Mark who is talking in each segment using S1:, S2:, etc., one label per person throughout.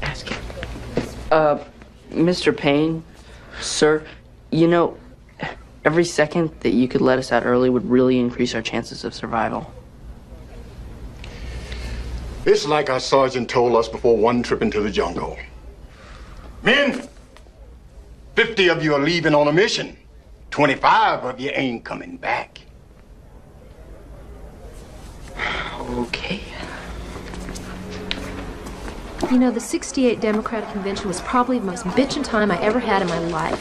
S1: Ask him. Mr. Payne, sir, you know, every second that you could let us out early would really increase our chances of survival.
S2: It's like our sergeant told us before one trip into the jungle. Men, 50 of you are leaving on a mission. 25 of you ain't coming back.
S1: Okay.
S3: You know, the '68 Democratic Convention was probably the most bitchin' time I ever had in my life.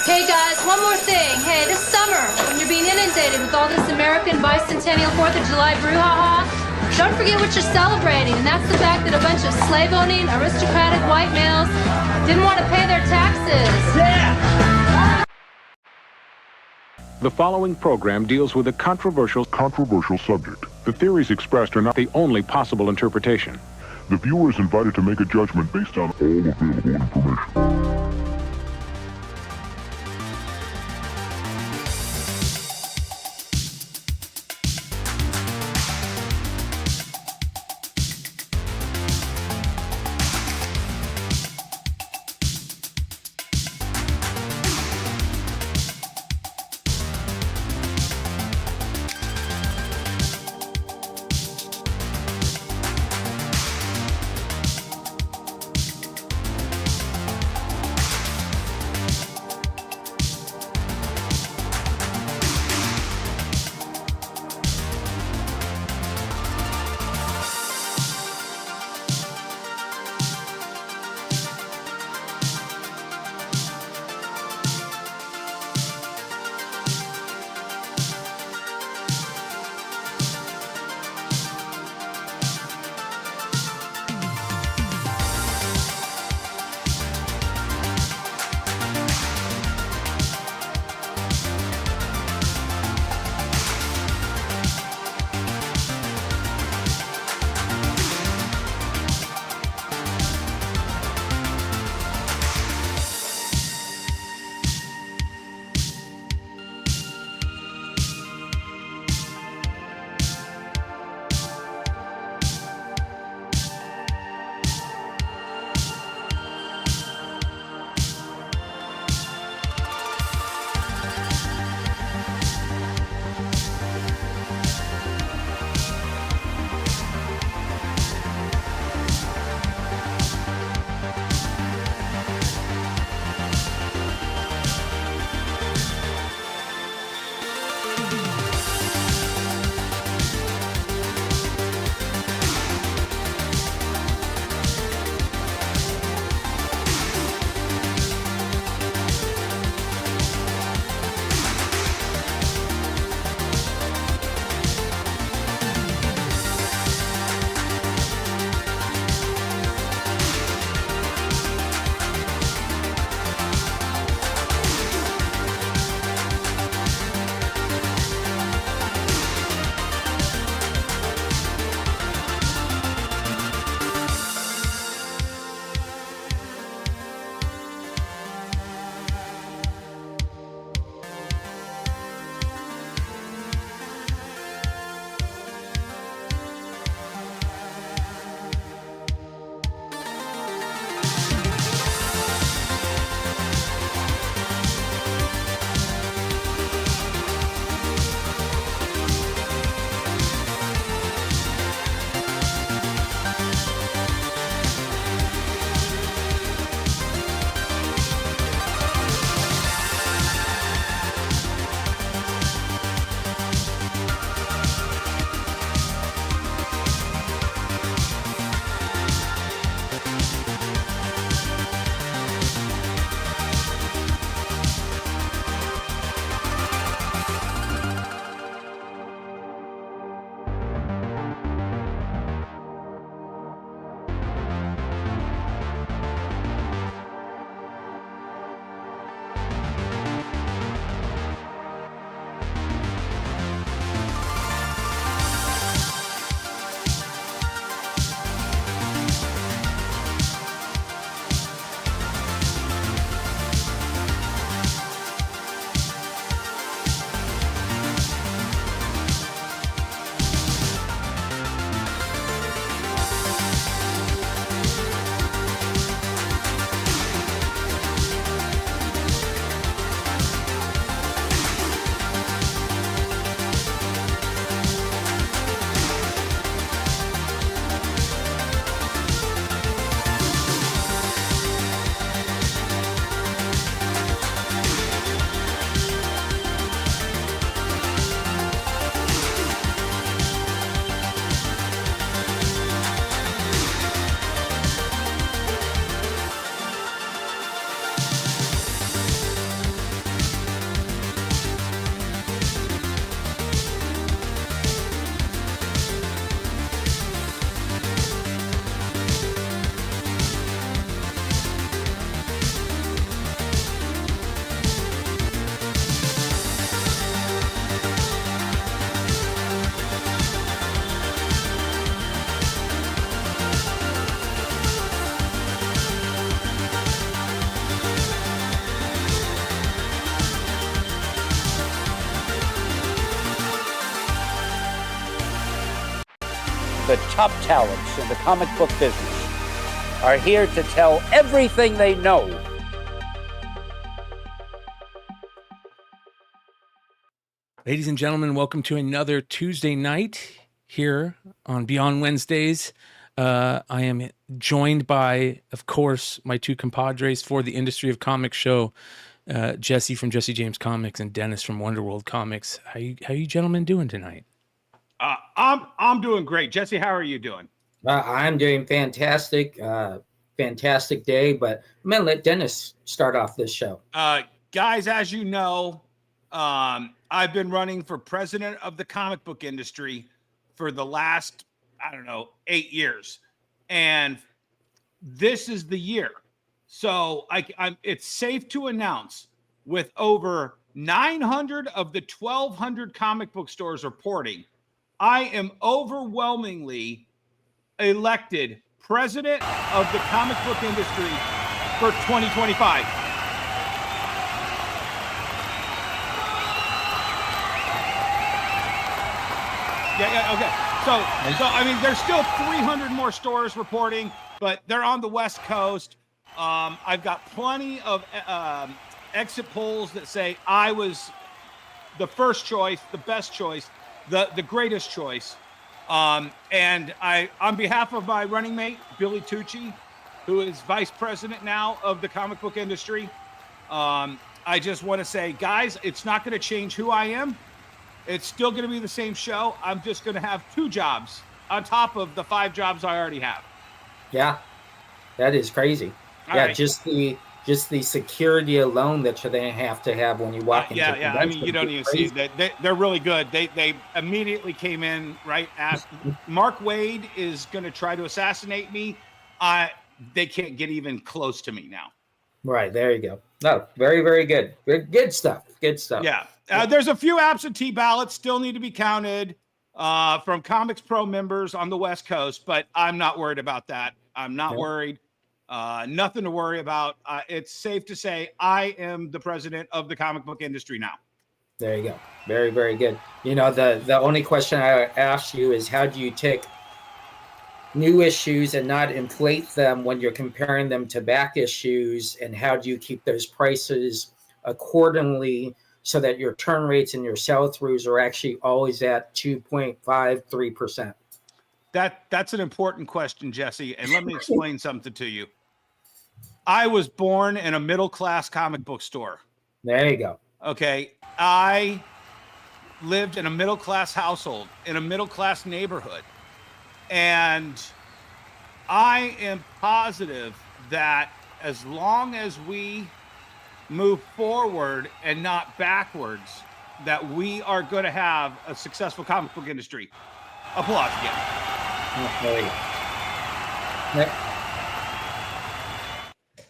S4: Hey guys, one more thing. Hey, this summer, when you're being inundated with all this American bicentennial 4th of July brouhaha, don't forget what you're celebrating, and that's the fact that a bunch of slave-owning, aristocratic white males didn't want to pay their taxes. Yeah!
S5: The following program deals with a controversial subject. The theories expressed are not the only possible interpretation.
S6: The viewer is invited to make a judgment based on all available information.
S7: the top talents in the comic book business are here to tell everything they know.
S8: Ladies and gentlemen, welcome to another Tuesday night here on Beyond Wednesdays. I am joined by, of course, my two compadres for the Industry of Comics show, Jesse from Jesse James Comics and Dennis from Wonderworld Comics. How you gentlemen doing tonight?
S9: I'm doing great. Jesse, how are you doing?
S10: I'm doing fantastic. Fantastic day, but I'm going to let Dennis start off this show.
S9: Guys, as you know, I've been running for president of the comic book industry for the last, 8 years. And this is the year. So it's safe to announce, with over 900 of the 1,200 comic book stores reporting, I am overwhelmingly elected president of the comic book industry for 2025. Yeah, okay. So I mean, there's still 300 more stores reporting, but they're on the West Coast. I've got plenty of exit polls that say I was the first choice, the best choice, the greatest choice. And I, on behalf of my running mate, Billy Tucci, who is vice president now of the comic book industry, I just want to say, guys, it's not going to change who I am. It's still going to be the same show. I'm just going to have 2 jobs on top of the 5 jobs I already have.
S10: Yeah, that is crazy.
S9: All
S10: yeah,
S9: right.
S10: just the security alone that you're going to have when you walk into
S9: yeah. I mean, you don't even see that. They're really good. They immediately came in right at Mark Wade is going to try to assassinate me. They can't get even close to me now.
S10: Right, there you go. No, very, very good. Good stuff. Good stuff.
S9: Yeah. There's a few absentee ballots still need to be counted from Comics Pro members on the West Coast, but I'm not worried about that. I'm not worried. Nothing to worry about. It's safe to say I am the president of the comic book industry now.
S10: There you go. Very, very good. You know, the only question I ask you is, how do you take new issues and not inflate them when you're comparing them to back issues, and how do you keep those prices accordingly so that your turn rates and your sell-throughs are actually always at 2.53%?
S9: That's an important question, Jesse, and let me explain something to you. I was born in a middle-class comic book store.
S10: There you go.
S9: Okay, I lived in a middle-class household, in a middle-class neighborhood. And I am positive that as long as we move forward and not backwards, that we are going to have a successful comic book industry. Applause again.
S10: There you go.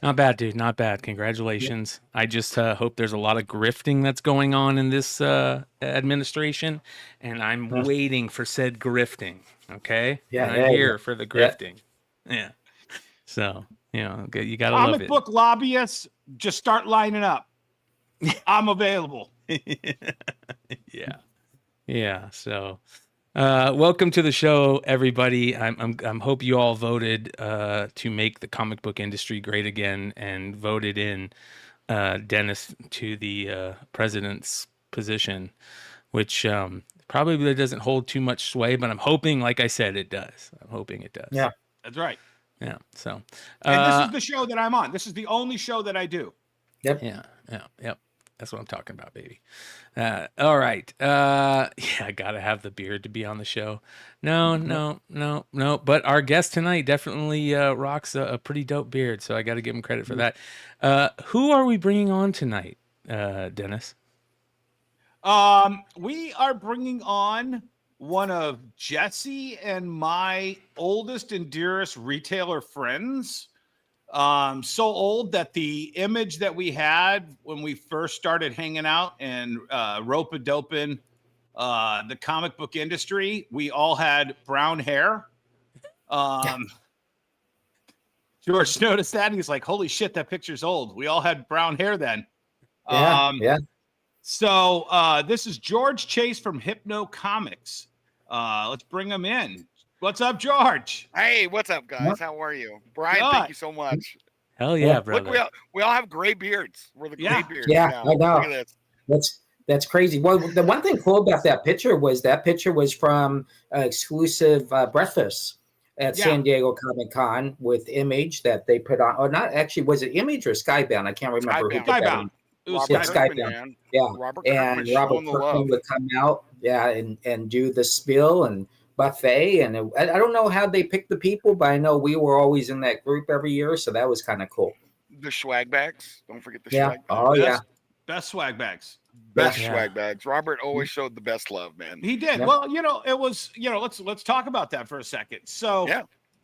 S8: Not bad, dude. Not bad. Congratulations. I just hope there's a lot of grifting that's going on in this administration, and I'm waiting for said grifting. Okay?
S10: Yeah,
S8: and I'm here for the grifting. Yeah. So, you got to love it.
S9: Comic book lobbyists, just start lining up. I'm available.
S8: Yeah. So, welcome to the show, everybody. I'm hope you all voted to make the comic book industry great again, and voted in Dennis to the president's position, which probably doesn't hold too much sway, but I'm hoping, like I said, it does. I'm hoping it does.
S10: Yeah,
S9: that's right.
S8: Yeah. So,
S9: and this is the show that I'm on. This is the only show that I do.
S10: Yep.
S8: Yep. That's what I'm talking about, baby. All right. I gotta have the beard to be on the show. No. But our guest tonight definitely rocks a pretty dope beard, so I got to give him credit for that. Who are we bringing on tonight, Dennis?
S9: We are bringing on one of Jesse and my oldest and dearest retailer friends. So old that the image that we had when we first started hanging out and rope-a-doping the comic book industry, we all had brown hair. George noticed that, and he's like, holy shit, that picture's old. We all had brown hair then.
S10: Yeah.
S9: So this is George Chase from Hypno Comics. Let's bring him in. What's up, George?
S11: Hey, what's up, guys? How are you? Brian,
S9: Good.
S11: thank you so much.
S8: Hell yeah, brother.
S11: Look, we all have gray beards. We're the gray beards
S10: Yeah,
S11: now.
S10: I know.
S11: Look at this.
S10: That's crazy. Well, the one thing cool about that picture was from exclusive breakfast at San Diego Comic Con with Image that they put on. Or not actually, was it Image or Skybound? I can't remember.
S9: Skybound. It was
S10: Skybound. Yeah,
S11: Robert
S10: and
S11: Kirkman
S10: Robert
S11: showing the
S10: Kirkman
S11: love.
S10: would come out, and do the spill and buffet, and I don't know how they picked the people, but I know we were always in that group every year, so that was kind of cool.
S11: The swag bags. Don't forget the swag bags.
S10: Oh,
S9: Best swag bags.
S11: Best swag bags. Robert always showed the best love, man.
S9: He did. Well, it was, let's talk about that for a second. So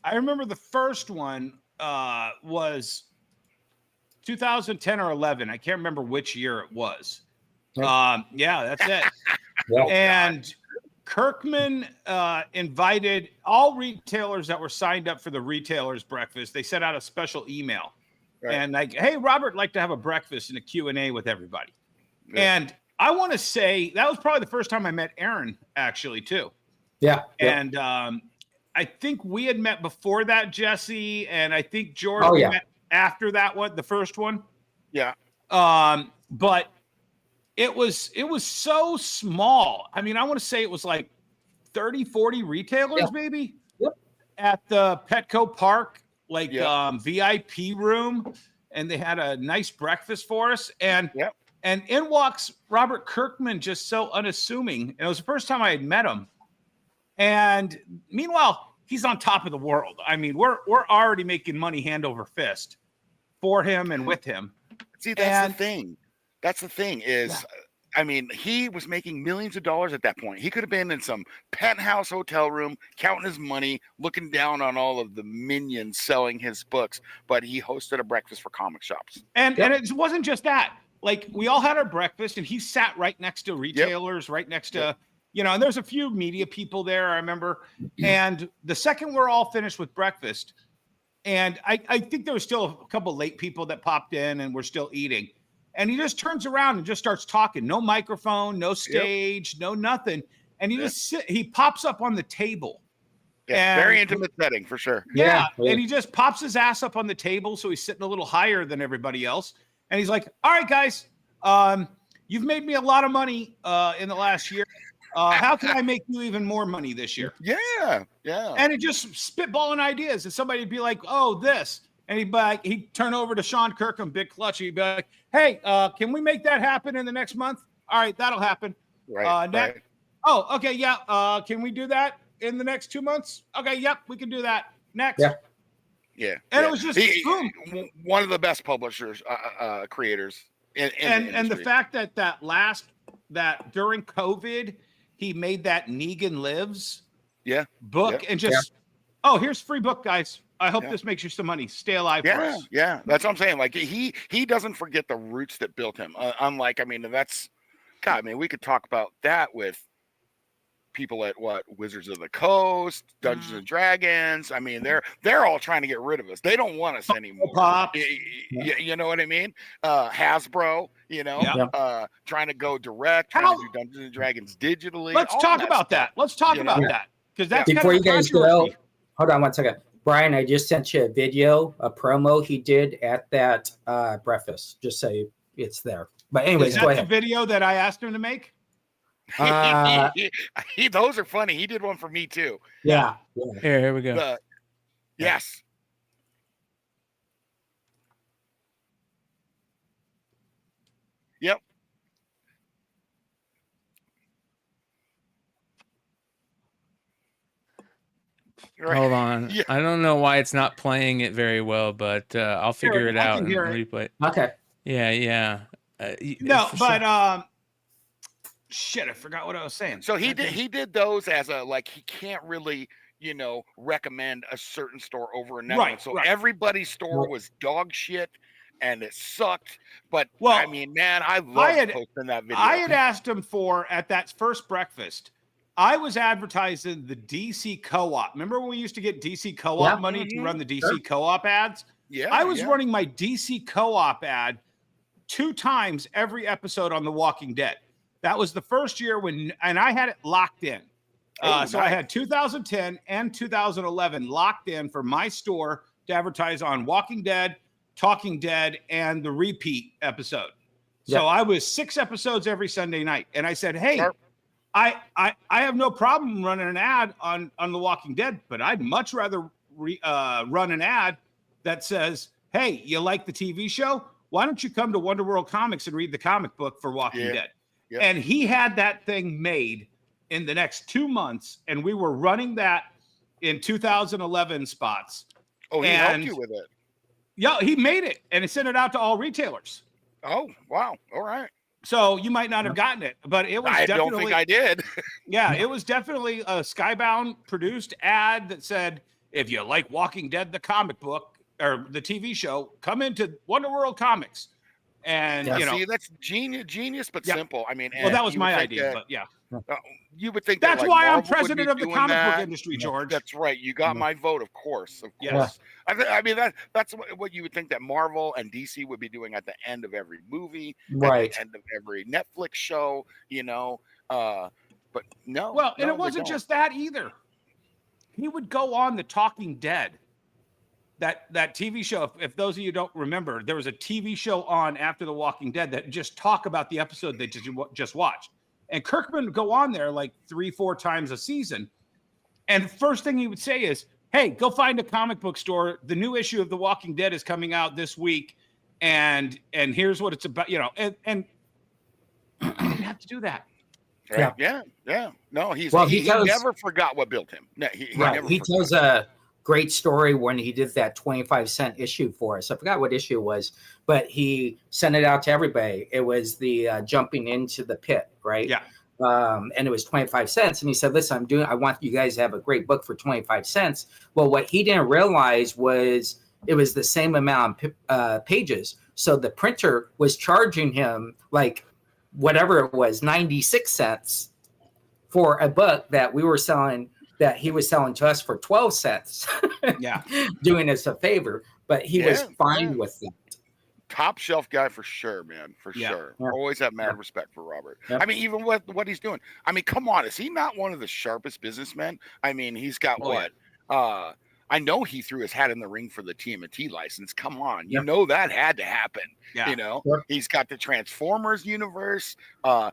S9: I remember the first one was 2010 or 11. I can't remember which year it was. That's it. And Kirkman invited all retailers that were signed up for the retailers breakfast. They sent out a special email and like, hey, Robert, like to have a breakfast and a Q&A with everybody. And I want to say that was probably the first time I met Aaron, actually, too. And I think we had met before that, Jesse, and I think George met after that one, the first one. But it was so small. I mean, I want to say it was like 30, 40 retailers maybe at the Petco Park, like VIP room, and they had a nice breakfast for us. And in walks Robert Kirkman, just so unassuming. And it was the first time I had met him. And meanwhile, he's on top of the world. I mean, we're already making money hand over fist for him and with him.
S11: See, that's the thing. That's the thing is, I mean, he was making millions of dollars at that point. He could have been in some penthouse hotel room, counting his money, looking down on all of the minions selling his books. But he hosted a breakfast for comic shops.
S9: And it wasn't just that. Like, we all had our breakfast, and he sat right next to retailers, right next to, and there's a few media people there, I remember. And the second we're all finished with breakfast, and I think there was still a couple late people that popped in and were still eating. And he just turns around and just starts talking. No microphone, no stage, no nothing. And he he pops up on the table.
S11: Yeah, very intimate setting for sure.
S9: Yeah. And he just pops his ass up on the table. So he's sitting a little higher than everybody else. And he's like, all right, guys, you've made me a lot of money in the last year. How can I make you even more money this year?
S11: Yeah.
S9: And it just spitballing ideas. And somebody'd be like, oh, this. And he'd turn over to Sean Kirkham, Big Clutch. He'd be like, hey, can we make that happen in the next month? All right, that'll happen. Next. Oh, okay, yeah. Can we do that in the next 2 months? Okay, yep, we can do that. Next.
S11: Yeah.
S9: And it was just boom.
S11: One of the best publishers, creators.
S9: And the fact that during COVID, he made that Negan Lives book and just, here's free book, guys. I hope this makes you some money. Stay alive for us.
S11: Yeah. That's what I'm saying. Like he doesn't forget the roots that built him. Unlike, we could talk about that with people at Wizards of the Coast, Dungeons and Dragons. I mean, they're all trying to get rid of us. They don't want us anymore. You know what I mean? Hasbro, trying to go direct, trying to do Dungeons and Dragons digitally.
S9: Let's talk about that. Let's talk about that. Because that's
S10: before you guys go. Hold on one second. Brian, I just sent you a video, a promo he did at that breakfast, just so it's there. But anyways, go ahead.
S9: The video that I asked him to make?
S11: Those are funny. He did one for me too.
S10: Yeah.
S8: Here we go.
S11: Yes. Yep.
S8: Hold on. I don't know why it's not playing it very well, but I'll figure it out and replay.
S10: Okay.
S8: Yeah.
S9: Shit, I forgot what I was saying.
S11: So he did those as he can't really, recommend a certain store over another one. So everybody's store was dog shit and it sucked. But I mean, man, I loved posting that video.
S9: I had asked him at that first breakfast. I was advertising the DC Co-op. Remember when we used to get DC Co-op money to run the DC Co-op ads?
S11: Yeah.
S9: I was running my DC Co-op ad 2 times every episode on The Walking Dead. That was the first year and I had it locked in. So I had 2010 and 2011 locked in for my store to advertise on Walking Dead, Talking Dead, and the repeat episode. So I was 6 episodes every Sunday night. And I said, hey, I have no problem running an ad on The Walking Dead, but I'd much rather run an ad that says, hey, you like the TV show? Why don't you come to Wonder World Comics and read the comic book for Walking Dead? Yep. And he had that thing made in the next 2 months, and we were running that in 2011 spots.
S11: Oh, he helped you with it.
S9: Yeah, he made it, and he sent it out to all retailers.
S11: Oh, wow. All right.
S9: So you might not have gotten it, but it was definitely. I
S11: don't think I did.
S9: Yeah, it was definitely a Skybound produced ad that said, if you like Walking Dead, the comic book or the TV show, come into Wonder World Comics. And
S11: see, that's genius, but simple. I mean,
S9: well, that was my idea, but yeah.
S11: You would think
S9: that's
S11: that,
S9: why
S11: Marvel
S9: I'm president of the comic book industry, George.
S11: That's right. You got my vote, of course.
S9: Yes.
S11: I mean, that's what you would think that Marvel and DC would be doing at the end of every movie,
S10: right?
S11: At the end of every Netflix show, But no.
S9: Well, and it wasn't just that either. He would go on The Talking Dead. That TV show, if those of you don't remember, there was a TV show on after The Walking Dead that just talk about the episode they just watched. And Kirkman would go on there like 3-4 times a season. And the first thing he would say is, hey, go find a comic book store. The new issue of The Walking Dead is coming out this week. And here's what it's about, and he didn't have to do that.
S11: Right? Yeah. No, he never forgot what built him. No, he never
S10: he tells a great story when he did that 25-cent issue for us. I forgot what issue it was, but he sent it out to everybody. It was the jumping into the pit, right?
S9: Yeah.
S10: And it was 25 cents. And he said, listen, I want you guys to have a great book for 25 cents. Well, what he didn't realize was it was the same amount of pages. So the printer was charging him like whatever it was, 96 cents for a book that we were selling, that he was selling to us for 12 cents.
S9: Yeah.
S10: Doing us a favor, but he was fine with that.
S11: Top shelf guy for sure, man. For sure.
S10: Yeah.
S11: Always have mad respect for Robert.
S10: Yep.
S11: I mean, even with what he's doing. I mean, come on. Is he not one of the sharpest businessmen? I mean, he's got I know he threw his hat in the ring for the TMNT license. Come on. You know that had to happen.
S9: Yeah.
S11: He's got the Transformers universe. The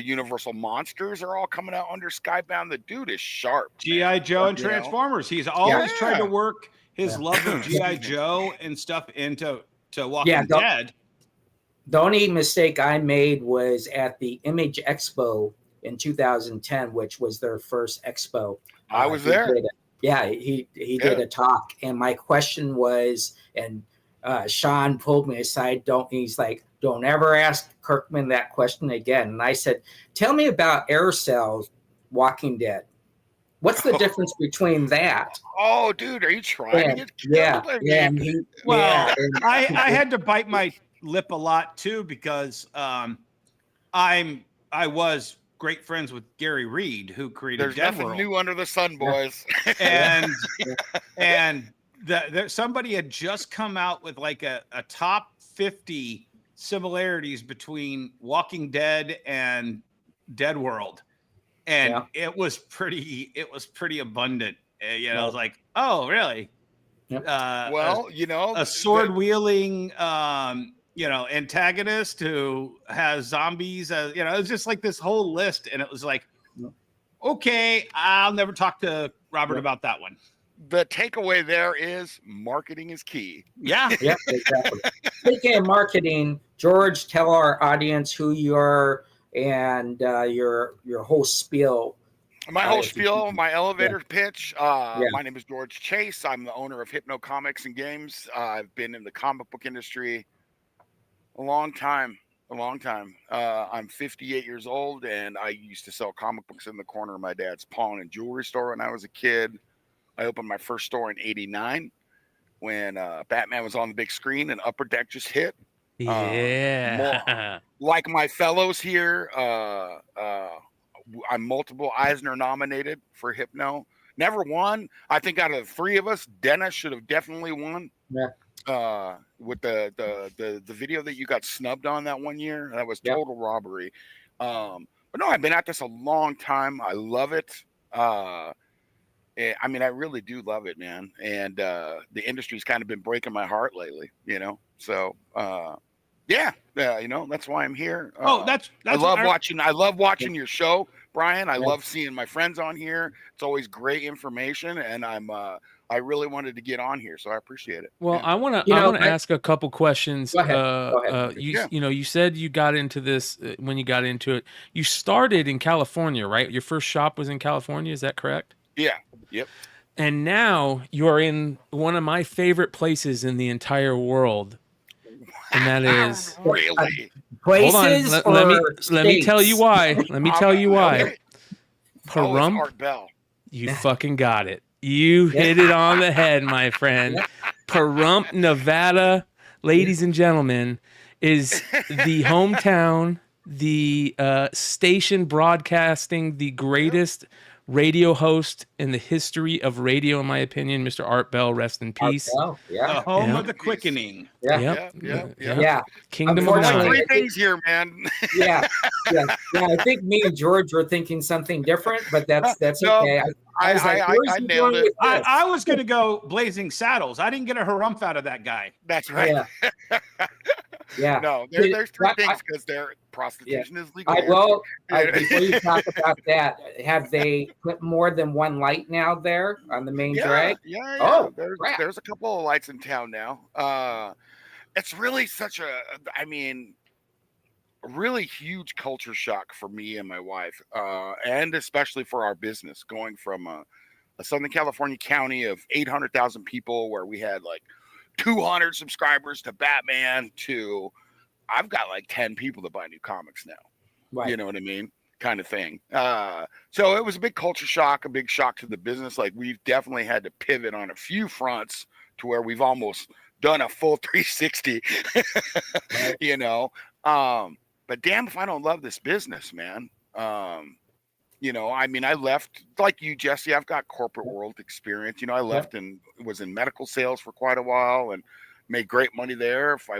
S11: Universal Monsters are all coming out under Skybound. The dude is sharp.
S9: G.I. Joe and Transformers. He's always tried to work his love of G.I. Joe and stuff into Walking Dead.
S10: The only mistake I made was at the Image Expo in 2010, which was their first expo.
S11: I was there.
S10: He did a talk, and my question was, and Sean pulled me aside. He's like, don't ever ask Kirkman that question again. And I said, tell me about Air Cells, Walking Dead. What's the difference between that?
S11: Oh, dude, are you trying to get killed?
S9: I had to bite my lip a lot too because I was great friends with Gary Reed, who created
S11: There's
S9: Dead
S11: nothing
S9: World.
S11: new under the sun, boys.
S9: And somebody had just come out with like a top 50 similarities between Walking Dead and Dead World. And it was pretty abundant. I was like, oh, really?
S10: Yep.
S9: A sword wielding, antagonist who has zombies. It's just like this whole list. And it was like, okay, I'll never talk to Robert about that one.
S11: The takeaway there is marketing is key.
S9: Yeah.
S10: Yeah, exactly. Speaking of marketing, George, tell our audience who you are and your whole spiel.
S11: My whole spiel, my elevator pitch. My name is George Chase. I'm the owner of Hypno Comics and Games. I've been in the comic book industry a long time. I'm 58 years old, and I used to sell comic books in the corner of my dad's pawn and jewelry store when I was a kid. I opened my first store in '89 when Batman was on the big screen and Upper Deck just hit. Like my fellows here, I'm multiple Eisner nominated for Hypno. Never won. I think out of the three of us, Dennis should have definitely won.
S10: Yeah.
S11: With the video that you got snubbed on that one year, that was total robbery. But no, I've been at this a long time. I love it. I mean, I really do love it, man. And the industry's kind of been breaking my heart lately, So yeah, that's why I'm here.
S9: Oh, that's
S11: I
S9: what
S11: love watching. I love watching your show, Brian. I
S10: Yeah.
S11: love seeing my friends on here. It's always great information, and I really wanted to get on here, so I appreciate it.
S8: Well,
S11: Yeah.
S8: I want to
S10: You know,
S8: ask a couple questions.
S10: Go ahead. Go ahead.
S11: Yeah.
S8: You said you got into this when you got into it. You started in California, right? Your first shop was in California, is that correct?
S11: Yeah. Yep.
S8: And now you're in one of my favorite places in the entire world, and that is
S11: Really?
S8: hold on.
S10: Places
S8: Let me tell you why. Let me tell you why.
S11: Okay. Oh, it's
S8: Pahrump,
S11: Art Bell.
S8: you fucking got it. You hit it on the head, my friend. Pahrump, Nevada, ladies and gentlemen, is the hometown, the station broadcasting the greatest radio host in the history of radio, in my opinion, Mr. Art Bell, rest in peace.
S10: Oh, yeah.
S9: The home
S8: Yeah.
S9: of the quickening.
S8: Yep.
S10: Yeah.
S8: Kingdom of
S10: Unfortunately,
S8: God.
S11: Three things here, man.
S10: Yeah. I think me and George were thinking something different, but that's
S11: No,
S10: okay. I was like, where's
S11: I
S10: he
S11: nailed
S10: going
S11: it.
S10: with this?
S9: I was going to go Blazing Saddles. I didn't get a harumph out of that guy.
S11: That's right.
S10: Yeah.
S11: No, there's three things because prostitution is legal.
S10: Well, before you talk about that, have they put more than one light now there on the main drag?
S11: Yeah.
S10: Oh,
S11: there's a couple of lights in town now. It's really such a really huge culture shock for me and my wife, and especially for our business, going from a Southern California county of 800,000 people where we had like 200 subscribers to Batman to I've got like 10 people that buy new comics now.
S10: Right.
S11: You know what I mean? Kind of thing. So it was a big culture shock, a big shock to the business. Like we've definitely had to pivot on a few fronts to where we've almost done a full 360, but damn if I don't love this business, man. I left like you, Jesse. I've got corporate world experience. I left and was in medical sales for quite a while and made great money there. If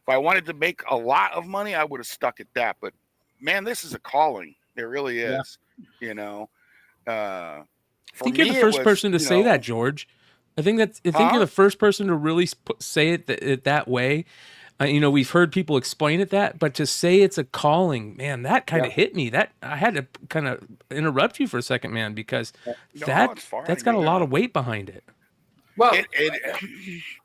S11: I wanted to make a lot of money, I would have stuck at that. But man, this is a calling. It really is.
S8: I think you're the first person to say that, George. I think you're the first person to really say it that way. We've heard people explain it but to say it's a calling, man, that kind of hit me. That I had to kind of interrupt you for a second, man, because that's got a lot of weight behind it.
S10: Well,
S11: it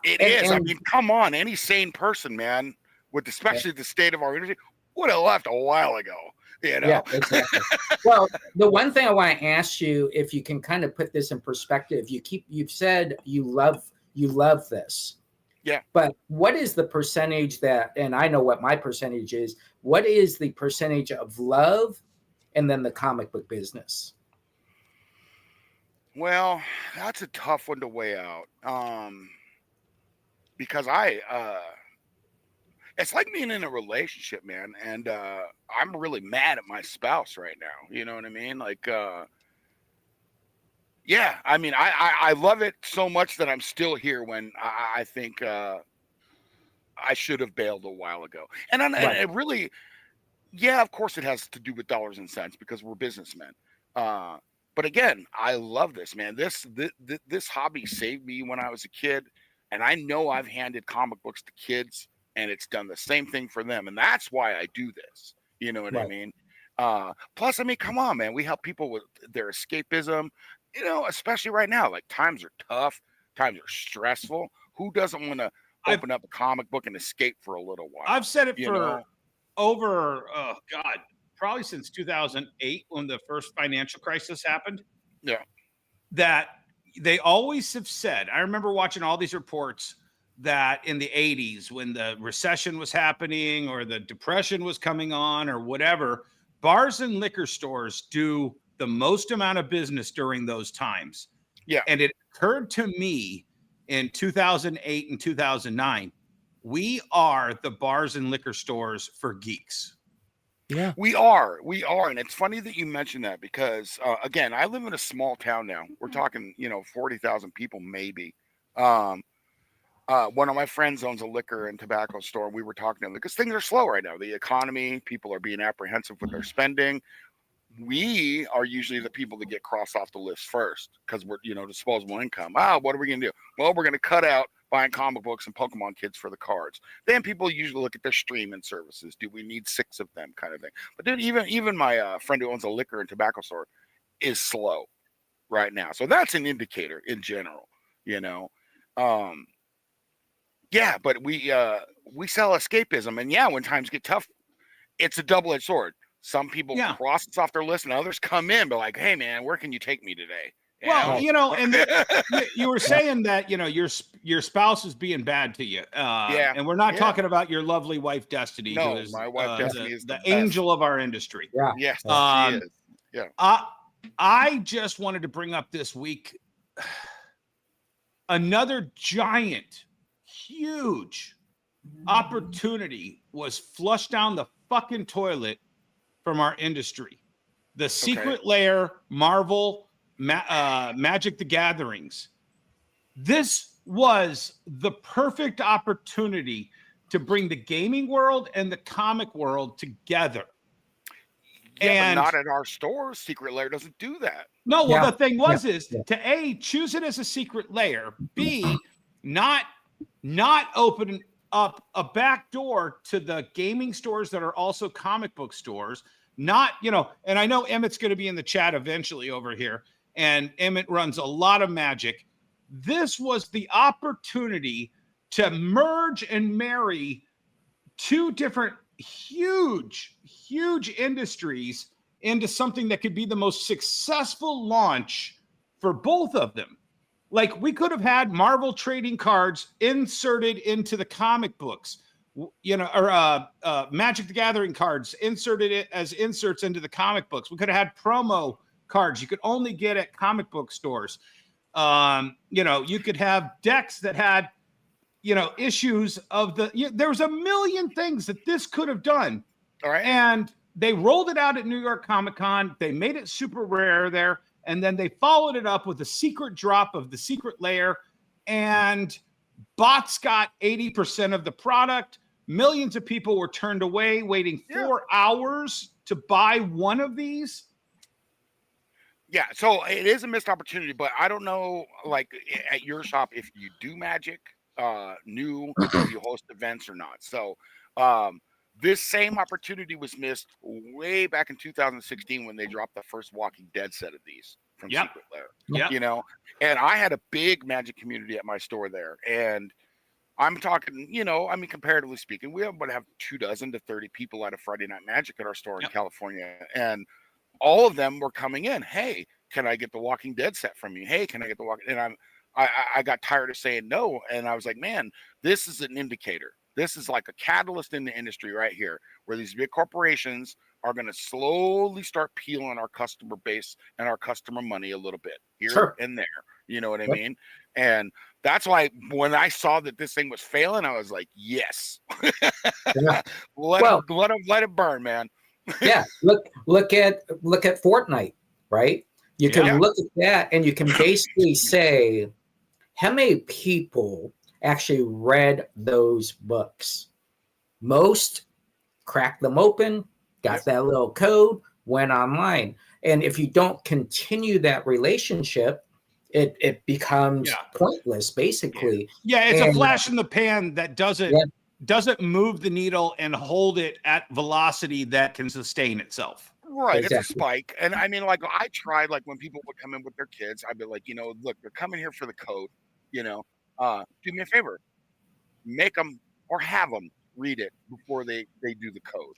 S11: is. I mean, come on, any sane person, man, with especially the state of our industry, would have left a while ago.
S10: Yeah, exactly. Well, the one thing I want to ask you, if you can kind of put this in perspective, you've said you love this.
S11: Yeah.
S10: But what is the percentage and I know what my percentage is, what is the percentage of love and then the comic book business?
S11: Well, that's a tough one to weigh out. Because it's like being in a relationship, man. And I'm really mad at my spouse right now. You know what I mean? Like, yeah, I mean, I love it so much that I'm still here when I think I should have bailed a while ago. And it really, yeah, of course it has to do with dollars and cents because we're businessmen. But again, I love this, man. This hobby saved me when I was a kid. And I know I've handed comic books to kids and it's done the same thing for them. And that's why I do this. You know what I mean? Plus, I mean, come on, man. We help people with their escapism. Especially right now, like times are tough, times are stressful. Who doesn't want to open up a comic book and escape for a little while?
S9: I've said it for over, probably since 2008 when the first financial crisis happened.
S11: Yeah.
S9: That they always have said, I remember watching all these reports that in the 80s when the recession was happening or the depression was coming on or whatever, bars and liquor stores do the most amount of business during those times.
S11: Yeah.
S9: And it occurred to me in 2008 and 2009, we are the bars and liquor stores for geeks.
S8: Yeah,
S11: we are. And it's funny that you mentioned that because again, I live in a small town now. We're talking, 40,000 people, maybe. One of my friends owns a liquor and tobacco store. And we were talking to him because things are slow right now. The economy, people are being apprehensive with their spending. we are usually the people that get crossed off the list first because we're, disposable income. What are we going to do? Well, we're going to cut out buying comic books and Pokemon kids for the cards. Then people usually look at their streaming services. Do we need 6 of them, kind of thing? But then even my friend who owns a liquor and tobacco store is slow right now. So that's an indicator in general, Yeah, but we sell escapism, and when times get tough, it's a double-edged sword. Some people cross us off their list, and others come in, but like, hey man, where can you take me today?
S9: And you were saying that your spouse is being bad to you, and we're not talking about your lovely wife Destiny.
S11: No,
S9: who is,
S11: my wife Destiny is
S9: the angel of our industry.
S10: Yeah,
S11: yes, she is. Yeah,
S9: I just wanted to bring up this week another giant, huge opportunity was flushed down the fucking toilet from our industry. The Secret Lair, Marvel, Magic the Gatherings. This was the perfect opportunity to bring the gaming world and the comic world together.
S11: Yeah, but not at our stores. Secret Lair doesn't do that.
S9: No, well, the thing was to A, choose it as a secret lair, B, not open up a back door to the gaming stores that are also comic book stores. Not, and I know Emmett's going to be in the chat eventually over here, and Emmett runs a lot of Magic. This was the opportunity to merge and marry 2 different huge industries into something that could be the most successful launch for both of them. Like, we could have had Marvel trading cards inserted into the comic books, or Magic the Gathering cards inserted as inserts into the comic books. We could have had promo cards you could only get at comic book stores. You could have decks that had, issues of there was a million things that this could have done.
S11: All right.
S9: And they rolled it out at New York Comic Con. They made it super rare there. And then they followed it up with a secret drop of the Secret Lair. And bots got 80% of the product. Millions of people were turned away waiting 4 hours to buy one of these.
S11: Yeah, so it is a missed opportunity, but I don't know, like, at your shop, if you do Magic, if you host events or not. So this same opportunity was missed way back in 2016 when they dropped the first Walking Dead set of these from Secret Lair. And I had a big Magic community at my store there, and I'm talking, comparatively speaking, we would have 24 to 30 people at a Friday Night Magic at our store in California, and all of them were coming in. Hey, can I get the Walking Dead set from you? Hey, can I get the Walking? And I got tired of saying no, and I was like, man, this is an indicator. This is like a catalyst in the industry right here, where these big corporations are going to slowly start peeling our customer base and our customer money a little bit here and there. You know what I mean? And that's why when I saw that this thing was failing, I was like, yes, let it burn, man.
S10: Look at Fortnite, right? You can look at that and you can basically say how many people actually read those books. Most cracked them open, got that little code, went online. And if you don't continue that relationship, it becomes pointless, basically.
S9: It's a flash in the pan that doesn't move the needle and hold it at velocity that can sustain itself.
S11: Right, exactly. It's a spike. And I mean, like, I tried, like, when people would come in with their kids, I'd be like, look, they're coming here for the code, do me a favor, make them or have them read it before they do the code.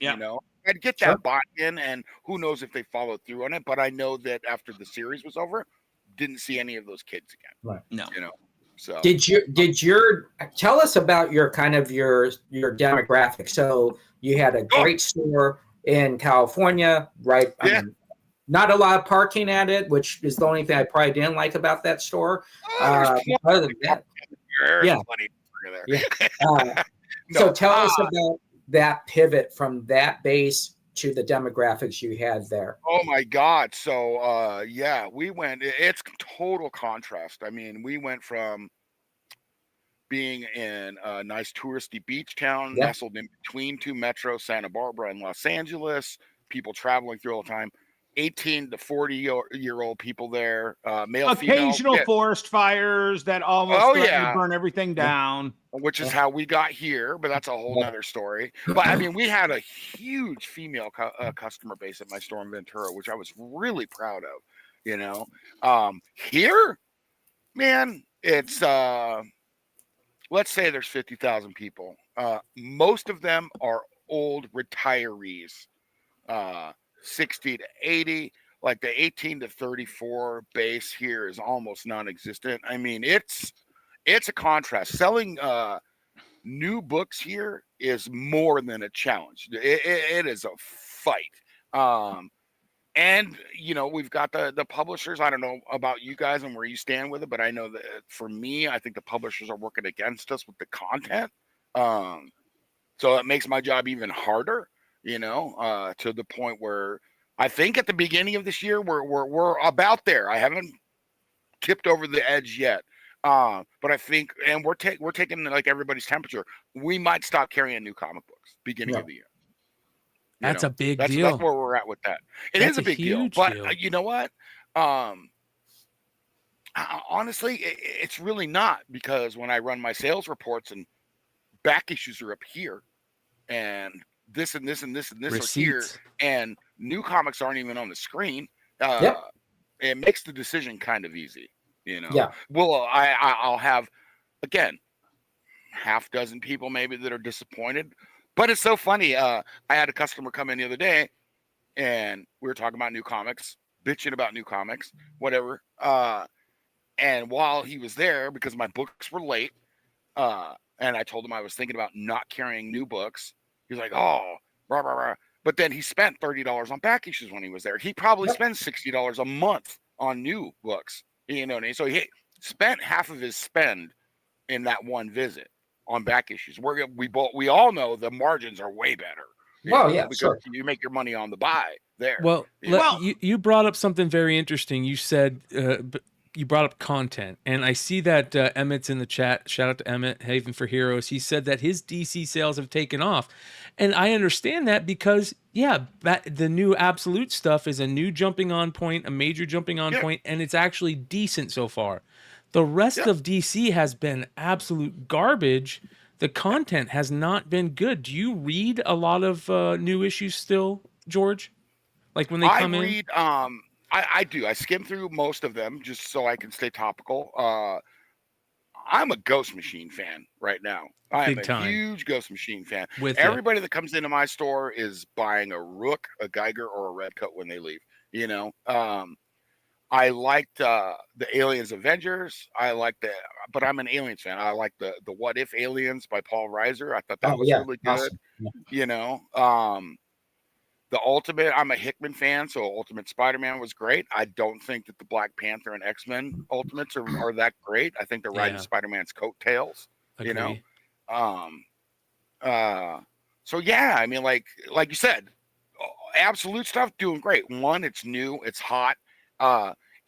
S11: I'd get that buy-in, and who knows if they followed through on it, but I know that after the series was over, didn't see any of those kids again.
S10: Right.
S9: No.
S11: So
S10: did your tell us about your kind of your demographic? So you had a great store in California, right?
S11: Yeah.
S10: I mean, not a lot of parking at it, which is the only thing I probably didn't like about that store. Other than that, so tell us about that pivot from that base to the demographics you had there.
S11: Oh my God. So it's total contrast. I mean, we went from being in a nice touristy beach town, nestled in between 2 metros, Santa Barbara and Los Angeles, people traveling through all the time, 18 to 40-year-old people there, male,
S9: Occasional
S11: female.
S9: forest fires that almost threaten to burn everything down.
S11: Which is how we got here, but that's a whole nother story. But I mean, we had a huge female customer base at my store in Ventura, which I was really proud of. You know, here, man, it's let's say there's 50,000 people. Most of them are old retirees, 60 to 80. Like the 18 to 34 base here is almost non-existent. I mean, it's a contrast. Selling new books here is more than a challenge. It is a fight. And you know, we've got the publishers. I don't know about you guys and where you stand with it, but I know that for me, I think the publishers are working against us with the content. So it makes my job even harder, you know, to the point where I think at the beginning of this year we're about there. I haven't tipped over the edge yet. But I think, and we're taking like everybody's temperature. We might stop carrying new comic books beginning of the year.
S8: That's a big deal.
S11: That's where we're at with that. It is a big deal, but you know what? Honestly, it's really not, because when I run my sales reports and back issues are up here, and this and this and this and this are here, and new comics aren't even on the screen. It makes the decision kind of easy. You know, well, I'll have, again, half dozen people maybe that are disappointed, but it's so funny. I had a customer come in the other day, and we were talking about new comics, bitching about new comics, whatever. And while he was there, because my books were late, and I told him I was thinking about not carrying new books, he was like, "Oh, rah, rah, rah." But then he spent $30 on back issues when he was there. He probably spends $60 a month on new books. You know what I mean? So he spent half of his spend in that one visit on back issues. We all know the margins are way better. Because you make your money on the buy there.
S8: Well, you brought up something very interesting. You said you brought up content, and I see that Emmett's in the chat. Shout out to Emmett, Haven for Heroes. He said that his DC sales have taken off, and I understand that because the new Absolute stuff is a new jumping on point, a major jumping on point, and it's actually decent so far. The rest of DC has been absolute garbage. The content has not been good. Do you read a lot of new issues still, George? Like when they come in?
S11: I do. I skim through most of them just so I can stay topical. I'm a Ghost Machine fan right now. I am a huge Ghost Machine fan. Everybody that comes into my store is buying a Rook, a Geiger, or a Redcoat when they leave. You know, I liked the Aliens Avengers. But I'm an Aliens fan. I like the What If Aliens by Paul Reiser. I thought that was really good. Awesome. You know, the Ultimate, I'm a Hickman fan, so Ultimate Spider-Man was great. I don't think that the Black Panther and X-Men Ultimates are that great. I think they're riding Spider-Man's coattails. You know, so yeah, I mean, like you said, Absolute stuff doing great. One, it's new, it's hot.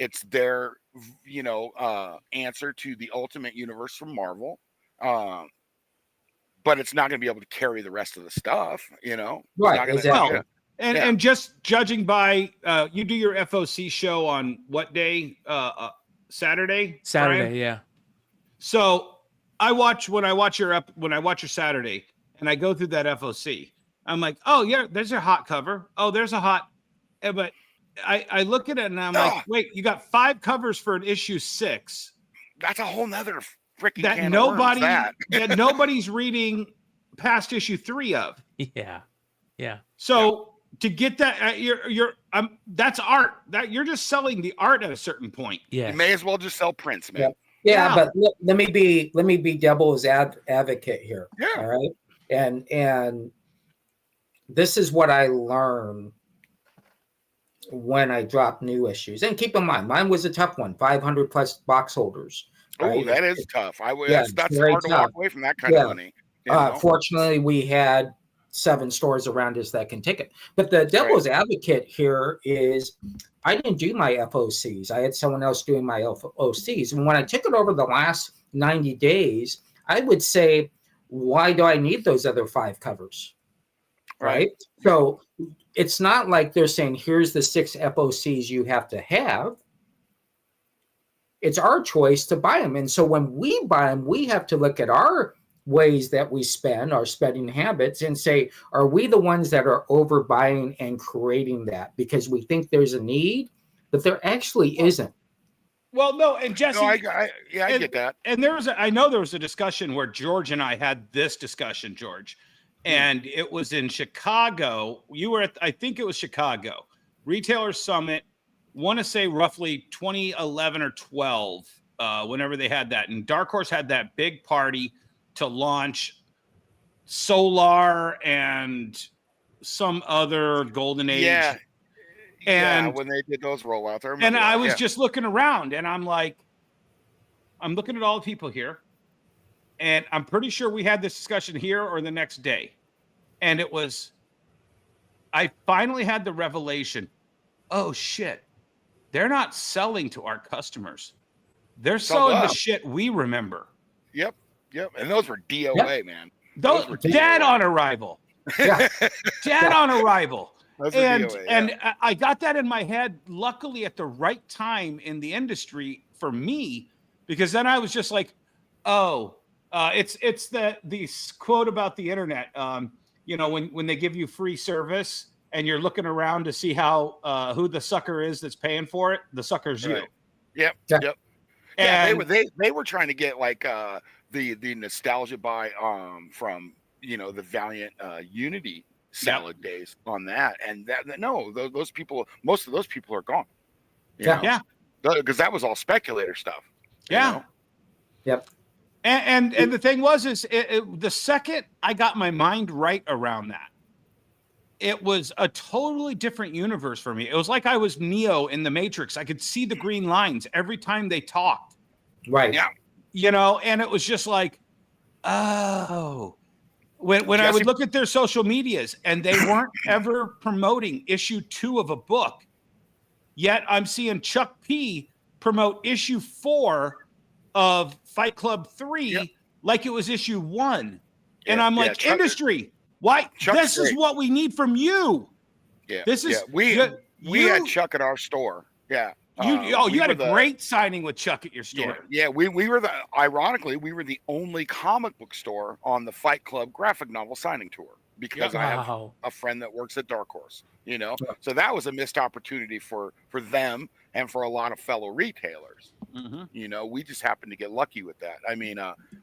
S11: It's their, you know, answer to the Ultimate Universe from Marvel. But it's not going to be able to carry the rest of the stuff, you know.
S9: Right. Exactly. And just judging by, you do your FOC show on what day? Saturday.
S8: Saturday, Brian?
S9: So when I watch your Saturday, and I go through that FOC, I'm like, oh yeah, there's a hot cover. Oh, there's a hot, but I look at it and I'm like, wait, you got 5 covers for an issue 6.
S11: That's a whole nother freaking
S9: that
S11: can
S9: nobody
S11: of worms,
S9: that nobody's reading past issue 3 of.
S8: Yeah.
S9: So to get that, that's art. That you're just selling the art at a certain point.
S8: Yeah,
S11: you may as well just sell prints, man.
S10: Yeah. But let me be devil's advocate here.
S11: Yeah.
S10: All right. And this is what I learned when I dropped new issues. And keep in mind, mine was a tough one. 500 plus box holders.
S11: Right? Oh, that is tough. That's hard to walk away from that kind of money. You know?
S10: Fortunately, we had 7 stores around us that can take it. But the devil's advocate here is I didn't do my FOCs. I had someone else doing my FOCs. And when I took it over the last 90 days, I would say, why do I need those other 5 covers? right? So it's not like they're saying, here's the 6 FOCs you have to have. It's our choice to buy them. And so when we buy them, we have to look at our ways that we spend, our spending habits, and say, are we the ones that are overbuying and creating that because we think there's a need, but there actually isn't?
S9: Well, no, and Jesse,
S11: No, I get that.
S9: And I know there was a discussion where George and I had this discussion, George, and it was in Chicago. You were I think it was Chicago Retailer Summit. Want to say roughly 2011 or 12, whenever they had that, and Dark Horse had that big party to launch Solar and some other Golden Age.
S11: Yeah.
S9: And
S11: when they did those rollouts,
S9: I was just looking around, and I'm like, I'm looking at all the people here, and I'm pretty sure we had this discussion here or the next day. And it was, I finally had the revelation, oh shit, they're not selling to our customers. They're selling the shit we remember.
S11: Yep. And those were DOA, man.
S9: Those were dead on arrival. Dead on arrival. And I got that in my head, luckily at the right time in the industry for me, because then I was just like, it's the quote about the internet. When they give you free service and you're looking around to see how who the sucker is that's paying for it, the sucker's you.
S11: Yep.
S9: And
S11: they were trying to get like the nostalgia buy from the Valiant Unity salad days on that, and those people, most of those people are gone. Because that was all speculator stuff.
S10: Yep.
S9: And the thing was the second I got my mind right around that, it was a totally different universe for me. It was like I was Neo in the Matrix. I could see the green lines every time they talked.
S10: Right.
S9: Yeah. And it was just like, oh. When I would look at their social medias and they weren't ever promoting issue 2 of a book, yet I'm seeing Chuck P promote issue 4 of Fight Club 3 like it was issue 1. And I'm like, Chuck, industry, why? This is what we need from you.
S11: Yeah.
S9: This is
S11: we had Chuck at our store. Yeah.
S9: You had a great signing with Chuck at your store.
S11: Yeah, we were ironically, we were the only comic book store on the Fight Club graphic novel signing tour because I have a friend that works at Dark Horse, So that was a missed opportunity for them and for a lot of fellow retailers.
S9: Mm-hmm.
S11: We just happened to get lucky with that. I mean,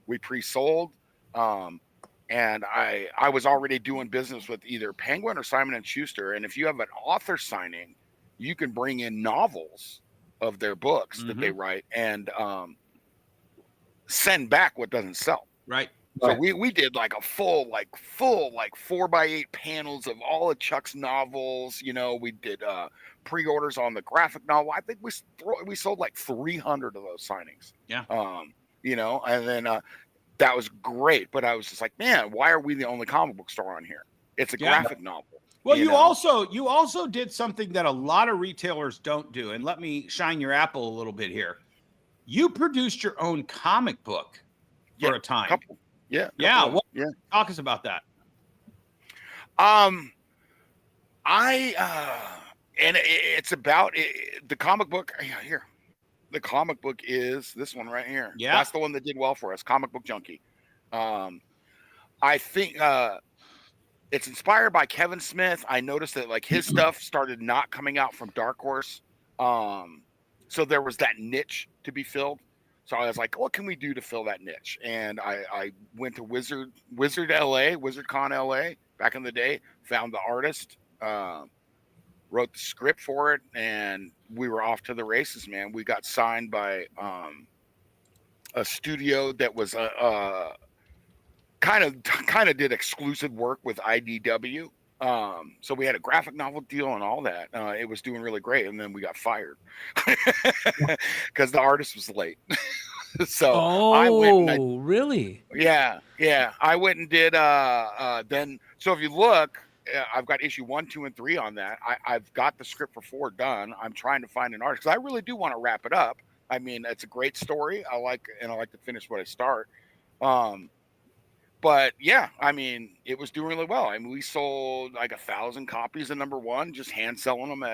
S11: we pre-sold, and I was already doing business with either Penguin or Simon & Schuster, and if you have an author signing, you can bring in novels of their books that they write and send back what doesn't sell.
S9: Right.
S11: So we did like a full 4x8 panels of all of Chuck's novels. We did pre-orders on the graphic novel. I think we sold like 300 of those signings.
S9: Yeah.
S11: And then that was great. But I was just like, man, why are we the only comic book store on here? It's a graphic novel.
S9: Well, you also did something that a lot of retailers don't do, and let me shine your apple a little bit here. You produced your own comic book for a time. Talk us about that.
S11: It's about the comic book. Here, the comic book is this one right here.
S9: Yeah,
S11: that's the one that did well for us. Comic Book Junkie. I think. It's inspired by Kevin Smith. I noticed that like his stuff started not coming out from Dark Horse. So there was that niche to be filled. So I was like, what can we do to fill that niche? And I went to Wizard LA, WizardCon LA back in the day, found the artist, wrote the script for it, and we were off to the races, man. We got signed by a studio that was kind of did exclusive work with IDW. So we had a graphic novel deal and all that. It was doing really great. And then we got fired because the artist was late. So I went
S8: really?
S11: Yeah. I went and did, then, so if you look, I've got issue 1, 2, and 3 on that. I've got the script for 4 done. I'm trying to find an artist because I really do want to wrap it up. I mean, it's a great story. I like to finish what I start. But yeah, I mean, it was doing really well. I mean, we sold like 1,000 copies of #1, just hand selling them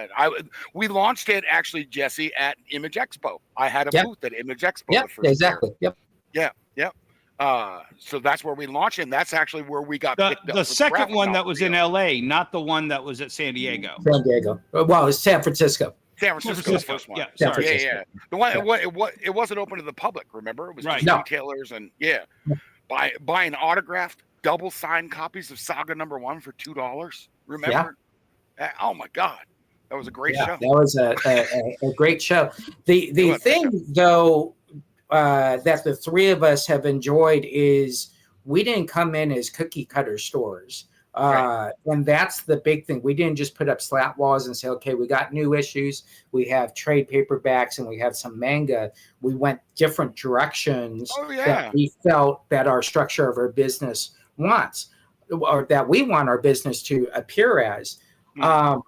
S11: we launched it actually, Jesse, at Image Expo. I had a booth at Image Expo the first year.
S10: Yep.
S11: Yeah. So that's where we launched, and that's actually where we got picked up.
S9: The second one that was in LA, not the one that was at San Diego.
S10: San Diego. Well, it's San Francisco.
S11: San Francisco, the first one.
S9: Yeah,
S11: sorry. Yeah. The one it wasn't open to the public. Remember, it was just retailers and buying autographed, double signed copies of Saga #1 for $2. Remember? Yeah. Oh my God, that was a great show.
S10: That was a great show. The thing though that the three of us have enjoyed is we didn't come in as cookie cutter stores. And that's the big thing. We didn't just put up slat walls and say, okay, we got new issues. We have trade paperbacks and we have some manga. We went different directions that we felt that our structure of our business wants, or that we want our business to appear as. All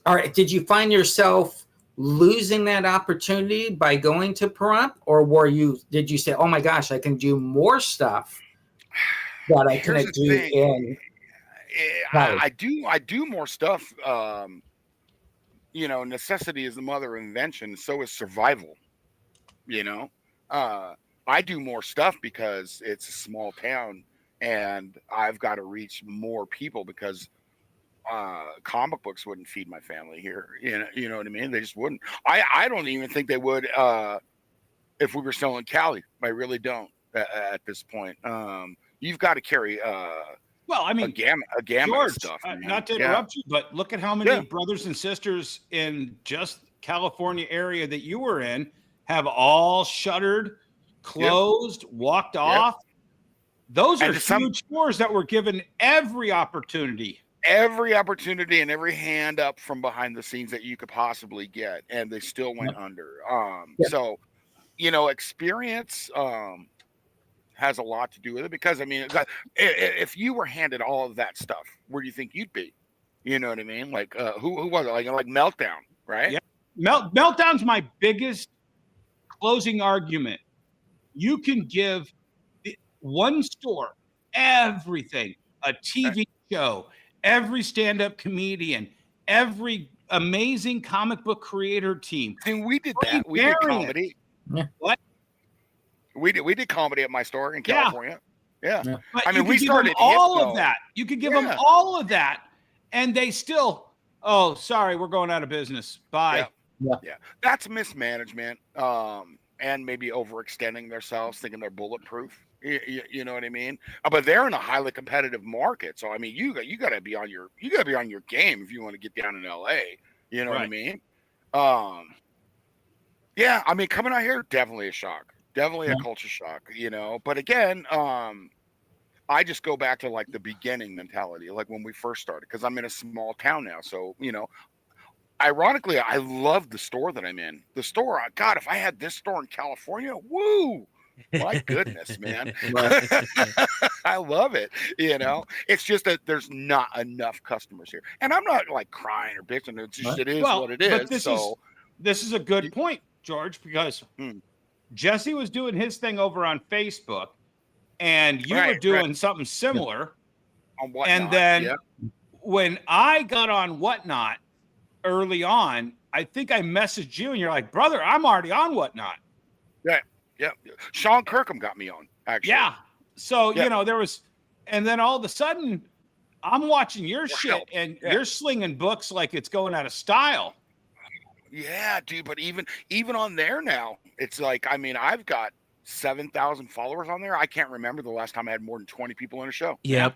S10: right. Did you find yourself losing that opportunity by going to Pahrump, or did you say, oh my gosh, I can do more stuff that I couldn't do in
S11: I do more stuff. Necessity is the mother of invention. So is survival. I do more stuff because it's a small town and I've got to reach more people because comic books wouldn't feed my family here. You know what I mean? They just wouldn't. I don't even think they would if we were still in Cali. I really don't at this point. You've got to carry
S9: well, I mean,
S11: a gamut
S9: George,
S11: of stuff.
S9: Not to interrupt you, but look at how many brothers and sisters in just California area that you were in have all shuttered, closed, walked off. Those are huge stores that were given every opportunity
S11: and every hand up from behind the scenes that you could possibly get, and they still went under. So, experience has a lot to do with it because, I mean, if you were handed all of that stuff, where do you think you'd be? You know what I mean? Like, who was it? Like Meltdown, right?
S9: Yeah. Meltdown's my biggest closing argument. You can give one store everything, a TV show, every stand-up comedian, every amazing comic book creator team.
S11: And we did that. We did comedy.
S10: Yeah.
S11: What? We did comedy at my store in California. Yeah.
S9: But
S11: I mean, we
S9: started
S11: started
S9: all
S11: Hypno.
S9: of that. You could give them all of that, and they still, oh, sorry, we're going out of business. Bye.
S11: Yeah. That's mismanagement, and maybe overextending themselves, thinking they're bulletproof. You know what I mean? But they're in a highly competitive market, so I mean, you got to be on your game if you want to get down in LA. You know what I mean? Yeah. I mean, coming out here, definitely a shock. Definitely a culture shock, But again, I just go back to like the beginning mentality, like when we first started, because I'm in a small town now. So, ironically, I love the store that I'm in. The store, God, if I had this store in California, woo! My goodness, man. I love it. It's just that there's not enough customers here. And I'm not like crying or bitching. It's just, it is what it is.
S9: But this is a good point, George, because Jesse was doing his thing over on Facebook, and you were doing something similar.
S11: On Whatnot,
S9: and then when I got on Whatnot early on, I think I messaged you, and you're like, brother, I'm already on Whatnot.
S11: Yeah. Sean Kirkham got me on, actually.
S9: Yeah. So, there was, and then all of a sudden, I'm watching your shit, and you're slinging books like it's going out of style.
S11: Yeah, dude. But even on there now, it's like, I mean, I've got 7,000 followers on there. I can't remember the last time I had more than 20 people in a show.
S8: Yep.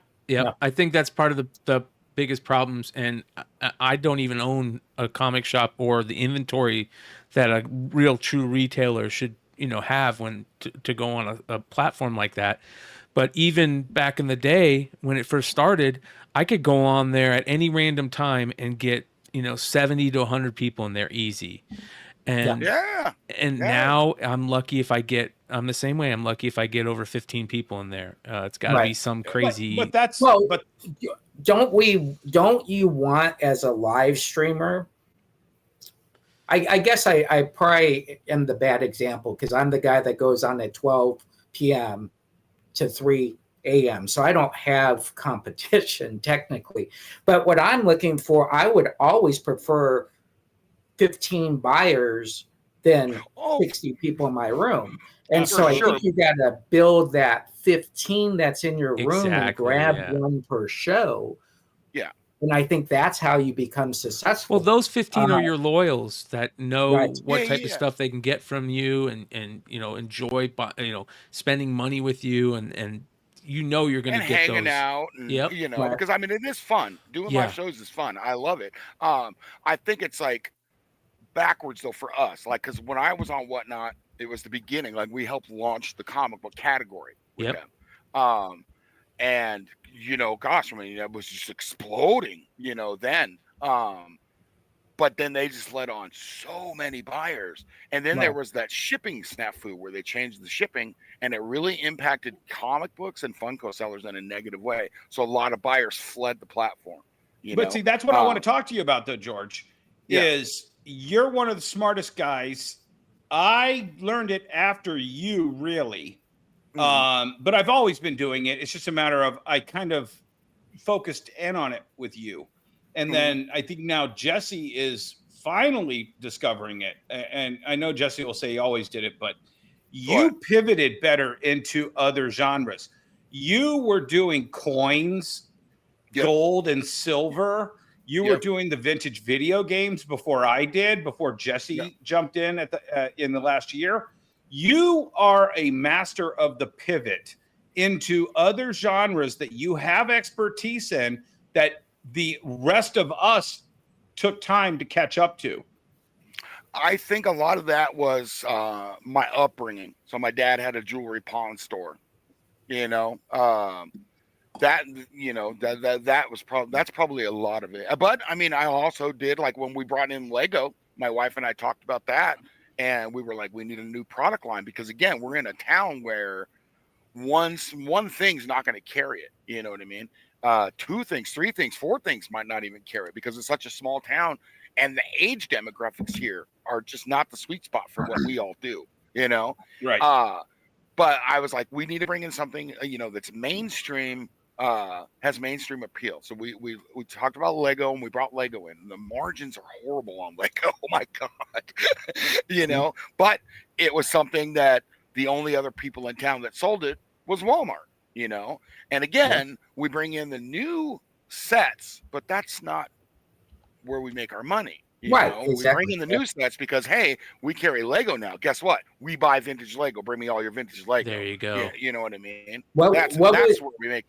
S8: I think that's part of the biggest problems. And I don't even own a comic shop or the inventory that a real true retailer should, have when to go on a platform like that. But even back in the day when it first started, I could go on there at any random time and get 70 to 100 people in there easy. And now I'm lucky if I'm the same way. I'm lucky if I get over 15 people in there. It's got to be some crazy.
S9: But that's
S10: but don't you want, as a live streamer? I guess I probably am the bad example because I'm the guy that goes on at 12 p.m. to 3 AM. So I don't have competition technically. But what I'm looking for, I would always prefer 15 buyers than 60 people in my room. And so I think you got to build that 15 that's in your room and grab one per show.
S11: Yeah.
S10: And I think that's how you become successful.
S8: Well, those 15 are your loyals that know what type of
S11: yeah.
S8: stuff they can get from you and enjoy, spending money with you and you're going to get
S11: hanging
S8: those.
S11: out and because I mean it is fun. Doing live shows is fun. I love it. I think it's like backwards though for us, like because when I was on Whatnot, it was the beginning. Like we helped launch the comic book category with them. And gosh, I mean, it was just exploding, then. But then they just let on so many buyers. And then there was that shipping snafu where they changed the shipping and it really impacted comic books and Funko sellers in a negative way. So a lot of buyers fled the platform.
S9: But see, that's what I want to talk to you about though, George, is you're one of the smartest guys. I learned it after you, really. But I've always been doing it. It's just a matter of I kind of focused in on it with you. And then I think now Jesse is finally discovering it. And I know Jesse will say he always did it, but you pivoted better into other genres. You were doing coins, gold and silver. You were doing the vintage video games before I did, before Jesse jumped in in the last year. You are a master of the pivot into other genres that you have expertise in that the rest of us took time to catch up to.
S11: I think a lot of that was my upbringing. So my dad had a jewelry pawn store, that's probably a lot of it. But I mean, I also did, like when we brought in Lego, my wife and I talked about that. And we were like, we need a new product line because, again, we're in a town where one thing's not going to carry it. You know what I mean? 2 things, 3 things, 4 things might not even carry it because it's such a small town. And the age demographics here are just not the sweet spot for what we all do,
S9: Right.
S11: But I was like, we need to bring in something, that's mainstream, has mainstream appeal. So we talked about Lego and we brought Lego in. The margins are horrible on Lego. Oh my God. But it was something that the only other people in town that sold it was Walmart, And again, we bring in the new sets, but that's not where we make our money.
S10: Exactly.
S11: We bring in the new sets because, hey, we carry Lego now. Guess what? We buy vintage Lego. Bring me all your vintage Lego.
S8: There you go.
S11: Yeah, you know what I mean?
S10: That's
S11: where we make.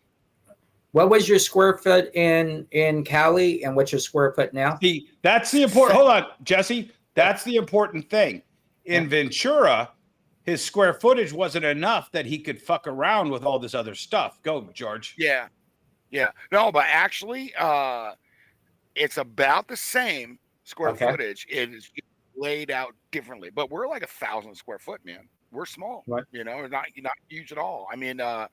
S10: What was your square foot in Cali, and what's your square foot now?
S9: See, that's the important. Hold on, Jesse. That's the important thing. In Ventura, his square footage wasn't enough that he could fuck around with all this other stuff. Go, George.
S11: Yeah. No, but actually, it's about the same square footage. It is laid out differently, but we're like 1,000 square foot, man. We're small,
S10: right?
S11: Not huge at all. I mean, I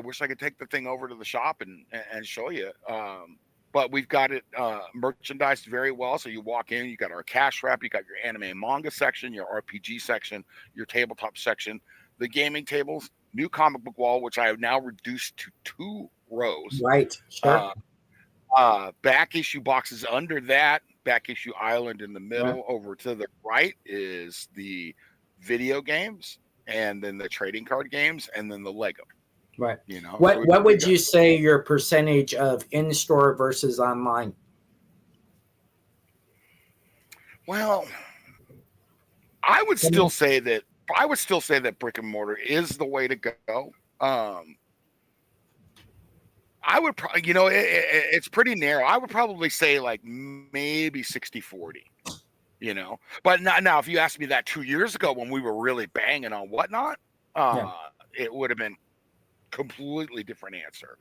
S11: wish I could take the thing over to the shop and show you. But we've got it merchandised very well. So you walk in, you got our cash wrap, you got your anime and manga section, your RPG section, your tabletop section, the gaming tables, new comic book wall, which I have now reduced to 2 rows.
S10: Right. Sure.
S11: Back issue boxes under that, back issue island in the middle. Over to the right is the video games, and then the trading card games, and then the Lego.
S10: Right. What would you say your percentage of in-store versus online?
S11: Well, I would still say that brick and mortar is the way to go. I would probably, it's pretty narrow. I would probably say like maybe 60-40, But now, if you asked me that 2 years ago when we were really banging on Whatnot, it would have been completely different answer,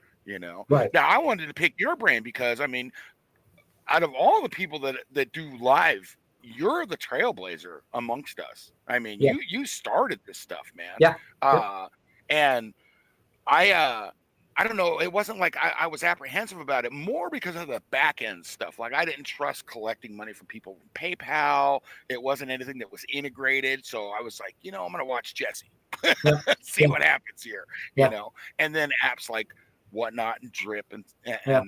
S10: Right.
S11: Now, I wanted to pick your brain because, I mean, out of all the people that do live, you're the trailblazer amongst us. I mean, you started this stuff, man.
S10: Yeah.
S11: And I don't know. It wasn't like I was apprehensive about it, more because of the back end stuff. Like I didn't trust collecting money from people from PayPal. It wasn't anything that was integrated. So I was like, I'm going to watch Jesse. See what happens here, you know. And then apps like Whatnot and Drip and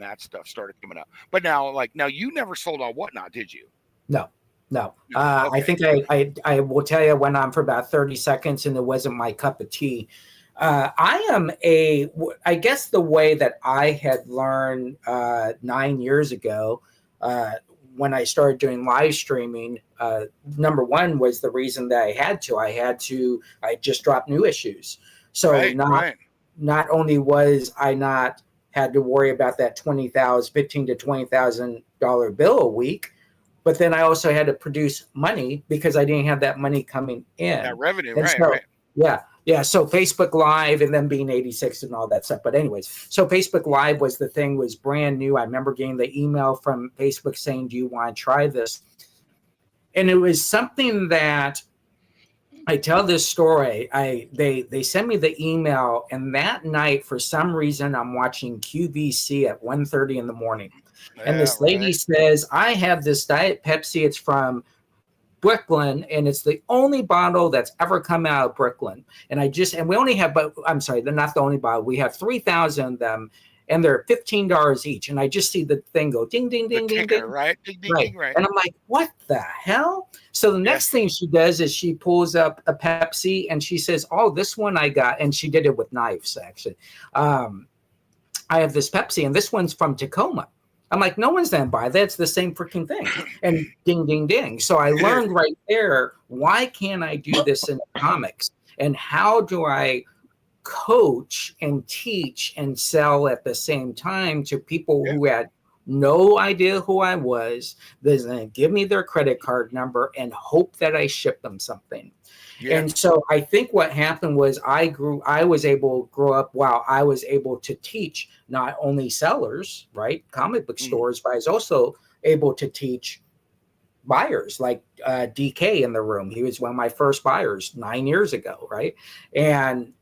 S11: that stuff started coming up. But now you never sold on Whatnot, did you?
S10: No.
S11: Okay.
S10: I think I will tell you, I went on for about 30 seconds and it wasn't my cup of tea. I guess the way that I had learned 9 years ago, when I started doing live streaming, number one was the reason that I just dropped new issues. So not only was I not had to worry about that $15,000 to $20,000 bill a week, but then I also had to produce money because I didn't have that money coming in.
S11: That revenue,
S10: and
S11: right.
S10: Yeah. So Facebook Live and then being 86 and all that stuff. But anyways, so Facebook Live was brand new. I remember getting the email from Facebook saying, do you want to try this? And it was something that I tell this story. They sent me the email, and that night, for some reason, I'm watching QVC at 1:30 in the morning. And this lady says, I have this Diet Pepsi. It's from Brooklyn, and it's the only bottle that's ever come out of Brooklyn. And we only have, but I'm sorry, they're not the only bottle. We have 3,000 of them, and they're $15 each. And I just see the thing go ding, ding, ding, ding, ding.
S11: Right? Ding, ding, ding, right.
S10: And I'm like, what the hell? So the next thing she does is she pulls up a Pepsi and she says, oh, this one I got. And she did it with knives, actually. I have this Pepsi, and this one's from Tacoma. I'm like, no one's going to buy that. It's the same freaking thing. And ding, ding, ding. So I learned right there, why can't I do this in comics? And how do I coach and teach and sell at the same time to people who had no idea who I was? They're going to give me their credit card number and hope that I ship them something. Yeah. And so I think what happened was I was able to grow up while I was able to teach not only sellers, right, comic book stores, but I was also able to teach buyers like DK in the room. He was one of my first buyers 9 years ago, right? And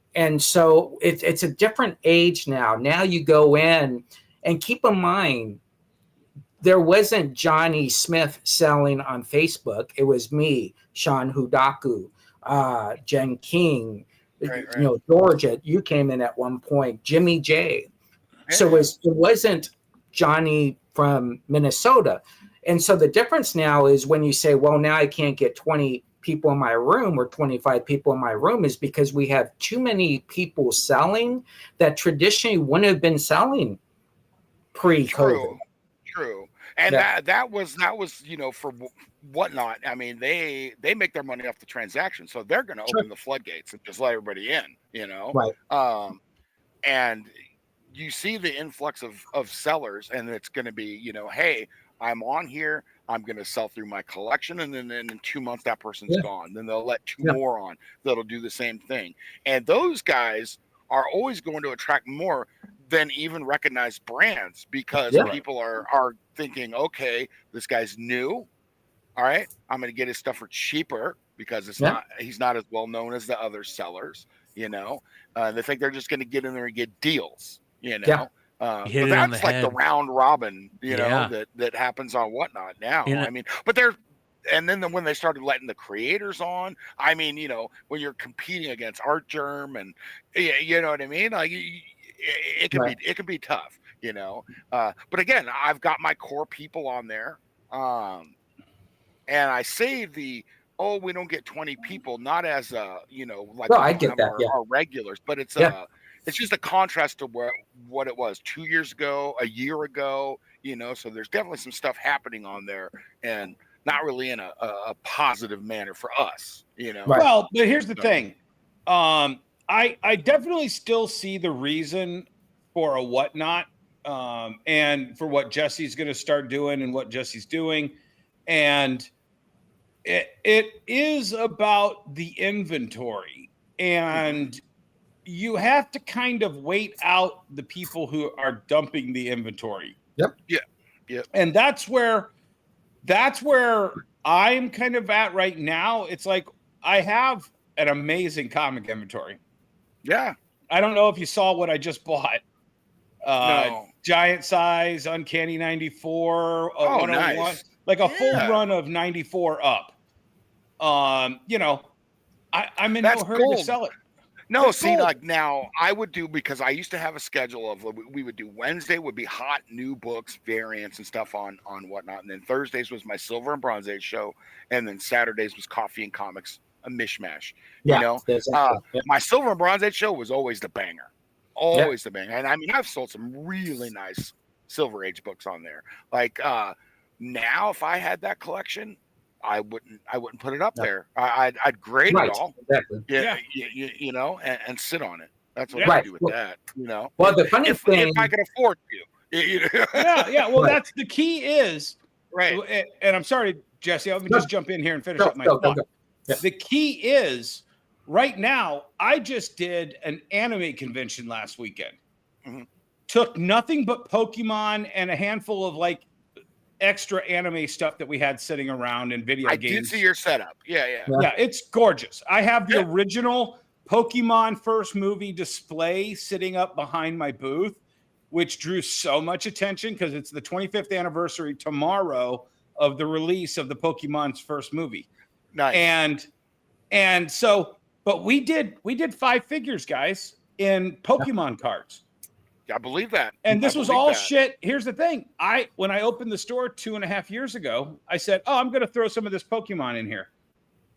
S10: so it's a different age now. Now you go in, and keep in mind, there wasn't Johnny Smith selling on Facebook. It was me, Sean Hudaku, Jen King, Georgia. You came in at one point, Jimmy J. So it wasn't Johnny from Minnesota. And so the difference now is when you say, well, now I can't get 20 people in my room or 25 people in my room, is because we have too many people selling that traditionally wouldn't have been selling pre-COVID.
S11: True. And that was for Whatnot. I mean, they make their money off the transaction, so they're going to open the floodgates and just let everybody in. Right. And you see the influx of sellers, and it's going to be, hey, I'm on here, I'm going to sell through my collection, and then in 2 months that person's gone. Then they'll let two more on that'll do the same thing. And those guys are always going to attract more than even recognized brands, because people are thinking, okay, this guy's new. All right, I'm going to get his stuff for cheaper because he's not as well known as the other sellers, they think they're just going to get in there and get deals, but that's like the round robin, that happens on Whatnot now. I mean, but and then when they started letting the creators on, I mean, when you're competing against Art Germ and you know what I mean? Like it can be tough, but again, I've got my core people on there. And I say we don't get 20 people, not as
S10: I get that,
S11: our regulars, but it's just a contrast to what it was 2 years ago, a year ago, so there's definitely some stuff happening on there, and not really in a positive manner for us,
S9: Right. Well, but here's the thing. I definitely still see the reason for a Whatnot, and for what Jesse's going to start doing and what Jesse's doing. And it is about the inventory, and you have to kind of wait out the people who are dumping the inventory.
S10: Yep.
S11: Yeah.
S9: And that's where I'm kind of at right now. It's like I have an amazing comic inventory.
S11: Yeah.
S9: I don't know if you saw what I just bought.
S11: No.
S9: Giant size, Uncanny 94, 101,
S11: nice.
S9: Like a full run of 94 up. I'm in no hurry to sell it.
S11: No,
S9: That's
S11: see,
S9: cool.
S11: like now I would do, because I used to have a schedule of, we would do Wednesday would be hot new books, variants and stuff on whatnot, and then Thursdays was my Silver and Bronze Age show, and then Saturdays was Coffee and Comics, a mishmash.
S10: Yeah,
S11: You know,
S10: exactly. Yeah.
S11: my Silver and Bronze Age show was always the banger, always the banger, and I mean I've sold some really nice Silver Age books on there. Like now, if I had that collection, I wouldn't put it up there. I'd grade
S10: Right,
S11: it all.
S10: exactly.
S11: Yeah, you know, and sit on it. That's what
S9: Yeah.
S11: I do with that. You know,
S10: Well, the funny
S11: if
S10: thing,
S11: I could afford to. You know?
S9: Yeah. Well,
S10: Right.
S9: that's the key is,
S11: Right.
S9: and I'm sorry, Jesse, let me just jump in here and finish
S10: Go,
S9: up my
S10: go, go,
S9: thought.
S10: go. Yeah.
S9: The key is right now, I just did an anime convention last weekend.
S11: Mhm.
S9: Took nothing but Pokemon and a handful of like extra anime stuff that we had sitting around in video
S11: I
S9: games.
S11: did see your setup. Yeah.
S9: Yeah, it's gorgeous. I have the
S11: Yeah.
S9: original Pokemon first movie display sitting up behind my booth, which drew so much attention because it's the 25th anniversary tomorrow of the release of the Pokemon's first movie.
S11: Nice.
S9: And so, but we did 5 figures, guys, in Pokemon cards.
S11: I believe that.
S9: And this
S11: I
S9: was
S11: believe
S9: all
S11: that.
S9: shit. Here's the thing. When I opened the store 2.5 years ago, I said, "Oh, I'm going to throw some of this Pokemon in here."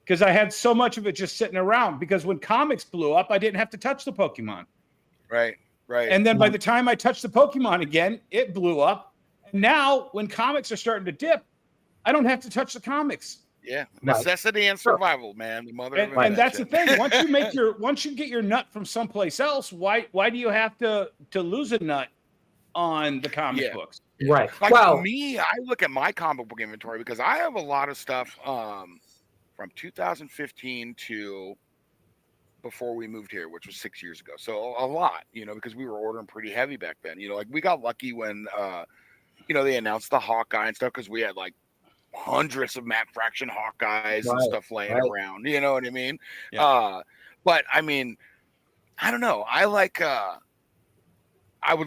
S9: Because I had so much of it just sitting around. Because when comics blew up, I didn't have to touch the Pokemon.
S11: Right.
S9: And then by the time I touched the Pokemon again, it blew up. And now when comics are starting to dip, I don't have to touch the comics.
S11: Yeah. Necessity and survival, man. The mother of
S9: And that's the
S11: invention.
S9: thing. Once you get your nut from someplace else, why do you have to lose a nut on the comic books?
S10: Right.
S11: Like
S10: Well,
S11: me, I look at my comic book inventory because I have a lot of stuff from 2015 to before we moved here, which was 6 years ago. So a lot, you know, because we were ordering pretty heavy back then. You know, like we got lucky when you know, they announced the Hawkeye and stuff because we had like hundreds of Matt Fraction Hawkeyes and stuff laying around. You know what I mean?
S9: Yeah.
S11: But I mean, I don't know. I would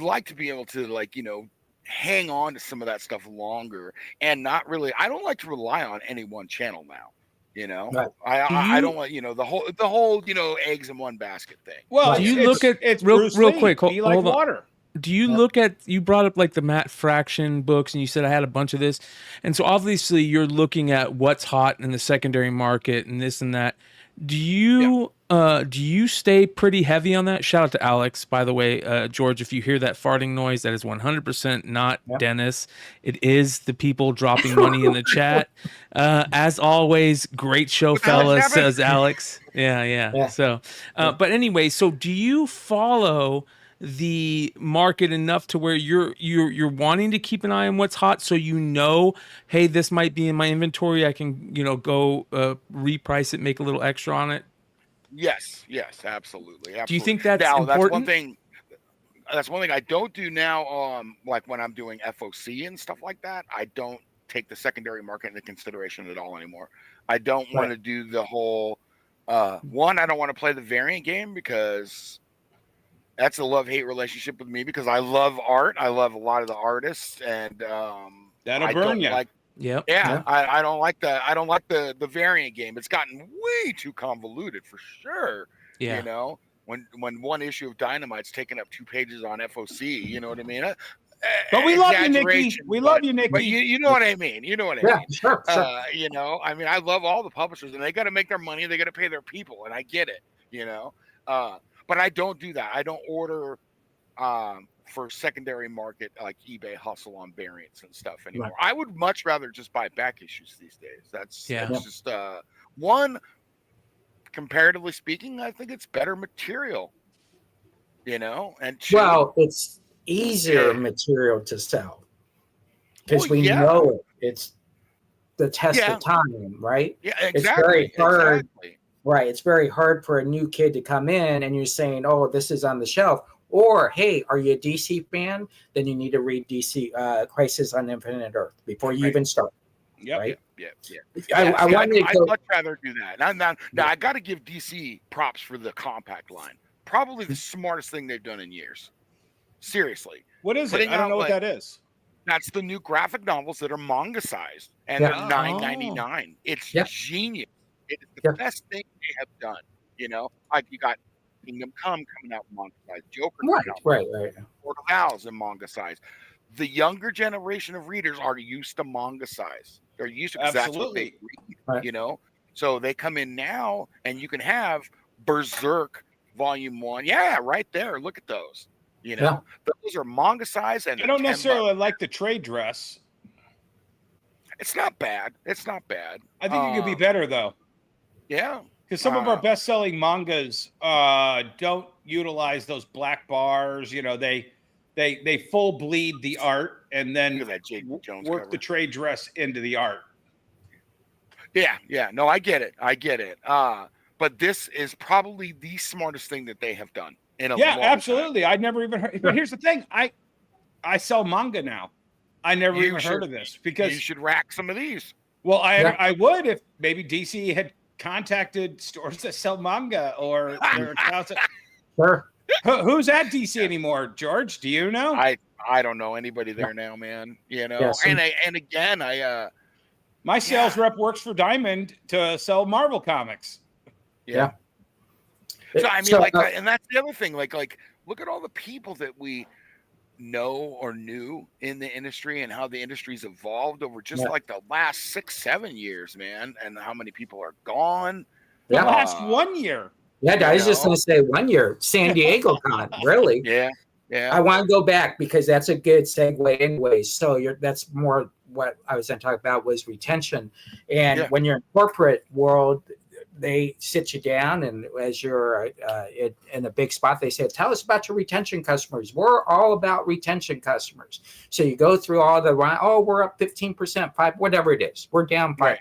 S11: like to be able to, like, you know, hang on to some of that stuff longer and not really. I don't like to rely on any one channel now. You know, I don't want, you know, the whole you know, eggs in one basket thing.
S9: Well,
S8: do you look at
S9: it's
S8: real
S9: Bruce Lee.
S8: quick?
S9: Be like
S8: Hold on.
S9: water.
S8: Do you look at, you brought up like the Matt Fraction books and you said I had a bunch of this. And so obviously you're looking at what's hot in the secondary market and this and that. Do you stay pretty heavy on that? Shout out to Alex, by the way. George, if you hear that farting noise, that is 100% not Dennis. It is the people dropping money in the chat. As always, great show, fellas, says Alex. Yeah. So, but anyway, so do you follow the market enough to where you're wanting to keep an eye on what's hot, so you know, hey, this might be in my inventory, I can, you know, go reprice it, make a little extra on it?
S11: Yes, absolutely.
S8: Do you think that's
S11: now,
S8: important?
S11: That's one thing I don't do now. Like when I'm doing FOC and stuff like that, I don't take the secondary market into consideration at all anymore. I don't want to do the whole one. I don't want to play the variant game because that's a love-hate relationship with me, because I love art. I love a lot of the artists, and
S9: that'll burn you.
S11: I don't like the variant game. It's gotten way too convoluted for sure.
S8: Yeah.
S11: You know, when one issue of Dynamite's taking up 2 pages on FOC, you know what I mean?
S9: But we love you, Nikki. We love you, Nikki.
S11: But you know what I mean. You know what I mean.
S10: Sure.
S11: You know, I mean, I love all the publishers, and they got to make their money. They got to pay their people, and I get it. You know, but I don't do that. I don't order for secondary market like eBay hustle on variants and stuff anymore. I would much rather just buy back issues these days. That's just one, comparatively speaking, I think it's better material. You know, and two,
S10: well, it's easier material to sell because we know it. It's the test of time, right?
S11: Yeah, exactly.
S10: It's very hard. Right. It's very hard for a new kid to come in and you're saying, oh, this is on the shelf. Or, hey, are you a DC fan? Then you need to read DC Crisis on Infinite Earth before you even start.
S11: Yep.
S10: I wanted
S11: I'd much rather do that. Now I got to give DC props for the compact line. Probably the smartest thing they've done in years. Seriously.
S9: What is it? I don't know what that is.
S11: That's the new graphic novels that are manga sized, and they're $9.99. It's genius. It is the best thing they have done. You know, like you got Kingdom Come coming out in manga size, Joker
S10: Right,
S11: coming out,
S10: right.
S11: Court of Owls in manga size. The younger generation of readers are used to manga size. They're used to, because that's what they read,
S10: Right.
S11: you know. So they come in now, and you can have Berserk Volume 1. Yeah, right there. Look at those. You know, those are manga size, and
S9: I don't
S11: $10.
S9: necessarily like the trade dress.
S11: It's not bad. It's not bad.
S9: I think it could be better though.
S11: Yeah,
S9: because some of our best-selling mangas don't utilize those black bars. You know, they full bleed the art and then work the trade dress into the art.
S11: Yeah. No, I get it. But this is probably the smartest thing that they have done in a long
S9: absolutely. I'd never even heard. But here's the thing: I sell manga now. I never even heard of this because
S11: you should rack some of these.
S9: Well, I would if maybe DC had contacted stores that sell manga or their accounts.
S10: Sure.
S9: Who's at DC anymore, George? Do you know?
S11: I don't know anybody there now, man. You know, and again,
S9: my sales rep works for Diamond to sell Marvel comics.
S11: Yeah. So I mean, and that's the other thing. Like, look at all the people that we know or knew in the industry and how the industry's evolved over just like the last 6-7 years, man, and how many people are gone.
S9: The last 1 year.
S10: Yeah, I was just going to say 1 year, San Diego Con, really.
S11: Yeah.
S10: I want to go back because that's a good segue anyways. So that's more what I was going to talk about was retention. And when you're in corporate world, they sit you down, and as you're in a big spot, they say, tell us about your retention customers. We're all about retention customers. So you go through all the, we're up 15%, 5, whatever it is. We're down 5%. Right.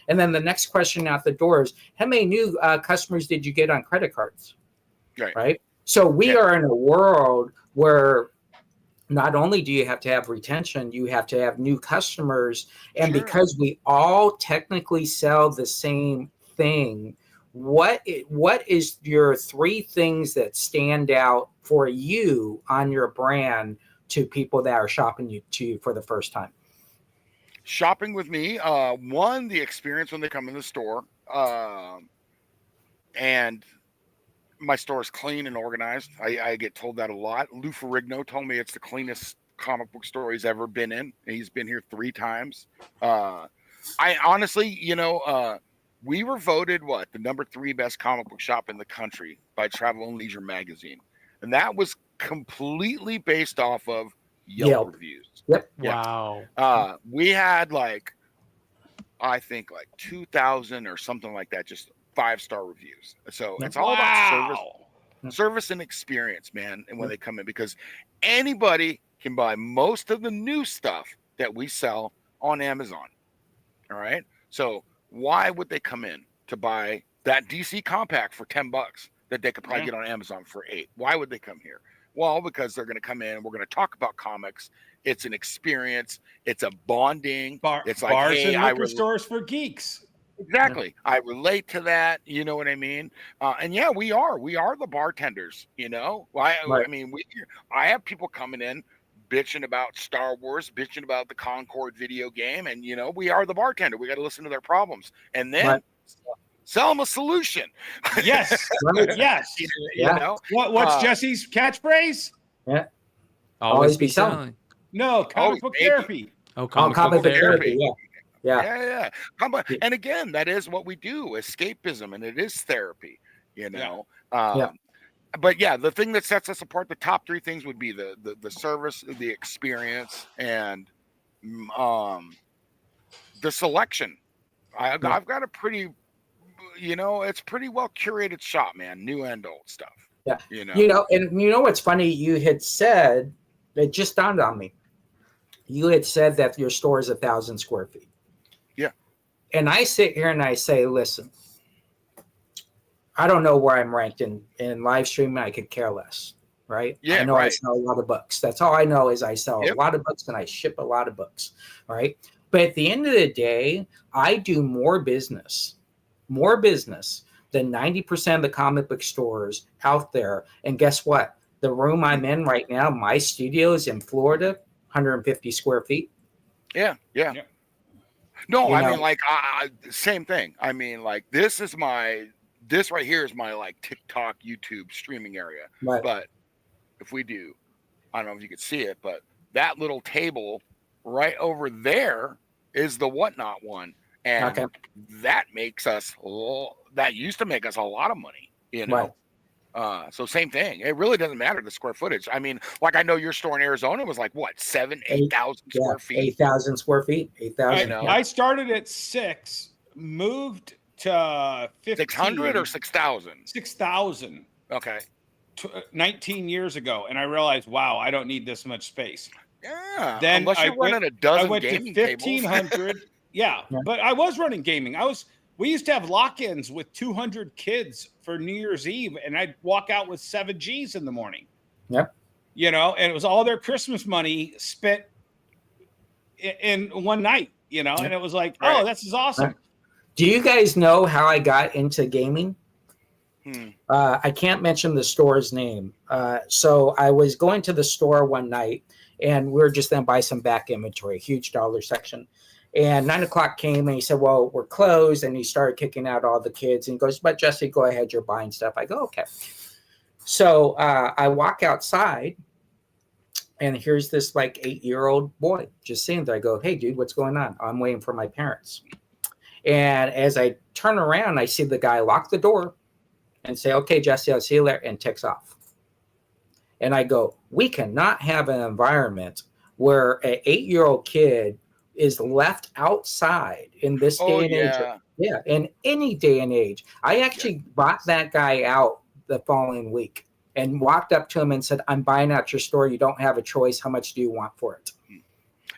S10: And then the next question out the door is, how many new customers did you get on credit cards? Right. So we are in a world where not only do you have to have retention, you have to have new customers. And because we all technically sell the same thing, what is your 3 things that stand out for you on your brand to people that are shopping to you for the first time?
S11: Shopping with me, one, the experience when they come in the store, and my store is clean and organized. I get told that a lot. Lou Ferrigno told me it's the cleanest comic book store he's ever been in. He's been here 3 times. I honestly, we were voted the number 3 best comic book shop in the country by Travel and Leisure magazine, and that was completely based off of Yelp reviews.
S10: Yep.
S11: Wow. We had I think 2,000 or something like that, just 5-star reviews. So it's all about service and experience, man. And when they come in, because anybody can buy most of the new stuff that we sell on Amazon. All right. So why would they come in to buy that DC compact for $10 that they could probably get on Amazon for $8? Why would they come here? Well, because they're going to come in. We're going to talk about comics. It's an experience. It's a bonding. It's like,
S9: bars
S11: hey,
S9: and liquor stores for geeks.
S11: Exactly. I relate to that. You know what I mean? And yeah, we are the bartenders, I mean, I have people coming in bitching about Star Wars, bitching about the Concord video game. And, we are the bartender. We got to listen to their problems and then sell them a solution.
S9: Yes. Yes. What's Jesse's catchprise?
S10: Yeah.
S8: Always be selling.
S9: No, comic book therapy.
S8: Oh, comic book therapy.
S11: Yeah. And again, that is what we do, escapism, and it is therapy, But yeah, the thing that sets us apart, the top 3 things would be the service, the experience, and the selection. I've got a pretty, it's pretty well curated shop, man, new and old stuff.
S10: Yeah. And what's funny, you had said, it just dawned on me. You had said that your store is 1,000 square feet.
S11: Yeah.
S10: And I sit here and I say, listen, I don't know where I'm ranked in live streaming. I could care less, right?
S11: Yeah,
S10: I know I sell a lot of books. That's all I know is I sell a lot of books and I ship a lot of books, right? But at the end of the day, I do more business than 90% of the comic book stores out there. And guess what? The room I'm in right now, my studio is in Florida, 150 square feet.
S11: Yeah. No, I mean, same thing. I mean, this is my this right here is my like TikTok, YouTube streaming area.
S10: Right.
S11: But if we do, I don't know if you could see it, but that little table right over there is the Whatnot one. And that makes us, that used to make us a lot of money, you know? Right. So same thing. It really doesn't matter the square footage. I mean, like I know your store in Arizona was like what, 8,000 square feet?
S10: 8,000 square feet. 8,000.
S9: I started at 6, moved to 15.
S11: 600 or 6,000?
S9: 6,000.
S11: Okay.
S9: 19 years ago, and I realized, wow, I don't need this much space.
S11: Yeah.
S9: Then
S11: unless you're running a dozen
S9: I went
S11: gaming
S9: to 1,500. Yeah, but I was running gaming. We used to have lock-ins with 200 kids for New Year's Eve, and I'd walk out with 7 G's in the morning.
S10: Yep.
S9: You know, and it was all their Christmas money spent in one night, you know, and it was like, oh, this is awesome.
S10: Do you guys know how I got into gaming? I can't mention the store's name. So I was going to the store one night, and we were just going to buy some back inventory, huge dollar section. And 9 o'clock came, and he said, well, we're closed. And he started kicking out all the kids. And he goes, but Jesse, go ahead. You're buying stuff. I go, okay. So I walk outside, and here's this like 8-year-old boy just sitting there. I go, hey, dude, what's going on? I'm waiting for my parents. And as I turn around, I see the guy lock the door and say, okay, Jesse, I'll see you later, and takes off. And I go, we cannot have an environment where an 8-year-old kid is left outside in this day and age. Yeah, in any day and age. I actually bought that guy out the following week and walked up to him and said, I'm buying out your store. You don't have a choice. How much do you want for it?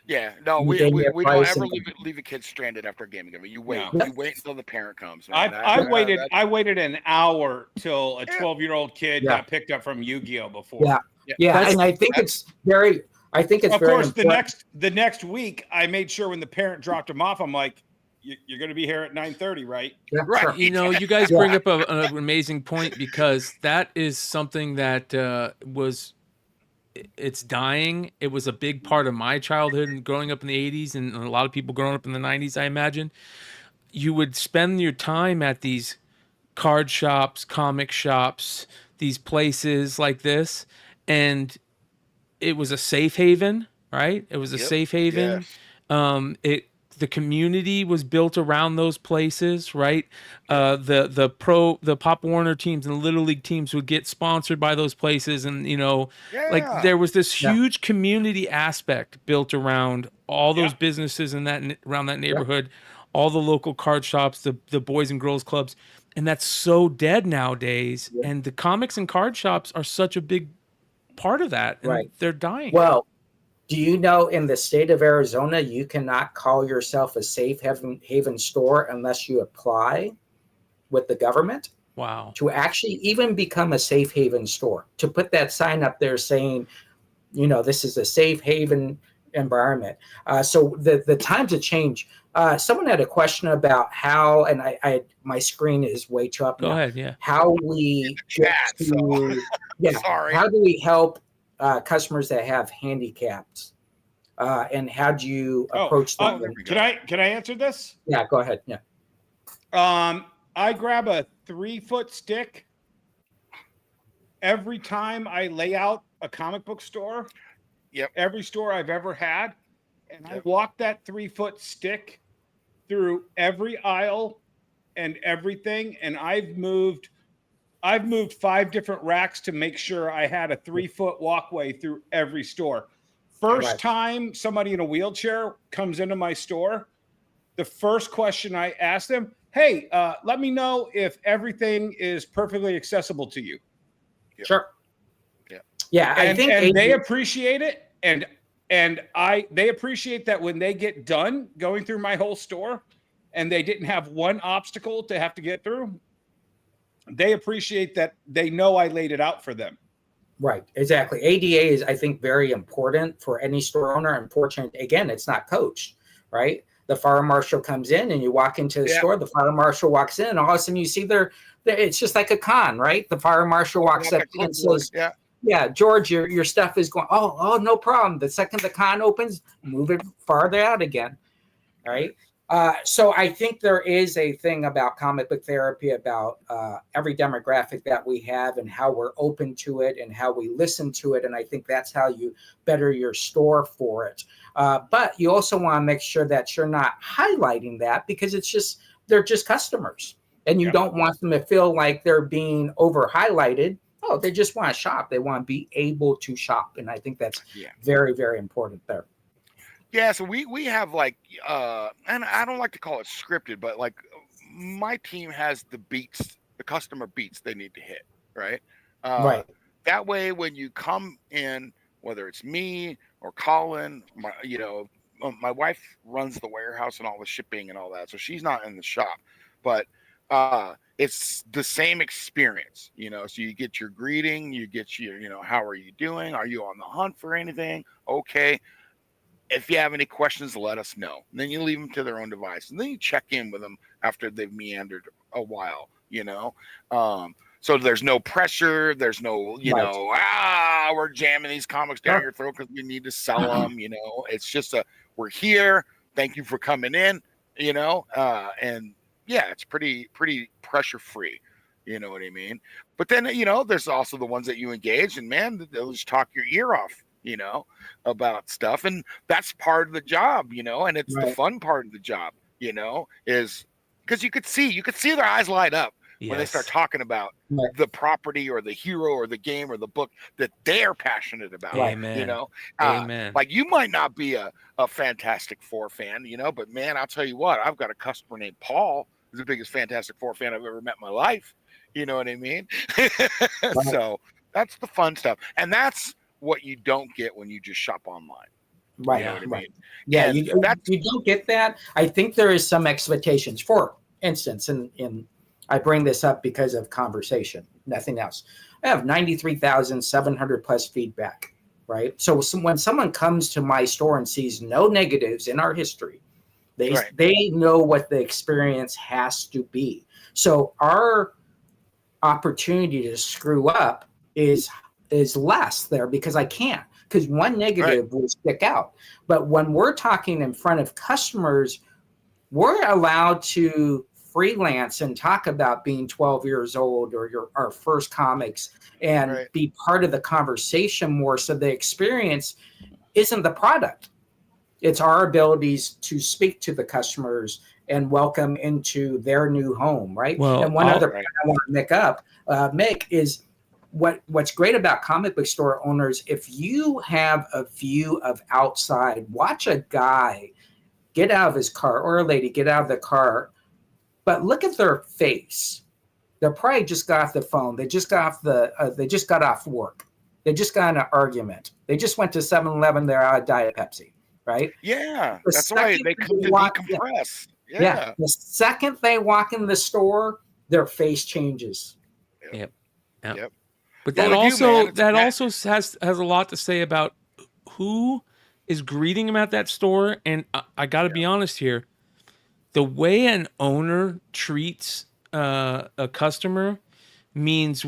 S11: Yeah, no, we don't ever leave a kid stranded after a gaming event. You wait. You wait until the parent comes.
S9: I waited an hour till a 12-year-old kid got picked up from Yu-Gi-Oh before.
S10: Yeah, and I think it's very. I think it's
S9: of
S10: very
S9: course
S10: important.
S9: the next week I made sure when the parent dropped him off, I'm like, you're going to be here at 9:30, right?
S10: Yeah,
S11: right.
S10: Sure.
S8: You know, you guys bring up an amazing point, because that is something that it's dying. It was a big part of my childhood and growing up in the 80s, and a lot of people growing up in the 90s, I imagine. You would spend your time at these card shops, comic shops, these places like this, and it was a safe haven, right? It was a safe haven. Yes. The community was built around those places, right? The Pop Warner teams and the Little League teams would get sponsored by those places, and like there was this huge community aspect built around all those businesses in that around that neighborhood, all the local card shops, the boys and girls clubs, and that's so dead nowadays. And the comics and card shops are such a big part of that, and they're dying.
S10: Well, do you know in the state of Arizona, you cannot call yourself a safe haven store unless you apply with the government?
S8: Wow.
S10: To actually even become a safe haven store, to put that sign up there saying, this is a safe haven environment. So the times have changed. Someone had a question about how, and my screen is way too up.
S8: Go ahead. Yeah.
S10: How we get to, how do we help customers that have handicaps, and how do you approach them?
S9: Can I answer this?
S10: Yeah, go ahead. Yeah.
S9: I grab a 3-foot stick every time I lay out a comic book store.
S11: Yep.
S9: Every store I've ever had, and I walk that 3-foot stick through every aisle and everything, and I've moved 5 different racks to make sure I had a 3-foot walkway through every store. First time somebody in a wheelchair comes into my store, the first question I ask them, hey, let me know if everything is perfectly accessible to you.
S11: Yep.
S10: Sure.
S11: Yeah.
S10: I think
S9: they appreciate it, and they appreciate that when they get done going through my whole store and they didn't have one obstacle to have to get through. They appreciate that they know I laid it out for them.
S10: Right, exactly. ADA is, I think, very important for any store owner. Unfortunately, again, it's not coached, right? The fire marshal comes in and you walk into the store, the fire marshal walks in, and all of a sudden you see it's just like a con, right? The fire marshal walks up and says, George, your stuff is going, oh, no problem. The second the con opens, move it farther out again, right? So I think there is a thing about comic book therapy, about every demographic that we have and how we're open to it and how we listen to it. And I think that's how you better your store for it. But you also want to make sure that you're not highlighting that, because they're just customers, and you don't want them to feel like they're being over highlighted. Oh, they just want to shop. They want to be able to shop. And I think that's very, very important there.
S11: Yeah, so we have like and I don't like to call it scripted, but like my team has the customer beats they need to hit, right?
S10: Right.
S11: That way, when you come in, whether it's me or Colin, my wife runs the warehouse and all the shipping and all that, so she's not in the shop, but it's the same experience, so you get your greeting, you get your, how are you doing? Are you on the hunt for anything? Okay. If you have any questions, let us know. And then you leave them to their own device. And then you check in with them after they've meandered a while, So there's no pressure. There's no, we're jamming these comics down your throat because we need to sell them, It's just we're here. Thank you for coming in, and yeah, it's pretty pressure free. You know what I mean? But then, there's also the ones that you engage, and man, they'll just talk your ear off, about stuff. And that's part of the job, and it's the fun part of the job, is because you could see their eyes light up when they start talking about the property or the hero or the game or the book that they're passionate about.
S8: Amen. Amen.
S11: Like, you might not be a Fantastic Four fan, but man, I'll tell you what, I've got a customer named Paul who's the biggest Fantastic Four fan I've ever met in my life. You know what I mean? So that's the fun stuff. And that's what you don't get when you just shop online.
S10: Right.
S11: You know what I mean?
S10: Yeah, you don't get that. I think there is some expectations. For instance, and I bring this up because of conversation, nothing else. I have 93,700 plus feedback, right? So when someone comes to my store and sees no negatives in our history, they know what the experience has to be. So our opportunity to screw up is less there, because I can't, because one negative will stick out. But when we're talking in front of customers, we're allowed to freelance and talk about being 12 years old or our first comics and be part of the conversation more. So the experience isn't the product. It's our abilities to speak to the customers and welcome into their new home, right?
S8: Well,
S10: and one other point I want to make is what's great about comic book store owners, if you have a view of outside, watch a guy get out of his car or a lady get out of the car, but look at their face. They probably just got off the phone. They just got off they just got off work. They just got in an argument. They just went to 7-Eleven. They're out of Diet Pepsi, right?
S11: Yeah, that's right. They come to decompress. Yeah.
S10: The second they walk in the store, their face changes.
S8: Yep. But that also has a lot to say about who is greeting them at that store. And I got to be honest here, the way an owner treats a customer means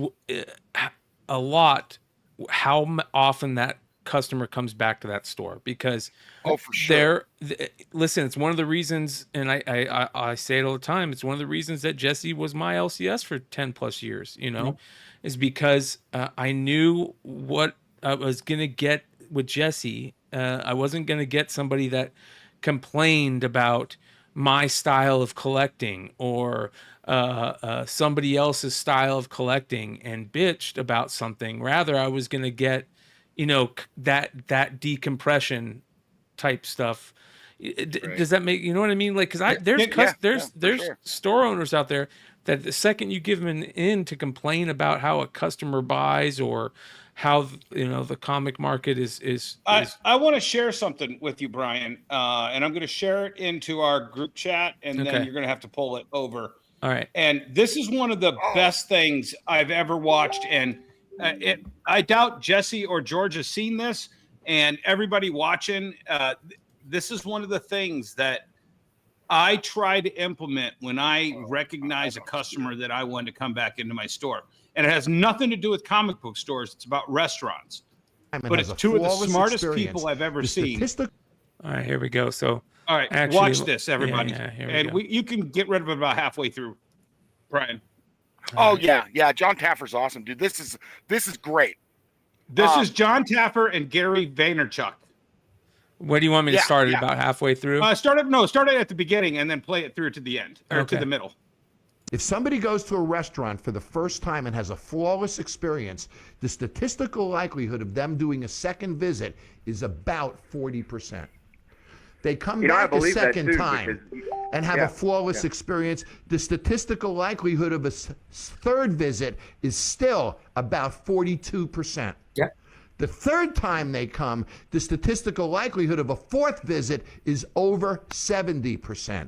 S8: a lot. How often that customer comes back to that store, because
S11: for sure.
S8: Listen, it's one of the reasons, and I say it all the time, it's one of the reasons that Jesse was my LCS for 10 plus years, is because I knew what I was going to get with Jesse. I wasn't going to get somebody that complained about my style of collecting or somebody else's style of collecting and bitched about something. Rather, I was going to get that decompression type stuff. Does that make, you know what I mean? Like, because there's store owners out there that the second you give them an in to complain about how a customer buys or how the comic market is
S9: I want to share something with you, Brian, and I'm going to share it into our group chat, and then you're going to have to pull it over.
S8: All right.
S9: And this is one of the best things I've ever watched, and I doubt Jesse or George has seen this, and everybody watching, this is one of the things that I try to implement when I recognize a customer that I want to come back into my store. And it has nothing to do with comic book stores. It's about restaurants. But it's two of the smartest people I've ever seen.
S8: All right, here we go. So
S9: All right,
S8: Actually,
S9: watch this, everybody,
S8: here
S9: and
S8: go.
S9: you can get rid of it about halfway through, Brian.
S11: Oh yeah, John Taffer's awesome, dude. This is great.
S9: This is John Taffer and Gary Vaynerchuk.
S8: What do you want me to start it about halfway through?
S9: Start it at the beginning and then play it through to the end or to the middle.
S12: If somebody goes to a restaurant for the first time and has a flawless experience, the statistical likelihood of them doing a second visit is about 40%. They come back a second time and have a flawless experience. The statistical likelihood of a third visit is still about 42%.
S10: Yeah.
S12: The third time they come, the statistical likelihood of a fourth visit is over 70%.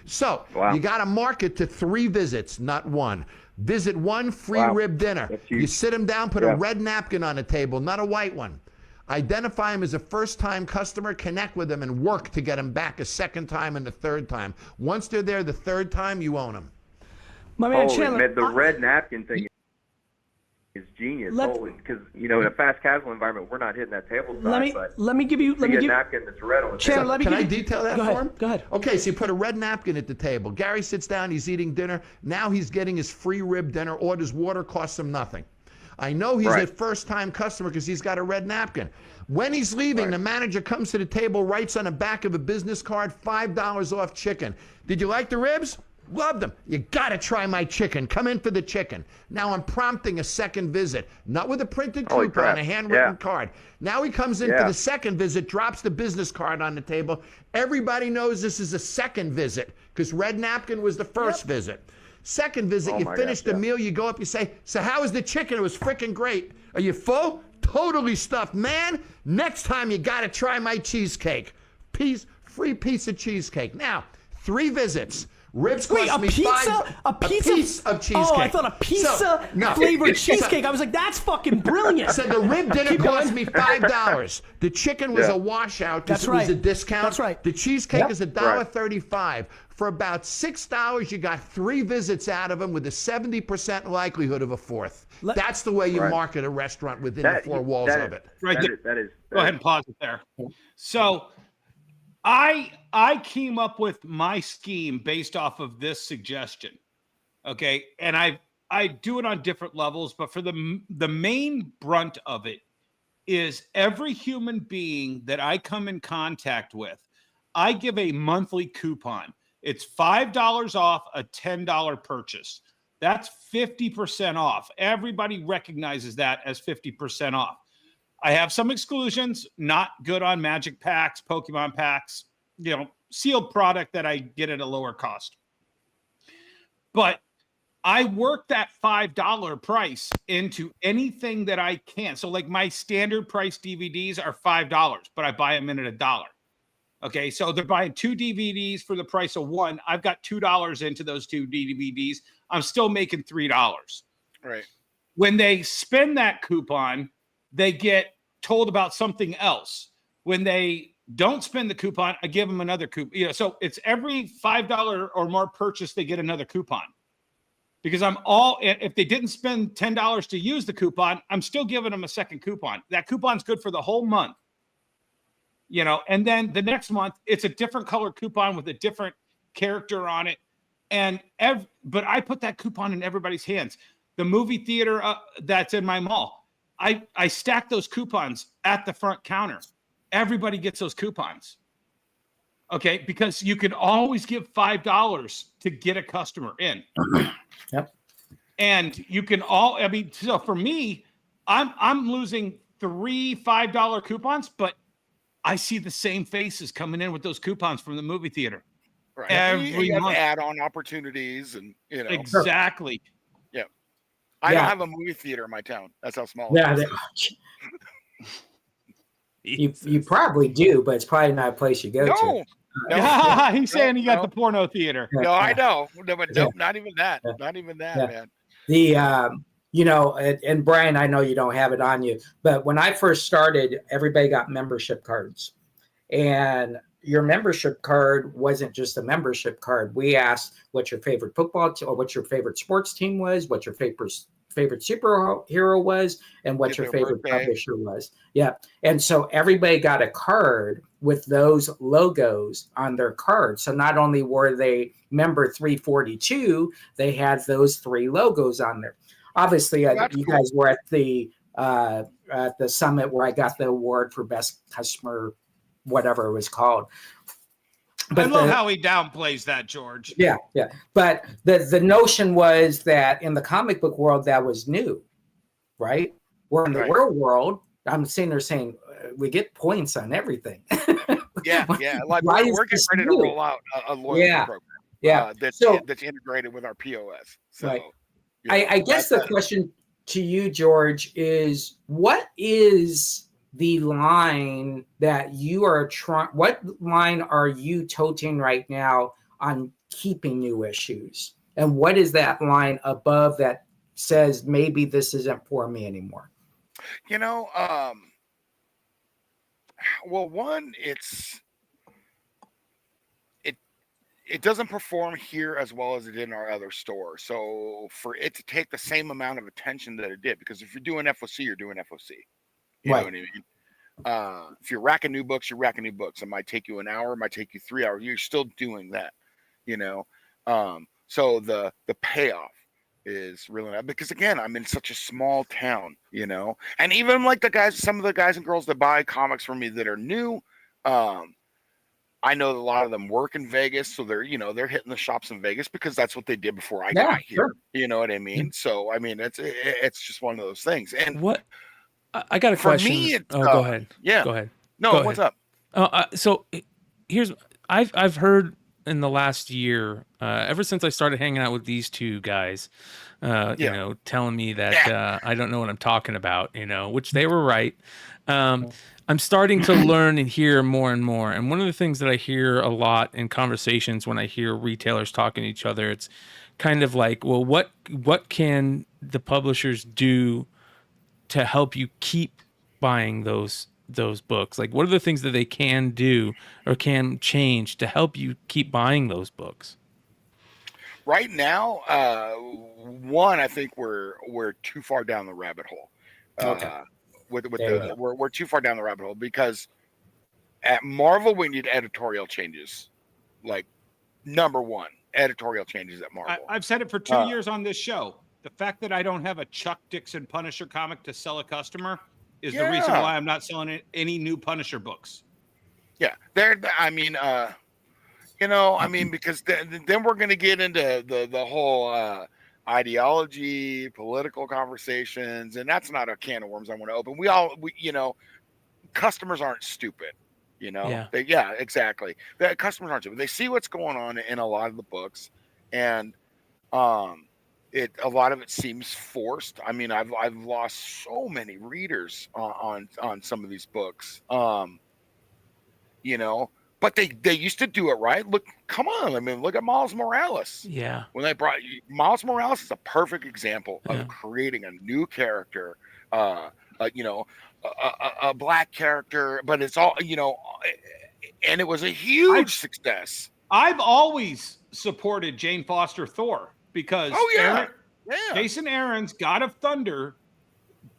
S12: So you got to market to 3 visits, not 1. Visit 1, free rib dinner. You sit them down, put a red napkin on the table, not a white one. Identify him as a first-time customer, connect with them, and work to get him back a second time and a third time. Once they're there the third time, you own them.
S13: My man Chandler, the red napkin thing is genius. Because in a fast casual environment, we're not hitting that table side.
S12: Let me give you
S13: a napkin that's red on the table.
S12: Can I detail that for him?
S13: Go ahead.
S12: Okay, so you put a red napkin at the table. Gary sits down, he's eating dinner. Now he's getting his free rib dinner, orders water, costs him nothing. I know he's a first-time customer because he's got a red napkin. When he's leaving, the manager comes to the table, writes on the back of a business card, $5 off chicken. Did you like the ribs? Loved them. You got to try my chicken. Come in for the chicken. Now I'm prompting a second visit, not with a printed coupon, a handwritten card. Now he comes in for the second visit, drops the business card on the table. Everybody knows this is a second visit because red napkin was the first visit. Second visit, you finish the meal, you go up, you say, so how was the chicken? It was freaking great. Are you full? Totally stuffed. Man, next time you got to try my cheesecake. Free piece of cheesecake. Now, 3 visits. Ribs cost me
S13: a piece of cheesecake. Oh, I thought a pizza flavored cheesecake. I was like, that's fucking brilliant.
S12: So the rib dinner cost me $5. The chicken was a washout because it was a discount.
S13: That's right.
S12: The cheesecake is $1.35. For about $6, you got 3 visits out of them with a 70% likelihood of a fourth. That's the way you market a restaurant within the 4 walls of it.
S9: Go ahead and pause it there. So I came up with my scheme based off of this suggestion. Okay. And I do it on different levels, but for the main brunt of it is every human being that I come in contact with, I give a monthly coupon. It's $5 off a $10 purchase. That's 50% off. Everybody recognizes that as 50% off. I have some exclusions, not good on magic packs, Pokemon packs, sealed product that I get at a lower cost. But I work that $5 price into anything that I can. So like my standard price DVDs are $5, but I buy them in at $1. Okay, so they're buying 2 DVDs for the price of 1. I've got $2 into those 2 DVDs. I'm still making $3.
S11: Right.
S9: When they spend that coupon, they get told about something else. When they don't spend the coupon, I give them another coupon. So it's every $5 or more purchase, they get another coupon. Because if they didn't spend $10 to use the coupon, I'm still giving them a second coupon. That coupon's good for the whole month. And then the next month, it's a different color coupon with a different character on it. But I put that coupon in everybody's hands. The movie theater that's in my mall, I stack those coupons at the front counter. Everybody gets those coupons. Okay, because you can always give $5 to get a customer in.
S10: Yep.
S9: And you can so for me, I'm losing 3 $5 coupons, but I see the same faces coming in with those coupons from the movie theater.
S11: Right.
S9: Every
S11: you
S9: month.
S11: have add-on opportunities and
S9: Exactly.
S11: Yeah. I don't have a movie theater in my town. That's how small it is.
S10: You probably do, but it's probably not a place you go to.
S9: No. He's saying you got the porno theater.
S11: No, I know. No, but nope, not even that. Not even that, man.
S10: And Brian, I know you don't have it on you, but when I first started, everybody got membership cards. And your membership card wasn't just a membership card. We asked what your favorite football or what your favorite sports team was, what your favorite favorite superhero was and what your favorite publisher was. Yeah. And so everybody got a card with those logos on their card. So not only were they member 342, they had those 3 logos on there. Obviously, you guys were at the summit where I got the award for best customer, whatever it was called.
S9: But I love how he downplays that, George.
S10: Yeah, yeah. But the notion was that in the comic book world, that was new, right? Where in the real world, I'm sitting there saying we get points on everything.
S11: Yeah. Like we're getting ready to roll out a loyalty program.
S10: Yeah.
S11: That's integrated with our POS. So,
S10: right. I guess the question to you, George, is what is the line that you are trying? What line are you toting right now on keeping new issues? And what is that line above that says maybe this isn't for me anymore?
S11: Well, one, it doesn't perform here as well as it did in our other store. So for it to take the same amount of attention that it did, because if you're doing FOC, you're doing FOC. You know what I mean? If you're racking new books, you're racking new books. It might take you an hour, it might take you 3 hours. You're still doing that, So the payoff is really not, because again, I'm in such a small town, and even like some of the guys and girls that buy comics from me that are new, I know that a lot of them work in Vegas, so they're hitting the shops in Vegas because that's what they did before I got here. Sure. You know what I mean? So I mean, it's just one of those things. And
S8: what I got a question.
S11: Me,
S8: go ahead.
S11: Yeah,
S8: go ahead.
S11: No,
S8: go
S11: what's
S8: ahead.
S11: up?
S8: So here's I've heard in the last year, ever since I started hanging out with these two guys, telling me that I don't know what I'm talking about, which they were right. I'm starting to learn and hear more and more. And one of the things that I hear a lot in conversations when I hear retailers talking to each other, it's kind of like, well, what can the publishers do to help you keep buying those books? Like, what are the things that they can do or can change to help you keep buying those books?
S11: Right now, one, I think we're too far down the rabbit hole.
S10: Okay.
S11: We're too far down the rabbit hole, because at Marvel we need editorial changes. Like, number one, editorial changes at Marvel.
S9: I've said it for 2 years on this show. The fact that I don't have a Chuck Dixon Punisher comic to sell a customer is the reason why I'm not selling any new Punisher books.
S11: Yeah, because then we're going to get into the whole ideology, political conversations, and that's not a can of worms I want to open. Customers aren't stupid, Yeah, exactly. The customers aren't stupid. They see what's going on in a lot of the books, and a lot of it seems forced. I mean, I've lost so many readers on some of these books, But they used to do it right. Look, come on. I mean, look at Miles Morales.
S8: Yeah.
S11: When they brought Miles Morales is a perfect example of creating a new character, a black character, but it's all, and it was a huge success.
S9: I've always supported Jane Foster Thor because Jason Aaron's God of Thunder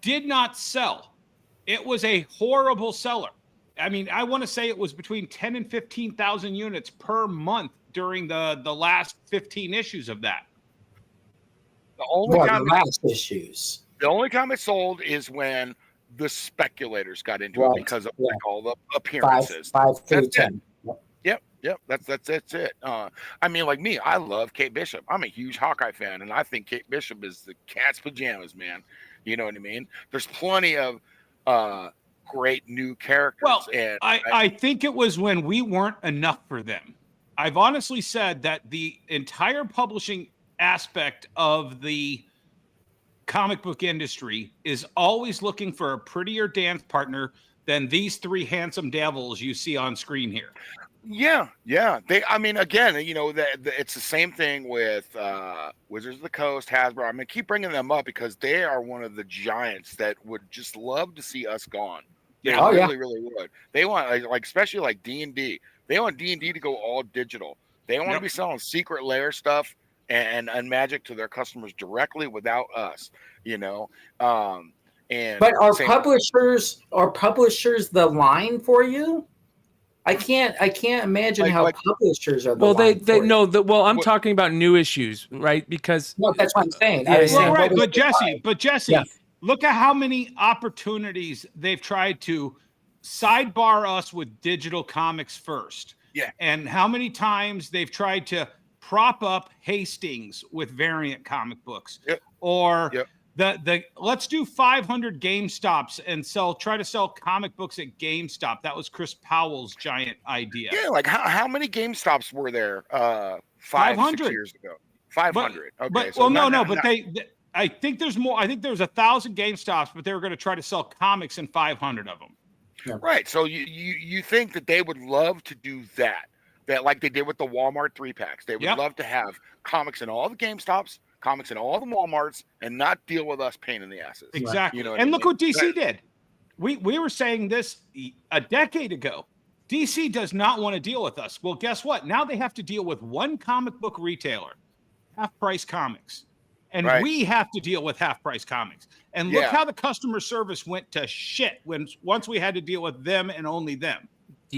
S9: did not sell. It was a horrible seller. I mean, I want to say it was between 10 and 15,000 units per month during the last 15 issues of that.
S11: The only
S10: issues.
S11: The only time it sold is when the speculators got into it because of all the appearances.
S10: 5 through 10.
S11: Yep. That's it. I mean, like me, I love Kate Bishop. I'm a huge Hawkeye fan, and I think Kate Bishop is the cat's pajamas, man. You know what I mean? There's plenty of great new characters.
S9: Well,
S11: and
S9: I think it was when we weren't enough for them. I've honestly said that the entire publishing aspect of the comic book industry is always looking for a prettier dance partner than these 3 handsome devils you see on screen here.
S11: Yeah. Again, it's the same thing with Wizards of the Coast, Hasbro. I'm gonna keep bringing them up because they are one of the giants that would just love to see us gone. They really would. They want like especially like D&D. They want D&D to go all digital. They want to be selling secret lair stuff and Magic to their customers directly without us, you know. And
S10: but are publishers the line for you? I can't imagine how publishers are the
S8: well,
S10: line.
S8: they know that. Well, I'm talking about new issues, right? Because
S10: no, that's what I'm saying.
S8: Yeah,
S9: Right, but Jesse,
S10: Yeah.
S9: look at how many opportunities they've tried to sidebar us with digital comics first.
S11: Yeah.
S9: And how many times they've tried to prop up Hastings with variant comic books.
S11: Yep.
S9: Or the let's do 500 GameStops and try to sell comic books at GameStop. That was Chris Powell's giant idea.
S11: Yeah, like how many GameStops were there
S9: 500
S11: 6 years ago? 500. Okay.
S9: But
S11: So
S9: I think there's more. I think there's 1,000 GameStops, but they were going to try to sell comics in 500 of them.
S11: Right. So you think that they would love to do that like they did with the Walmart 3-packs. They would love to have comics in all the GameStops, comics in all the Walmarts, and not deal with us pain in the asses.
S9: Exactly.
S11: You know
S9: and look what DC
S11: Right.
S9: did. We were saying this a decade ago. DC does not want to deal with us. Well, guess what? Now they have to deal with one comic book retailer, Half Price Comics. And we have to deal with Half Price Comics. And look how the customer service went to shit once we had to deal with them and only them.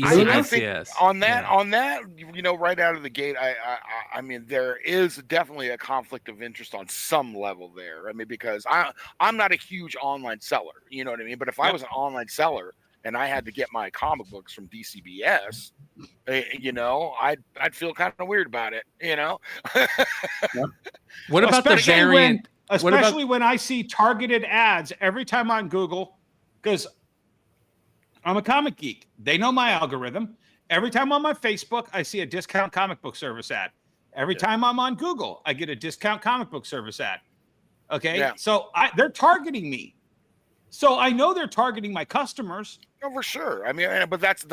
S11: I think on that, you know, right out of the gate, I mean, there is definitely a conflict of interest on some level there. I mean, because I'm not a huge online seller, you know what I mean? But if I was an online seller and I had to get my comic books from DCBS, you know, I'd feel kind of weird about it, you know?
S8: What about the variant?
S9: Especially when I see targeted ads every time on Google, because I'm a comic geek. They know my algorithm. Every time on my Facebook, I see a discount comic book service ad. Every time I'm on Google, I get a discount comic book service ad. Okay.
S11: Yeah.
S9: So they're targeting me. So I know they're targeting my customers.
S11: Oh, for sure. I mean, but that's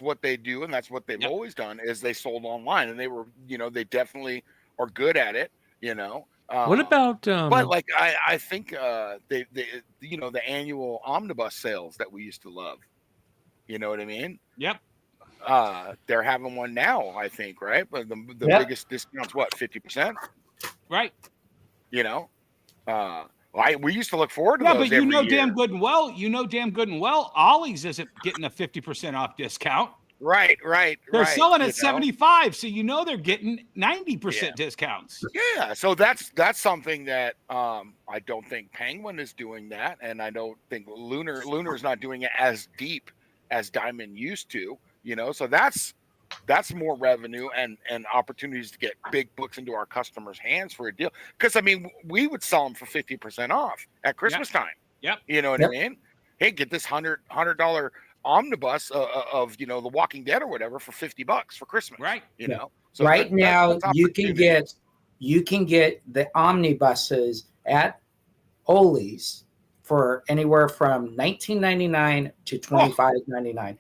S11: what they do, and that's what they've always done is they sold online, and they were, you know, they definitely are good at it, you know.
S8: What about
S11: but like I think they you know, the annual omnibus sales that we used to love. You know what I mean?
S9: Yep.
S11: They're having one now, I think, right? But the biggest discount's what, 50%?
S9: Right.
S11: You know? We used to look forward to
S9: yeah,
S11: those
S9: but you
S11: every
S9: know
S11: year.
S9: damn good and well, Ollie's isn't getting a 50% off discount.
S11: Right.
S9: They're selling
S11: you
S9: at 75, so you know they're getting 90% discounts.
S11: Yeah, so that's something that I don't think Penguin is doing that, and I don't think Lunar's not doing it as deep as Diamond used to, you know. So that's more revenue and opportunities to get big books into our customers' hands for a deal. Because I mean, we would sell them for 50% off at Christmas time.
S9: Yep.
S11: You know what I mean? Hey, get this $100 omnibus of, you know, The Walking Dead or whatever for $50 for Christmas.
S9: Right.
S11: You know. So
S10: right now
S11: that's
S10: you can get the omnibuses at Ollie's for anywhere from $19.99 to $25.99.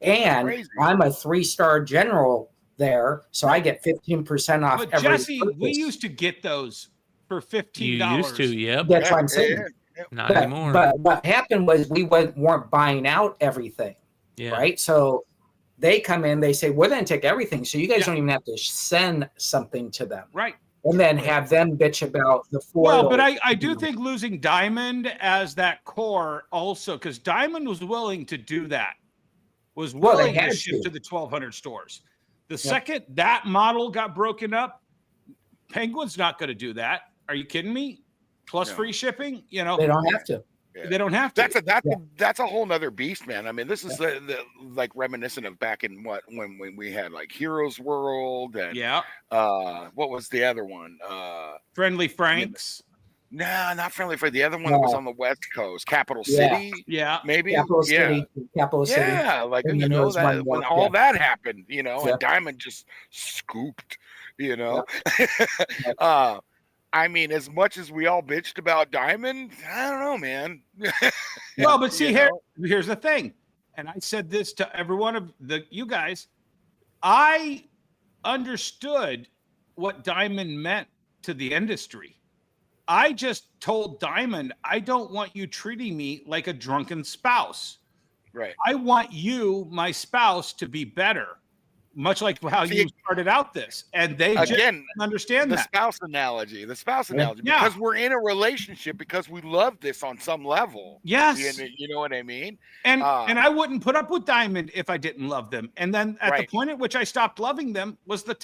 S10: And
S11: crazy.
S10: I'm a 3-star general there, so I get 15% off
S9: But
S10: every
S9: Jesse,
S10: purchase.
S9: we used to get those for $15.
S8: You used to, yep.
S10: That's what I'm saying.
S8: Not anymore.
S10: But what happened was we weren't buying out everything, right? So they come in, they say, we're going to take everything. So you guys don't even have to send something to them.
S9: Right.
S10: And then have them bitch about the foil.
S9: Well, but I do think losing Diamond as that core also, because Diamond was willing to do that, was willing to ship to the 1,200 stores. The second that model got broken up, Penguin's not going to do that. Are you kidding me? Plus free shipping, you know.
S10: They don't have to.
S11: Yeah.
S9: They don't have to.
S11: That's a whole nother beast, man. I mean, this is the like reminiscent of back in when we had like Heroes World and what was the other one?
S9: Friendly Franks.
S11: No, not Friendly Frank. The other one that was on the West Coast, Capital City.
S9: Yeah,
S11: maybe.
S10: Capital City.
S11: Yeah, like
S10: and
S11: you know that when all that happened, you know, and Diamond just scooped, you know. I mean, as much as we all bitched about Diamond, I don't know, man.
S9: Well, but see, here's the thing. And I said this to every one of you guys. I understood what Diamond meant to the industry. I just told Diamond, I don't want you treating me like a drunken spouse.
S11: Right.
S9: I want you, my spouse, to be better. much like how you started out this, and they just didn't understand
S11: the
S9: that.
S11: spouse analogy, because we're in a relationship, because we love this on some level.
S9: Yes.
S11: You know what I mean?
S9: And I wouldn't put up with Diamond if I didn't love them. And then at the point at which I stopped loving them was the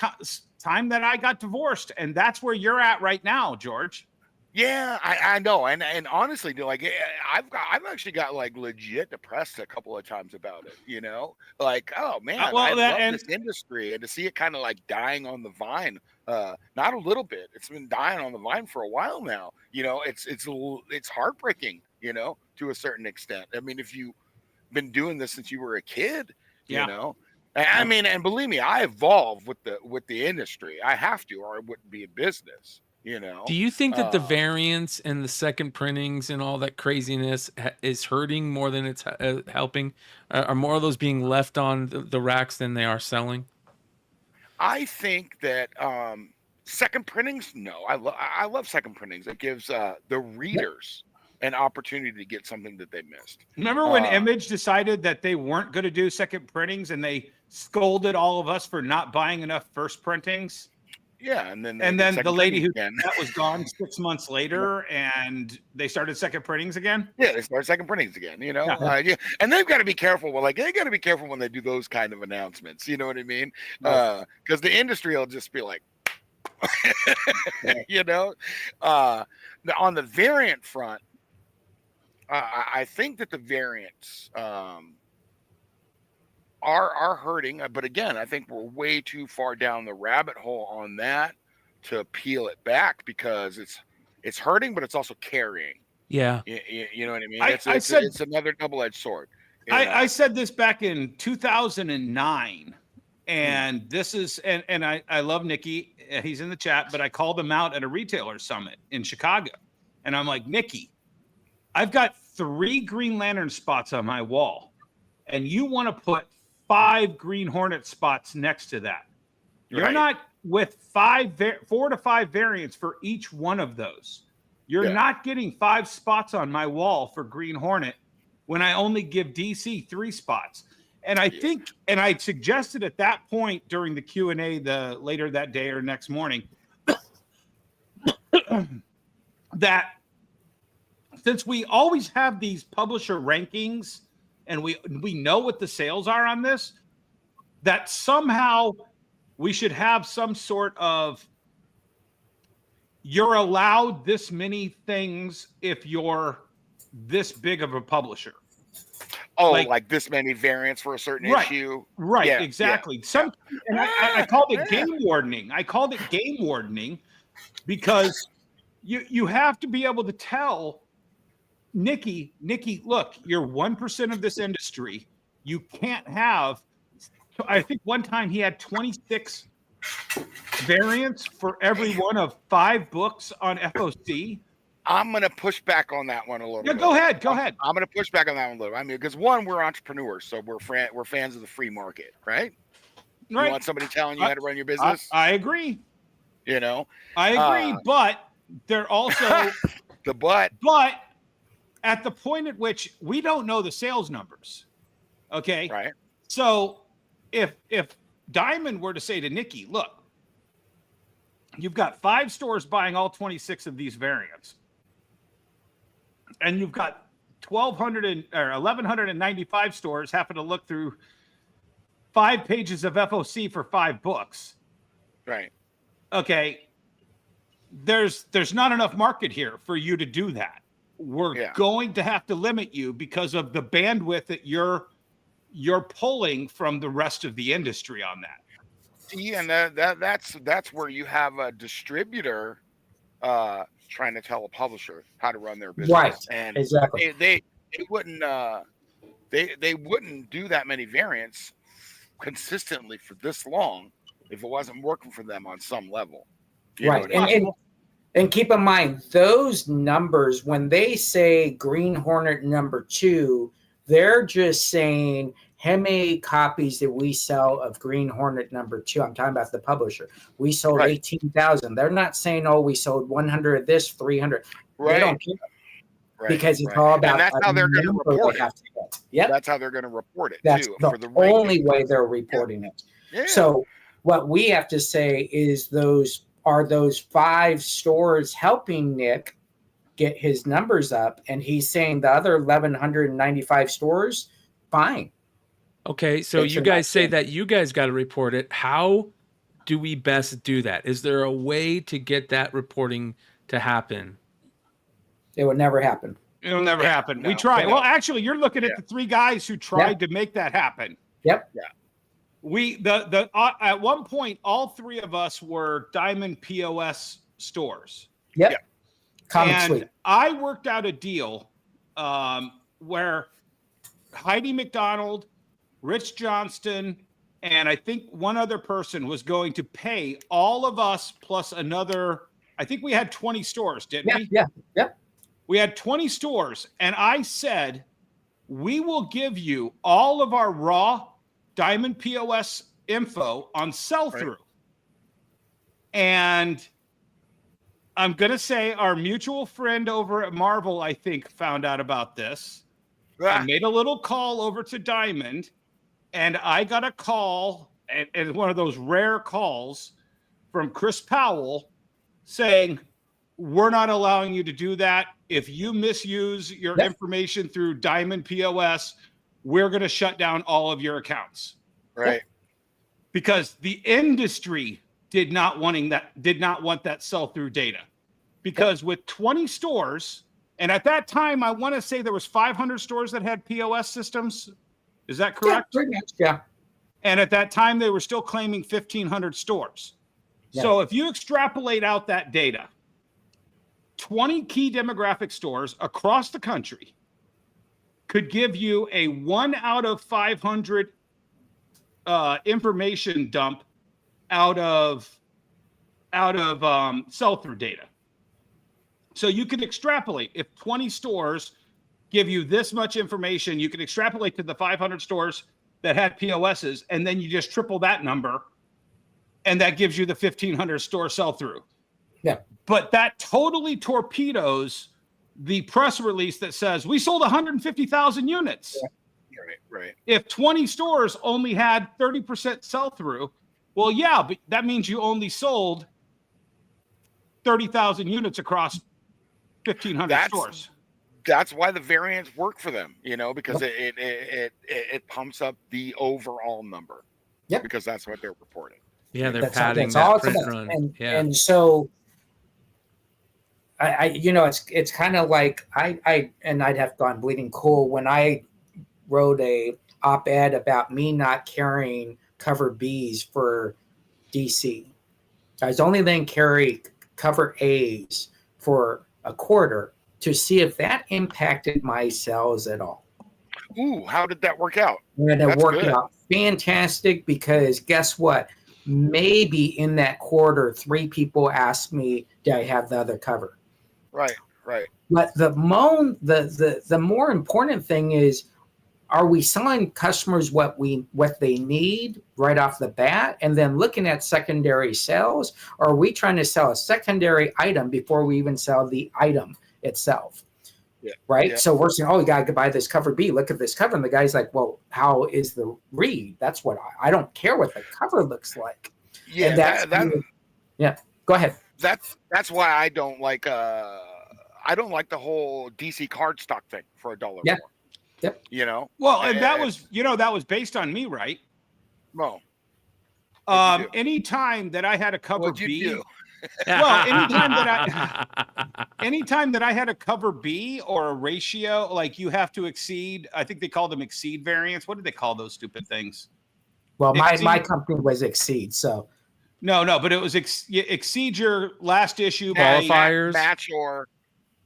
S9: time that I got divorced. And that's where you're at right now, George.
S11: Yeah, I know, and honestly, dude, like I've actually got like legit depressed a couple of times about it. You know, like I love this industry, and to see it kind of like dying on the vine, not a little bit. It's been dying on the vine for a while now. You know, it's heartbreaking. You know, to a certain extent. I mean, if you've been doing this since you were a kid, you know. I mean, and believe me, I evolve with the industry. I have to, or I wouldn't be in business. You know,
S8: do you think that the variants and the second printings and all that craziness is hurting more than it's helping? Are more of those being left on the racks than they are selling?
S11: I think that second printings, no. I love second printings. It gives the readers an opportunity to get something that they missed.
S9: Remember when Image decided that they weren't going to do second printings, and they scolded all of us for not buying enough first printings?
S11: Yeah, and then
S9: the lady who that was gone 6 months later, and they started second printings again.
S11: Yeah, they started second printings again. You know, and they've got to be careful. Well, like they got to be careful when they do those kind of announcements. You know what I mean? Because the industry will just be like, you know. On the variant front, I think that the variants are hurting, but again, I think we're way too far down the rabbit hole on that to peel it back, because it's hurting, but it's also carrying.
S8: Yeah,
S11: you know what I mean.
S9: It's
S11: another double-edged sword.
S9: I said this back in 2009, and this is and I love Nikki. He's in the chat, but I called him out at a retailer summit in Chicago, and I'm like, Nikki, I've got 3 Green Lantern spots on my wall, and you want to put 5 Green Hornet spots next to that. You're not with 4 to 5 variants for each one of those. You're not getting 5 spots on my wall for Green Hornet when I only give DC 3 spots. And I think, and I suggested at that point during the Q&A later that day or next morning, that since we always have these publisher rankings, and we know what the sales are on this, that somehow we should have some sort of, you're allowed this many things if you're this big of a publisher.
S11: Oh, like this many variants for a certain issue?
S9: Right, exactly. And I called it game wardening. I called it game wardening because you have to be able to tell Nikki, look, you're 1% of this industry. You can't have, I think one time he had 26 variants for every one of 5 books on FOC.
S11: I'm going to push back on that one a little bit.
S9: Go ahead.
S11: I'm going to push back on that one a little bit. I mean, because one, we're entrepreneurs, so we're fans of the free market, right? You want somebody telling you how to run your business?
S9: I agree.
S11: You know?
S9: I agree, but they're also...
S11: But
S9: at the point at which we don't know the sales numbers, okay?
S11: Right.
S9: So if Diamond were to say to Nikki, look, you've got 5 stores buying all 26 of these variants, and you've got 1,195 stores happen to look through 5 pages of FOC for 5 books.
S11: Right.
S9: Okay. There's not enough market here for you to do that. We're going to have to limit you because of the bandwidth that you're pulling from the rest of the industry on that.
S11: See, and that's where you have a distributor trying to tell a publisher how to run their business.
S10: Right.
S11: And
S10: exactly.
S11: They wouldn't they wouldn't do that many variants consistently for this long if it wasn't working for them on some level.
S10: Right. And keep in mind, those numbers, when they say Green Hornet number 2, they're just saying how many copies did we sell of Green Hornet number 2? I'm talking about the publisher. We sold 18,000. They're not saying, oh, we sold 100 of this, 300.
S11: Right.
S10: They don't care. Because it's all about,
S11: and that's how they're going to report it.
S10: Yep.
S11: That's how they're going to report it.
S10: That's
S11: too,
S10: the
S11: for the
S10: only way they're reporting it.
S11: Yeah.
S10: So what we have to say is those 5 stores helping Nick get his numbers up, and he's saying the other 1,195 stores, fine.
S8: Okay, so you guys say that you guys got to report it. How do we best do that? Is there a way to get that reporting to happen?
S10: It would never happen.
S9: It'll never happen.
S11: No,
S9: We tried.
S11: no.
S9: Well, actually, you're looking at the 3 guys who tried to make that happen.
S10: Yep.
S11: Yeah.
S9: We at one point, all 3 of us were Diamond POS stores.
S10: Yep.
S11: Yeah.
S10: Comic
S9: And
S10: Suite.
S9: I worked out a deal where Heidi McDonald, Rich Johnston, and I think one other person was going to pay all of us plus another. I think we had 20 stores, didn't we?
S10: Yeah.
S9: We had 20 stores, and I said, we will give you all of our raw Diamond POS info on sell-through. Right. And I'm going to say our mutual friend over at Marvel, I think, found out about this. I made a little call over to Diamond, and I got a call, and one of those rare calls from Chris Powell saying, we're not allowing you to do that. If you misuse your information through Diamond POS, we're going to shut down all of your accounts.
S11: Right.
S9: Because the industry did not want that sell-through data. Because with 20 stores, and at that time, I want to say there was 500 stores that had POS systems. Is that correct?
S10: Yeah, pretty much, yeah.
S9: And at that time, they were still claiming 1,500 stores. Yeah. So if you extrapolate out that data, 20 key demographic stores across the country could give you a 1 out of 500 information dump out of sell-through data. So you can extrapolate. If 20 stores give you this much information, you can extrapolate to the 500 stores that had POSs, and then you just triple that number, and that gives you the 1,500 store sell-through.
S10: Yeah.
S9: But that totally torpedoes the press release that says we sold 150,000 units.
S11: Yeah. Right.
S9: If 20 stores only had 30% sell-through, well, yeah, but that means you only sold 30,000 units across 1,500 stores.
S11: That's why the variants work for them, because it pumps up the overall number.
S10: Yeah.
S11: Because that's what they're reporting.
S8: Yeah, they're
S10: That's
S8: padding
S10: all
S8: that
S10: it's
S8: print
S10: about.
S8: run.
S10: And so it's kind of like I'd have gone bleeding cool when I wrote a op-ed about me not carrying cover Bs for DC. I was only then carry cover As for a quarter to see if that impacted my sales at all.
S11: Ooh, how did that work out?
S10: And it worked out fantastic because guess what? Maybe in that quarter, 3 people asked me, "Did I have the other cover?"
S11: Right.
S10: But the more important thing is, are we selling customers what they need right off the bat, and then looking at secondary sales, or are we trying to sell a secondary item before we even sell the item itself?
S11: Yeah.
S10: Right.
S11: Yeah.
S10: So we're saying, "Oh, you got to buy this cover B. Look at this cover." And the guy's like, "Well, how is the read?" That's what I don't care what the cover looks like.
S11: Yeah.
S10: And yeah. Go ahead.
S11: That's why I don't like the whole DC cardstock thing for $1
S10: Yeah.
S11: more.
S10: Yep.
S9: Well, and that was based on me, right?
S11: No.
S9: Anytime that I had a cover
S11: What'd you
S9: B.
S11: do?
S9: Well, anytime that I had a cover B or a ratio, like you have to exceed, I think they call them exceed variants. What do they call those stupid things?
S10: Well, my company was Exceed, so.
S9: No, but it was exceed your last issue
S8: qualifiers,
S11: match or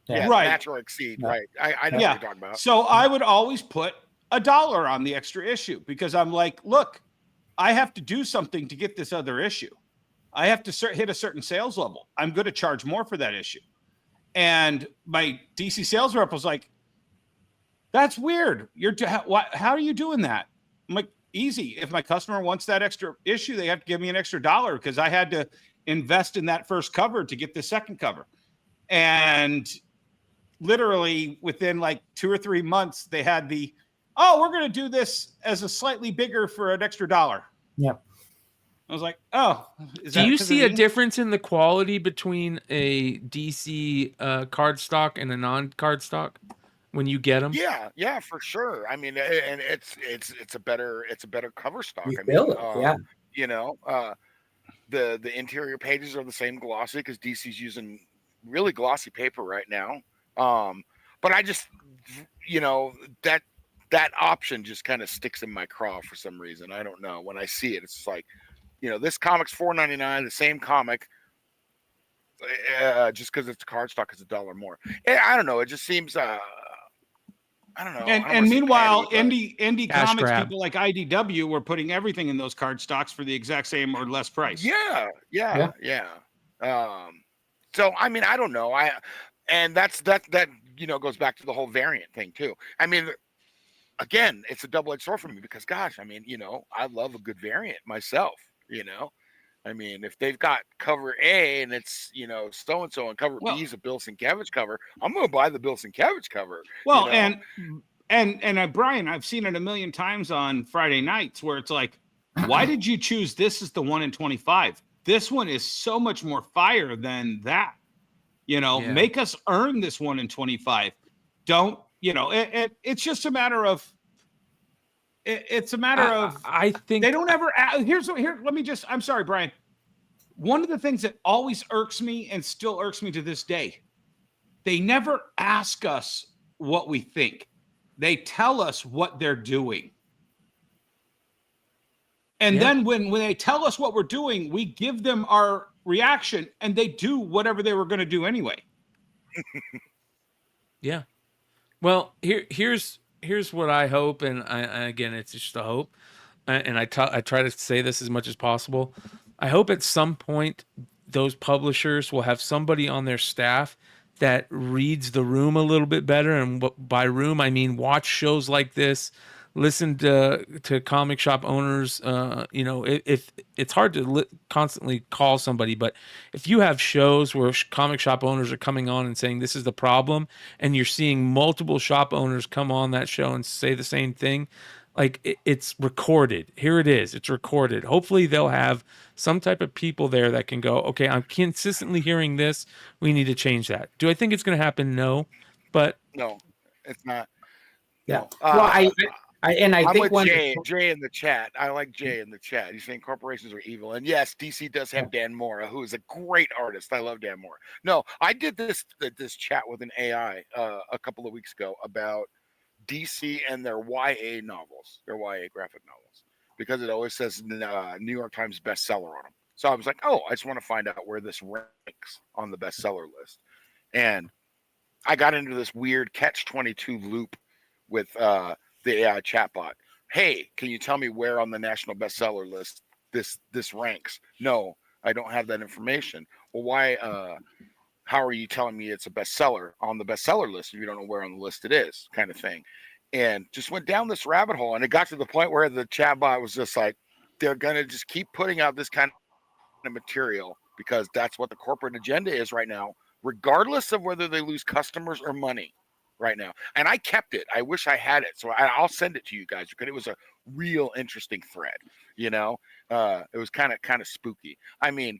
S10: right,
S11: match or exceed.
S10: Yeah.
S11: Right. I know what you're talking about.
S9: So I would always put $1 on the extra issue because I'm like, look, I have to do something to get this other issue. I have to hit a certain sales level. I'm going to charge more for that issue. And my DC sales rep was like, "That's weird. How are you doing that?" I'm like, "Easy. If my customer wants that extra issue, they have to give me an extra $1 because I had to invest in that first cover to get the second cover." And literally within like 2 or 3 months, they had we're going to do this as a slightly bigger for an extra $1.
S10: Yeah.
S9: I was like, oh, is
S8: Do
S9: that
S8: you
S9: 'cause
S8: see
S9: of
S8: a
S9: the-
S8: difference in the quality between a DC card stock and a non-card stock when you get them?
S11: Yeah, for sure. I mean, and it's a better cover stock.
S10: You
S11: I
S10: feel
S11: mean,
S10: it, yeah.
S11: you know, the interior pages are the same glossy because DC's using really glossy paper right now. But I just, you know, that option just kind of sticks in my craw for some reason. I don't know. When I see it, it's like, you know, this comic's $4.99, the same comic. Just because it's a card stock is $1 more. I don't know. It just seems. I don't know. I don't
S9: And
S11: wanna say
S9: meanwhile,
S11: petty, but-
S9: indie
S8: Cash
S9: comics
S8: grab.
S9: people like IDW were putting everything in those card stocks for the exact same or less price.
S11: Yeah. So I mean, I don't know. And that you know goes back to the whole variant thing too. I mean, again, it's a double-edged sword for me because, gosh, I mean, you know, I love a good variant myself. You know, I mean, if they've got cover A and it's, you know, so and so, and cover B is a Bill Sienkiewicz cover, I'm going to buy the Bill Sienkiewicz cover.
S9: Well,
S11: you know?
S9: and Brian, I've seen it a million times on Friday nights where it's like, why did you choose this as the 1 in 25? This one is so much more fire than that. You know, make us earn this 1 in 25. Don't, you know, it's just a matter of. It's a matter of.
S8: I think
S9: they don't ever. Let me just. I'm sorry, Brian. One of the things that always irks me and still irks me to this day, they never ask us what we think. They tell us what they're doing. And then when they tell us what we're doing, we give them our reaction and they do whatever they were going to do anyway.
S8: Yeah. Well, here's what I hope, and again, it's just a hope, and I try to say this as much as possible. I hope at some point those publishers will have somebody on their staff that reads the room a little bit better, and by room I mean watch shows like this, listen to comic shop owners. You know, if it's hard to constantly call somebody, but if you have shows where comic shop owners are coming on and saying this is the problem, and you're seeing multiple shop owners come on that show and say the same thing, like it's recorded. Here it is. It's recorded. Hopefully they'll have some type of people there that can go, okay, I'm consistently hearing this. We need to change that. Do I think it's going to happen? No, but
S11: no, it's not.
S10: Yeah.
S11: No.
S10: Well, I
S11: I'm
S10: think
S11: with Jay in the chat. I like Jay in the chat. He's saying corporations are evil. And yes, DC does have Dan Mora, who is a great artist. I love Dan Mora. No, I did this chat with an AI a couple of weeks ago about DC and their YA novels, their YA graphic novels, because it always says New York Times bestseller on them. So I was like, oh, I just want to find out where this ranks on the bestseller list. And I got into this weird catch-22 loop with the AI chatbot. Hey, can you tell me where on the national bestseller list this ranks? No, I don't have that information. Well, why? How are you telling me it's a bestseller on the bestseller list if you don't know where on the list it is, kind of thing? And just went down this rabbit hole, and it got to the point where the chatbot was just like, they're gonna just keep putting out this kind of material because that's what the corporate agenda is right now, regardless of whether they lose customers or money. Right now, and I kept it. I wish I had it, so I'll send it to you guys because it was a real interesting thread. You know, it was kind of spooky. I mean,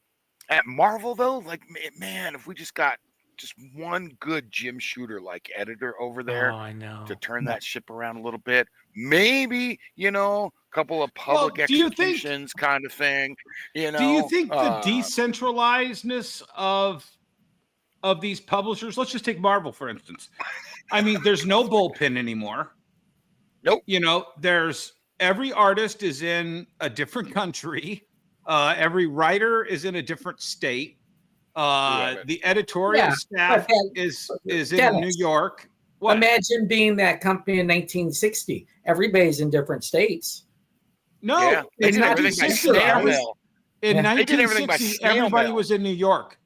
S11: at Marvel though, like man, if we just got just one good Jim Shooter like editor over there,
S8: I know,
S11: to turn that ship around a little bit, maybe a couple of public executions kind of thing. You know,
S9: do you think the decentralizedness of these publishers? Let's just take Marvel for instance. I mean, there's no bullpen anymore.
S11: Nope.
S9: You know, every artist is in a different country. Every writer is in a different state. The editorial staff is in New York. What?
S10: Imagine being that company in 1960. Everybody's in different states.
S9: No, in 1960, everybody was in New York.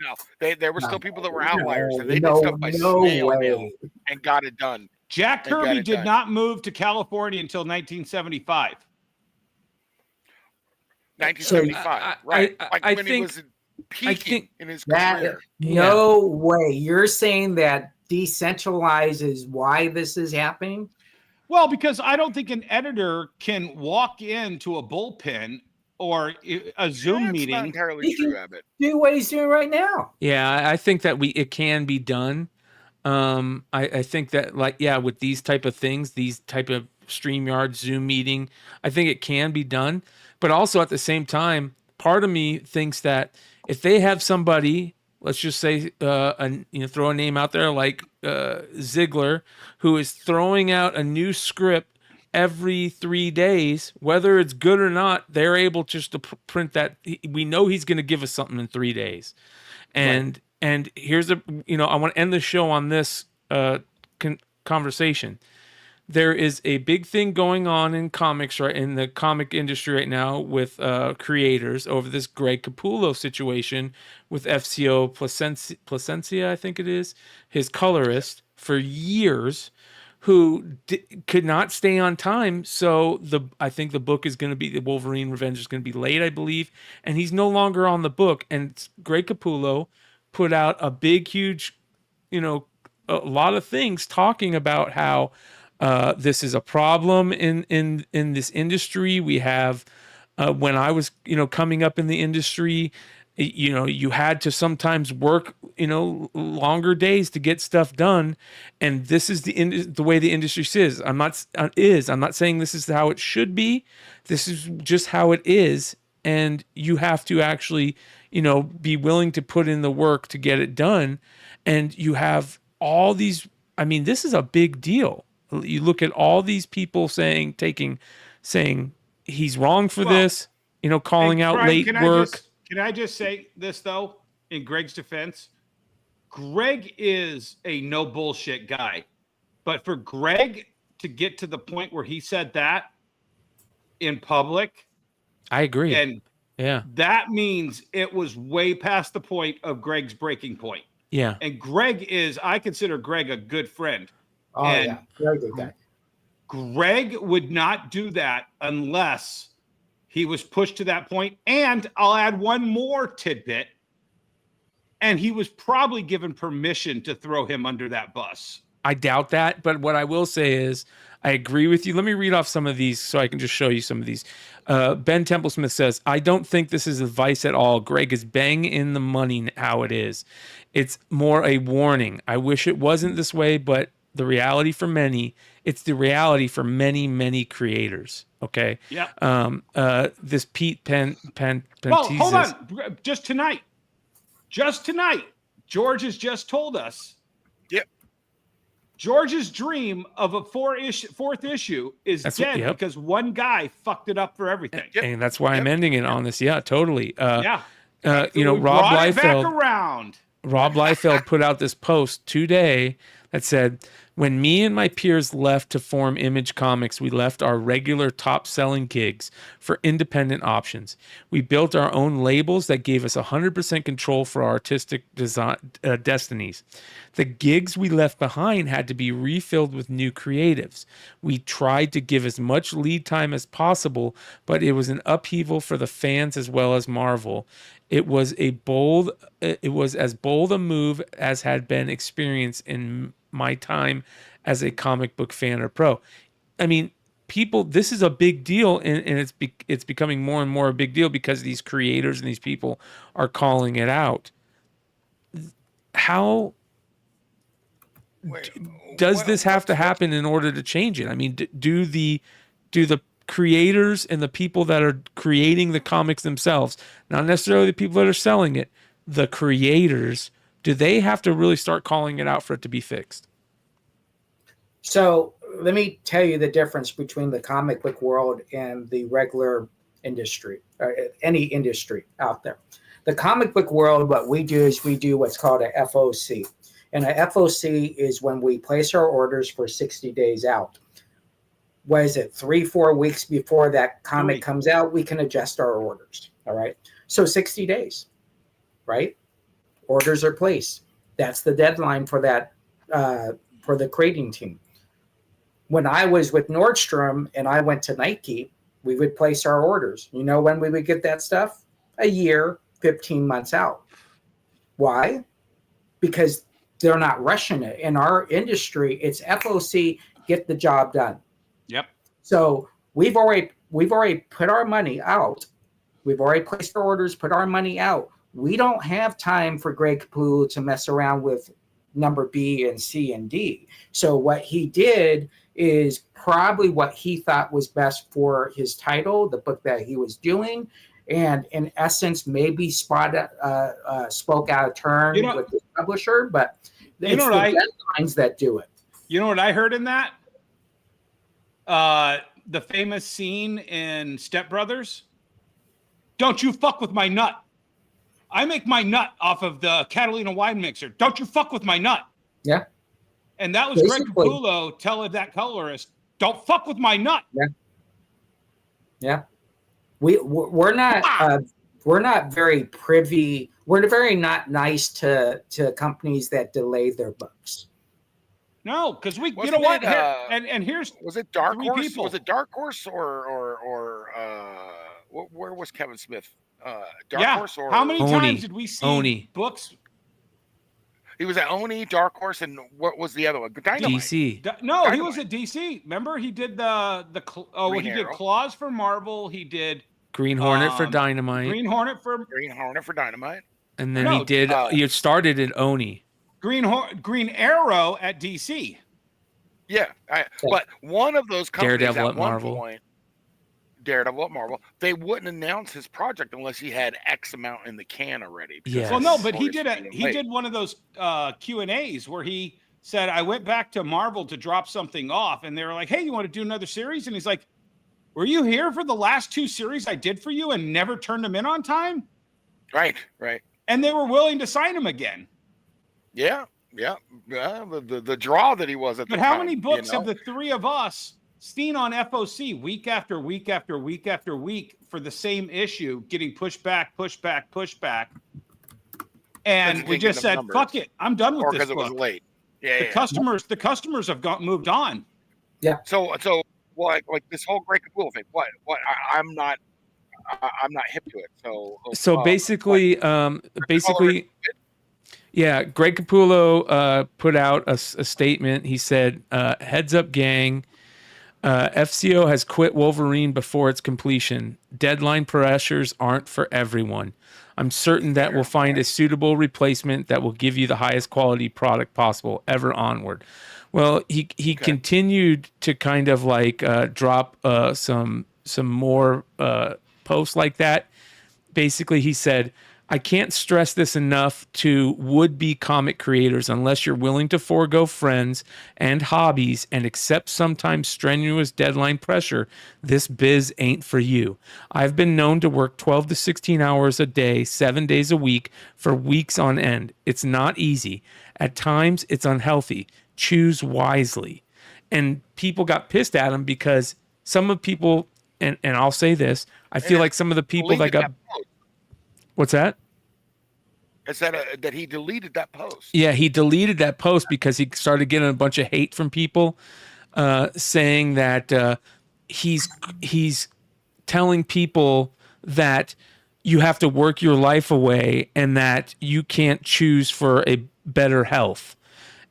S11: No, there were still people that were outliers, and they did stuff by snail mail and got it done.
S9: Jack Kirby did not move to California until 1975.
S11: 1975, right? Like when he was peaking in his career.
S10: No way. You're saying that decentralizes why this is happening?
S9: Well, because I don't think an editor can walk into a bullpen or a Zoom
S11: That's
S9: meeting.
S11: not entirely true, Abbott.
S10: Do what he's doing right now.
S8: Yeah, I think that it can be done. I think that with these type of things, these type of StreamYard Zoom meeting, I think it can be done. But also at the same time, part of me thinks that if they have somebody, let's just say, throw a name out there like Ziegler, who is throwing out a new script every 3 days, whether it's good or not, they're able just to print that. We know he's going to give us something in 3 days. And here's I want to end the show on this conversation. There is a big thing going on in comics, right, in the comic industry right now with creators over this Greg Capullo situation with FCO Placencia, I think it is, his colorist for years, who could not stay on time. So I think the book is going to be, the Wolverine Revenge is going to be late, I believe, and he's no longer on the book. And Greg Capullo put out a big, huge, a lot of things talking about how this is a problem in this industry. We have, when I was, coming up in the industry, you had to sometimes work, longer days to get stuff done. And this is the way the industry is. I'm not saying this is how it should be. This is just how it is. And you have to actually, be willing to put in the work to get it done. And you have all these, this is a big deal. You look at all these people saying he's wrong for this, calling out
S9: Brian,
S8: late work.
S9: Can I just say this, though, in Greg's defense? Greg is a no bullshit guy. But for Greg to get to the point where he said that in public,
S8: I agree.
S9: And
S8: yeah,
S9: that means it was way past the point of Greg's breaking point.
S8: Yeah.
S9: And I consider Greg a good friend.
S10: Oh, yeah. Very good guy.
S9: Greg would not do that unless he was pushed to that point. And I'll add one more tidbit. And he was probably given permission to throw him under that bus.
S8: I doubt that. But what I will say is I agree with you. Let me read off some of these so I can just show you some of these. Ben Templesmith says, I don't think this is advice at all. Greg is banging in the money how it is. It's more a warning. I wish it wasn't this way, but the reality for many, it's the reality for many, many creators. Okay.
S9: Yeah.
S8: This Pete Well,
S9: hold on. Just tonight, George has just told us.
S11: Yep.
S9: George's dream of a fourth issue is dead because one guy fucked it up for everything.
S8: Yep. And that's why I'm ending it on this. Yeah, totally.
S9: Rob
S8: Liefeld put out this post today that said, when me and my peers left to form Image Comics, we left our regular top-selling gigs for independent options. We built our own labels that gave us 100% control for our artistic destinies. The gigs we left behind had to be refilled with new creatives. We tried to give as much lead time as possible, but it was an upheaval for the fans as well as Marvel. It was as bold a move as had been experienced in my time as a comic book fan or pro. People, this is a big deal, and it's becoming more and more a big deal because these creators and these people are calling it out. How does this have to happen in order to change it? Do the creators and the people that are creating the comics themselves, not necessarily the people that are selling it, the creators, do they have to really start calling it out for it to be fixed?
S10: So let me tell you the difference between the comic book world and the regular industry, or any industry out there. The comic book world, what we do is we do what's called a FOC. And a FOC is when we place our orders for 60 days out. What is it, 3-4 weeks before that comic comes out, we can adjust our orders. All right. So 60 days, right? Orders are placed. That's the deadline for that, for the creating team. When I was with Nordstrom and I went to Nike, we would place our orders. You know when we would get that stuff? A year, 15 months out. Why? Because they're not rushing it. In our industry, it's FOC, get the job done.
S9: Yep.
S10: So we've already put our money out We've already placed our orders, put our money out. We don't have time for Greg Capullo to mess around with number B and C and D. So what he did is probably what he thought was best for his title, the book that he was doing, and in essence, maybe spoke out of turn with the publisher, but it's the deadlines that do it.
S9: You know what I heard in that? The famous scene in Step Brothers. Don't you fuck with my nut. I make my nut off of the Catalina wine mixer. Don't you fuck with my nut.
S10: Yeah.
S9: And that was Greg Capullo telling that colorist, don't fuck with my nut.
S10: Yeah. Yeah. We're not very privy. We're very not nice to companies that delay their books.
S9: No, because you know what? And here's
S11: was it Dark Horse?
S9: People.
S11: Was it Dark Horse or where was Kevin Smith? Dark Horse or
S9: how many times did we see books?
S11: He was at Oni, Dark Horse, and what was the other one? Dynamite.
S8: DC.
S9: No, Dynamite. He was at DC. Remember, he did he did Claws for Marvel. He did
S8: Green Hornet for Dynamite.
S11: Green Hornet for Dynamite.
S8: And then he did. He started at Oni.
S9: Green Arrow at DC.
S11: Yeah, but one of those companies
S8: Daredevil
S11: at one point, Daredevil at Marvel, they wouldn't announce his project unless he had X amount in the can already.
S8: Yes.
S9: Well, no, but he did one of those Q&As where he said, I went back to Marvel to drop something off, and they were like, hey, you want to do another series? And he's like, were you here for the last 2 series I did for you and never turned them in on time?
S11: Right.
S9: And they were willing to sign him again.
S11: Yeah. The draw that he was at the time.
S9: But how many books have the 3 of us seen on FOC week after week after week after week for the same issue, getting pushed back, and we just said, "Fuck it, I'm done with this book."
S11: Or because it was late. Yeah,
S9: the customers have moved on.
S10: Yeah.
S11: So like this whole Greg Capullo thing. What? I'm not hip to it.
S8: So basically. Yeah, Greg Capullo put out a statement. He said, "Heads up, gang. FCO has quit Wolverine before its completion. Deadline pressures aren't for everyone. I'm certain that we'll find a suitable replacement that will give you the highest quality product possible. Ever onward." Well, he continued to kind of like drop some more posts like that. Basically, he said, I can't stress this enough to would-be comic creators. Unless you're willing to forego friends and hobbies and accept sometimes strenuous deadline pressure, this biz ain't for you. I've been known to work 12 to 16 hours a day, 7 days a week for weeks on end. It's not easy. At times, it's unhealthy. Choose wisely. And people got pissed at him because some of the people, and I'll say this, I feel like some of the people that got... What's that?
S11: It's that he deleted that post.
S8: Yeah, he deleted that post because he started getting a bunch of hate from people saying that he's telling people that you have to work your life away and that you can't choose for a better health.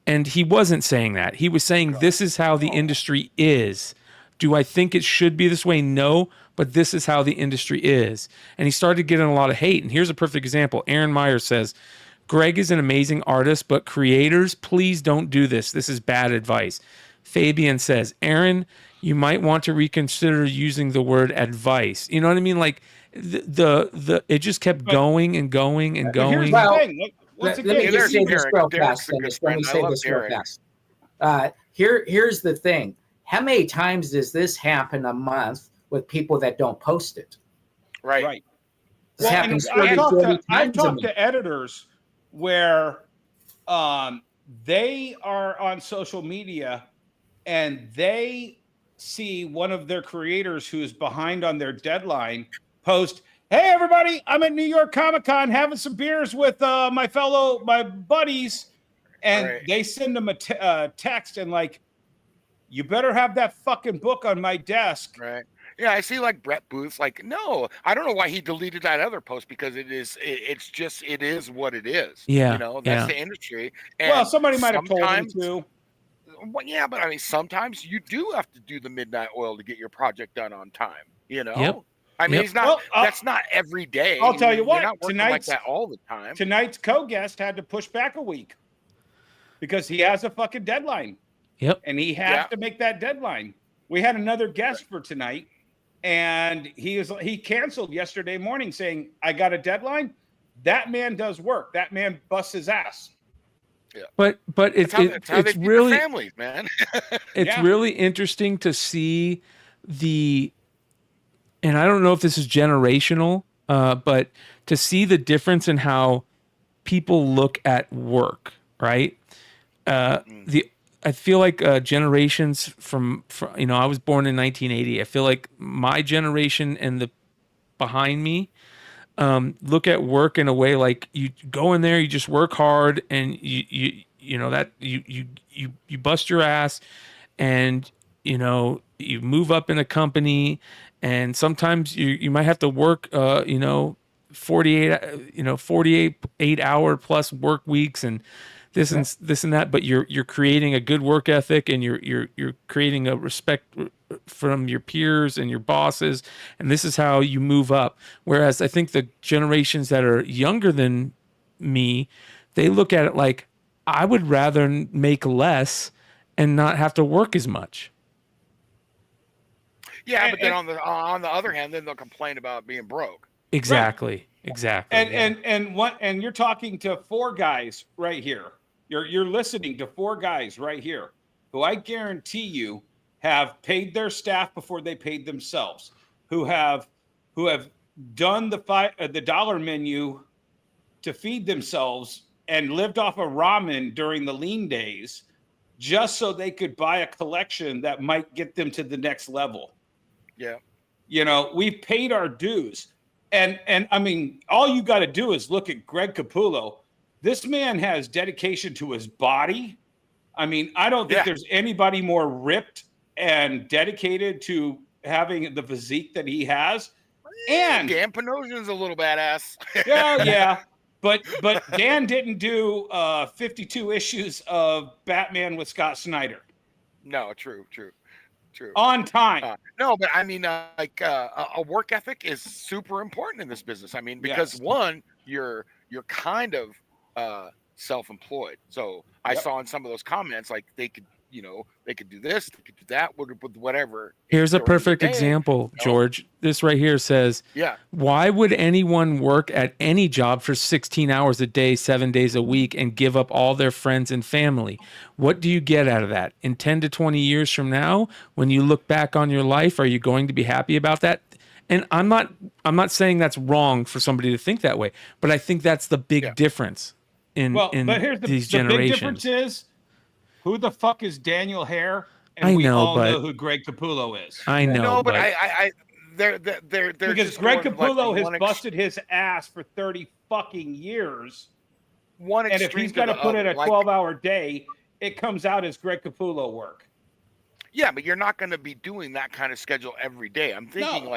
S8: And he wasn't saying that. He was saying this is how the industry is. Do I think it should be this way? No, but this is how the industry is. And he started getting a lot of hate. And here's a perfect example. Aaron Meyer says, Greg is an amazing artist, but creators, please don't do this. This is bad advice. Fabian says, Aaron, you might want to reconsider using the word advice. You know what I mean? Like the it just kept going and going and going.
S10: Here's the thing. Let me just say this real fast. Let me say this real fast. Here's the thing. How many times does this happen a month with people that don't post it?
S11: Right.
S10: This happens
S9: I've talked to editors where they are on social media and they see one of their creators who is behind on their deadline post, hey, everybody, I'm at New York Comic Con having some beers with my buddies. And they send them a text and like, you better have that fucking book on my desk.
S11: Right. Yeah, I see like Brett Booth. Like, no, I don't know why he deleted that other post because it is what it is.
S8: Yeah.
S11: You know, that's the industry. And
S9: well, somebody might have told him to.
S11: Well, yeah, but I mean, sometimes you do have to do the midnight oil to get your project done on time, you know?
S8: Yep.
S11: I mean, he's not.
S9: Well,
S11: that's not every day.
S9: I'll tell you what.
S11: You're not working like that all the time.
S9: Tonight's co-guest had to push back a week because he has a fucking deadline.
S8: Yep.
S9: And he has to make that deadline. We had another guest for tonight, and he canceled yesterday morning saying, "I got a deadline." That man does work. That man busts his ass.
S11: Yeah.
S8: But it's really
S11: families, man.
S8: It's really interesting to see and I don't know if this is generational, but to see the difference in how people look at work, right? I feel like generations from I was born in 1980. I feel like my generation and the behind me look at work in a way like you go in there, you just work hard, and you bust your ass, and you move up in a company, and sometimes you might have to work 48 hour plus work weeks and this and that, but you're creating a good work ethic, and you're creating a respect from your peers and your bosses, and this is how you move up. Whereas I think the generations that are younger than me, they look at it like, I would rather make less and not have to work as much.
S11: Yeah, but then on the other hand, then they'll complain about being broke.
S8: Exactly. Exactly.
S9: And you're talking to four guys right here. You're listening to four guys right here who I guarantee you have paid their staff before they paid themselves, who have done the dollar menu to feed themselves and lived off of ramen during the lean days just so they could buy a collection that might get them to the next level.
S11: Yeah.
S9: We've paid our dues. And I mean, all you got to do is look at Greg Capullo. This man has dedication to his body. I mean, I don't think there's anybody more ripped and dedicated to having the physique that he has. And
S11: Dan Panosian's a little badass.
S9: Yeah. But Dan didn't do 52 issues of Batman with Scott Snyder.
S11: No, true.
S9: On time.
S11: No, but I mean, a work ethic is super important in this business. I mean, because one, you're kind of self-employed. So I saw in some of those comments, like they could do this, they could do that, with whatever.
S8: Here's a perfect example, George. This right here says, why would anyone work at any job for 16 hours a day, 7 days a week, and give up all their friends and family? What do you get out of that? In 10 to 20 years from now, when you look back on your life, are you going to be happy about that? And I'm not saying that's wrong for somebody to think that way, but I think that's the big difference in these generations.
S9: The big difference is, who the fuck is Daniel Hare? And
S8: I
S9: we
S8: know,
S9: all
S8: but
S9: know who Greg Capullo is.
S8: I know,
S11: no, but they're
S9: because Greg Capullo has busted his ass for 30 fucking years. And if he's got to put in a 12-hour day, it comes out as Greg Capullo work.
S11: Yeah, but you're not going to be doing that kind of schedule every day. I'm thinking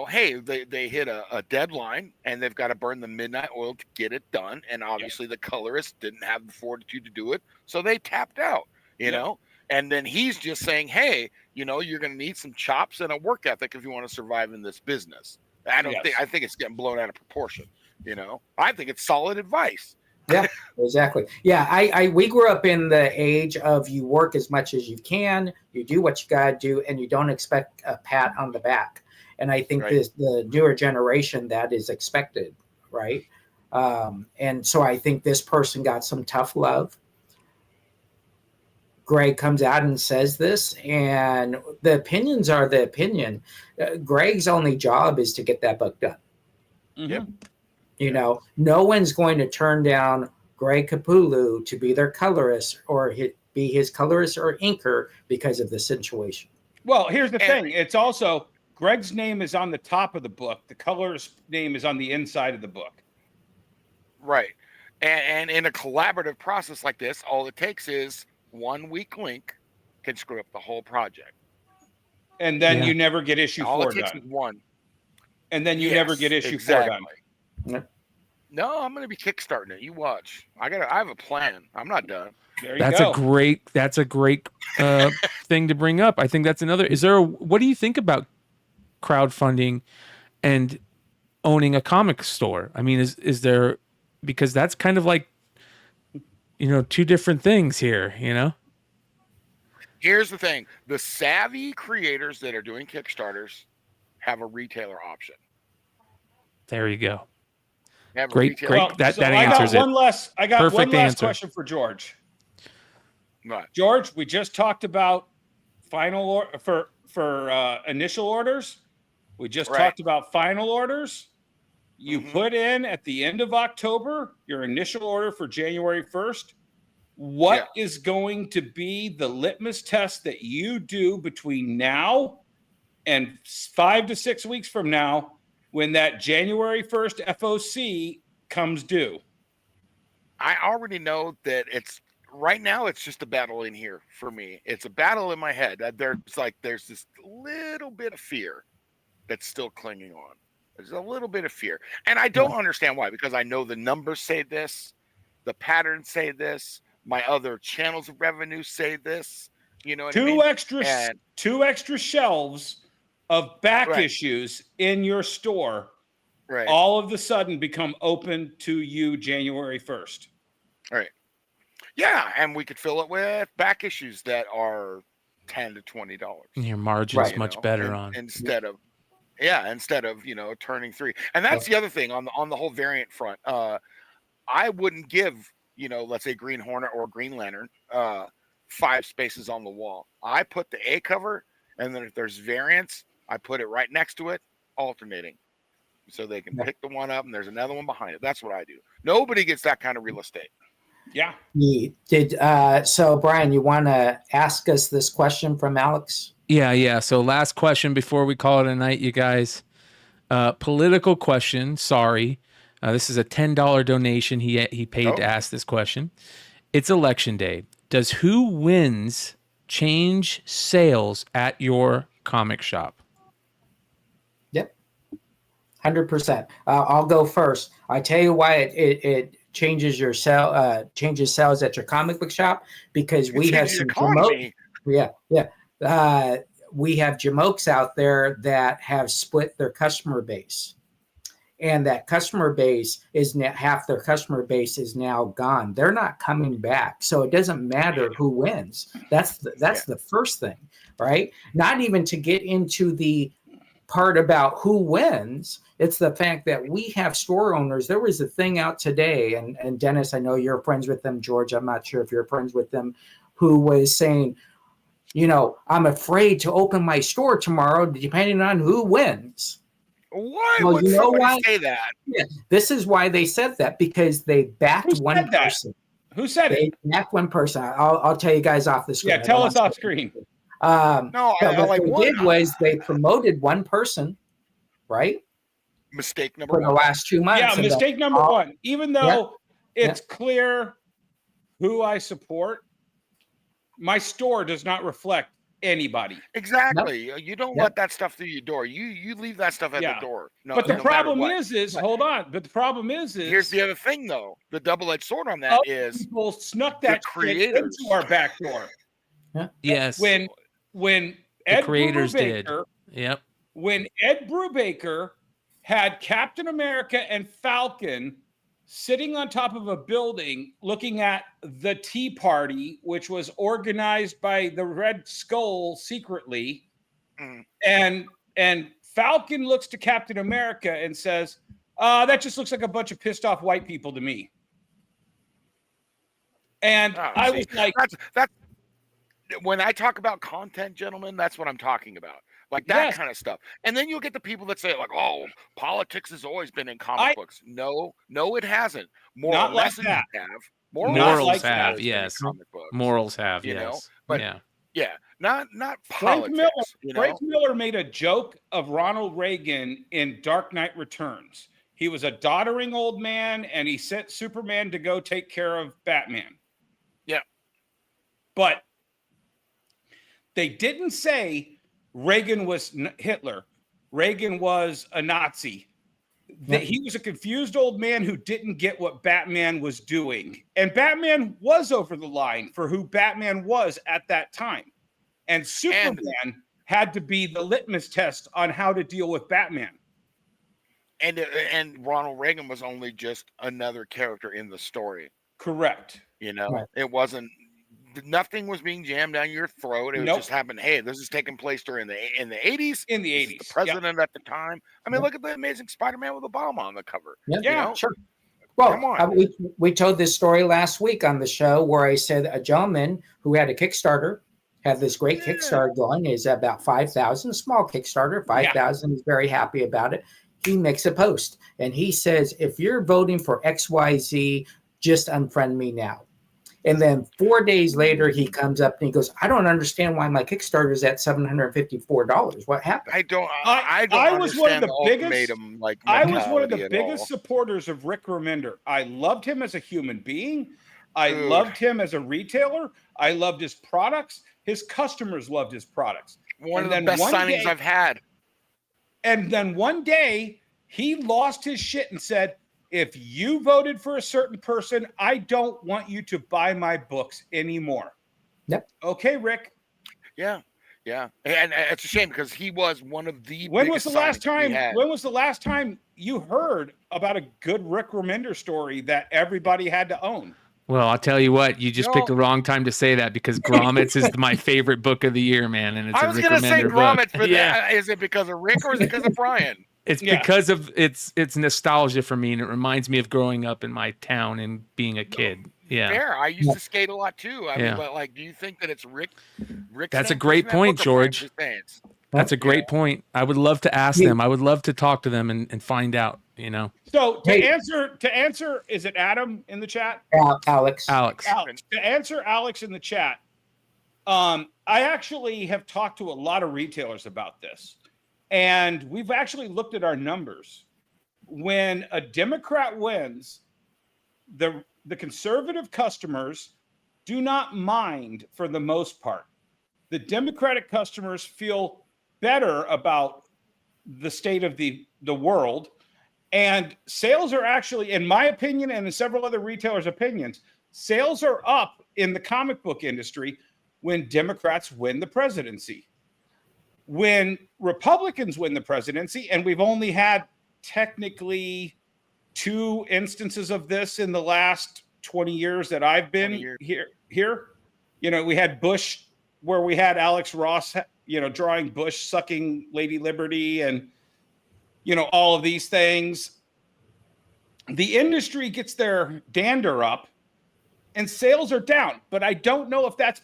S11: hey, they hit a deadline and they've got to burn the midnight oil to get it done. And obviously the colorist didn't have the fortitude to do it. So they tapped out, you know, and then he's just saying, hey, you're going to need some chops and a work ethic if you want to survive in this business. I think it's getting blown out of proportion. I think it's solid advice.
S10: Yeah, exactly. Yeah, we grew up in the age of you work as much as you can, you do what you got to do, and you don't expect a pat on the back. And I think the newer generation, that is expected, right? And so I think this person got some tough love. Greg comes out and says this, and the opinions are the opinion. Greg's only job is to get that book done.
S11: Mm-hmm.
S10: No one's going to turn down Greg Capullo to be their colorist or be his colorist or inker because of the situation.
S9: Well, here's the thing. It's also Greg's name is on the top of the book. The colorist's name is on the inside of the book.
S11: Right. And in a collaborative process like this, all it takes is one weak link can screw up the whole project.
S9: And then you never get issue 4 done.
S11: All it takes is one.
S9: And then you never get issue 4 done.
S11: No, I'm going to be kickstarting it. You watch. I have a plan. I'm not done.
S9: There you
S8: That's
S9: go.
S8: a great thing to bring up. I think that's another. What do you think about crowdfunding and owning a comic store? I mean, is there, because that's kind of like, two different things here,
S11: Here's the thing. The savvy creators that are doing Kickstarters have a retailer option.
S8: There you go.
S11: Great.
S8: That answers it.
S9: I got
S8: Perfect
S9: one last
S8: answer.
S9: question for George.
S11: Right.
S9: George, we just talked about for initial orders. We just talked about final orders. You put in at the end of October your initial order for January 1st. What is going to be the litmus test that you do between now and 5 to 6 weeks from now when that January 1st FOC comes due?
S11: I already know that right now it's just a battle in here for me. It's a battle in my head. There's this little bit of fear that's still clinging on. There's a little bit of fear. And I don't understand why, because I know the numbers say this, the patterns say this, my other channels of revenue say this. You know what I mean?
S9: Two extra shelves of back issues in your store all of a sudden become open to you January 1st.
S11: Right. Yeah, and we could fill it with back issues that are $10 to $20.
S8: Your margin's much better
S11: instead of turning 3. And that's the other thing on the whole variant front. I wouldn't give, let's say Green Hornet or Green Lantern 5 spaces on the wall. I put the A cover, and then if there's variants, I put it right next to it, alternating, so they can pick the one up and there's another one behind it. That's what I do. Nobody gets that kind of real estate.
S9: Yeah.
S10: So Brian, you want to ask us this question from Alex?
S8: Yeah. So last question before we call it a night, you guys. Political question. Sorry. This is a $10 donation he paid to ask this question. It's election day. Does who wins change sales at your comic shop?
S10: Yep. 100%. I'll go first. I tell you why it changes your changes sales at your comic book shop, because we have some we have Jamokes out there that have split their customer base, and that customer base is half their customer base is now gone. They're not coming back, so it doesn't matter who wins. That's the first thing, right? Not even to get into the part about who wins. It's the fact that we have store owners. There was a thing out today, and Dennis, I know you're friends with them. George, I'm not sure if you're friends with them, who was saying, I'm afraid to open my store tomorrow, depending on who wins.
S11: Why would somebody say that?
S10: Yeah, this is why they said that, because they backed one person.
S9: Who said it?
S10: They backed one person. I'll tell you guys off the screen.
S9: Yeah, tell us off screen.
S10: They promoted one person, right?
S11: Mistake number
S10: one. For the last 2 months.
S9: Yeah, mistake number one. Even though it's clear who I support, my store does not reflect anybody.
S11: Exactly. Nope. You don't let that stuff through your door. You leave that stuff at the door. No,
S9: but the problem is hold on. But the problem is
S11: here's the other thing, though. The double-edged sword on that is
S9: people snuck that creators into our back door.
S8: Yes.
S9: When Ed
S8: creators
S9: Brubaker,
S8: did. Yep.
S9: When Ed Brubaker had Captain America and Falcon sitting on top of a building looking at the Tea Party, which was organized by the Red Skull secretly, and Falcon looks to Captain America and says, that just looks like a bunch of pissed off white people to me. And I was like,
S11: that's when I talk about content, gentlemen, that's what I'm talking about. Like that kind of stuff. And then you'll get the people that say, like, oh, politics has always been in comic books. No, it hasn't.
S9: Not like that.
S8: Morals have, yes. Morals have,
S11: you
S8: yes.
S11: know? But not
S9: Frank
S11: politics.
S9: Frank Miller made a joke of Ronald Reagan in Dark Knight Returns. He was a doddering old man, and he sent Superman to go take care of Batman.
S11: Yeah.
S9: But they didn't say Reagan was Hitler. Reagan was a Nazi. He was a confused old man who didn't get what Batman was doing. And Batman was over the line for who Batman was at that time. And Superman had to be the litmus test on how to deal with Batman.
S11: And Ronald Reagan was only just another character in the story.
S9: Correct.
S11: Right. It wasn't. Nothing was being jammed down your throat. It was just happened. Hey, this is taking place during the 80s.
S9: In the 80s,
S11: the president at the time. I mean, look at the Amazing Spider-Man with Obama on the cover.
S10: Yeah, sure. Well, we told this story last week on the show where I said a gentleman who had a Kickstarter had this great Kickstarter going. Is about 5,000, small Kickstarter, 5,000. He's very happy about it. He makes a post and he says, if you're voting for XYZ, just unfriend me now. And then 4 days later, he comes up and he goes, I don't understand why my Kickstarter is at $754. What happened?
S11: I don't
S9: was one of the biggest. I was one of the
S11: mentality
S9: biggest supporters of Rick Remender. I loved him as a human being. I loved him as a retailer. I loved his products. His customers loved his products.
S11: One of the best signings I've had.
S9: And then one day, he lost his shit and said, if you voted for a certain person, I don't want you to buy my books anymore.
S10: Yep.
S9: Okay, Rick.
S11: Yeah. And it's a shame because he was one of the
S9: When was the last
S11: biggest
S9: time you heard about a good Rick Remender story that everybody had to own?
S8: Well, I'll tell you what, you just picked the wrong time to say that because Grommets is my favorite book of the year, man. And it's
S11: I was
S8: going
S11: to say Grommets, but is it because of Rick or is it because of Brian?
S8: It's because of it's nostalgia for me, and it reminds me of growing up in my town and being a kid. Yeah,
S11: fair. I used to skate a lot too. I mean, but like, do you think that it's Rick?
S8: That's a great point, George. That's a great point. I would love to ask them. I would love to talk to them and find out.
S9: So to answer, is it Adam in the chat?
S10: Alex.
S9: To answer Alex in the chat, I actually have talked to a lot of retailers about this. And we've actually looked at our numbers. When a Democrat wins, the conservative customers do not mind for the most part. The Democratic customers feel better about the state of the world. And sales are actually, in my opinion and in several other retailers' opinions, sales are up in the comic book industry when Democrats win the presidency. When Republicans win the presidency, and we've only had technically 2 instances of this in the last 20 years that I've been here. We had Bush, where we had Alex Ross, drawing Bush sucking Lady Liberty and, all of these things. The industry gets their dander up and sales are down, but I don't know if that's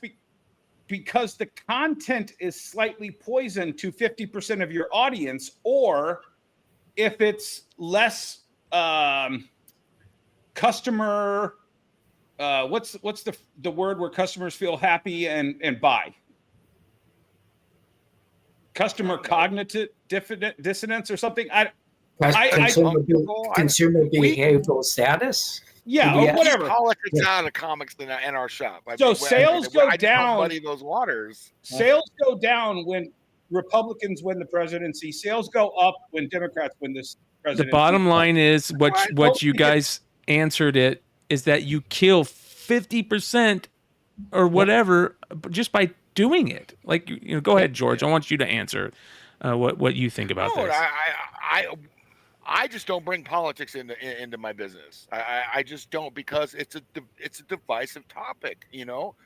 S9: because the content is slightly poisoned to 50% of your audience, or if it's less customer. What's the word where customers feel happy and buy? Customer cognitive dissonance or something.
S10: Consumer behavioral status.
S9: Yeah, or whatever.
S11: Politics out of comics in our shop.
S9: Sales go down.
S11: Muddy those waters.
S9: Sales go down when Republicans win the presidency. Sales go up when Democrats win this presidency.
S8: The bottom line is what you guys answered it is that you kill 50% or whatever just by doing it. Like, go ahead, George. I want you to answer what you think about this.
S11: I just don't bring politics into my business. I just don't, because it's a divisive topic,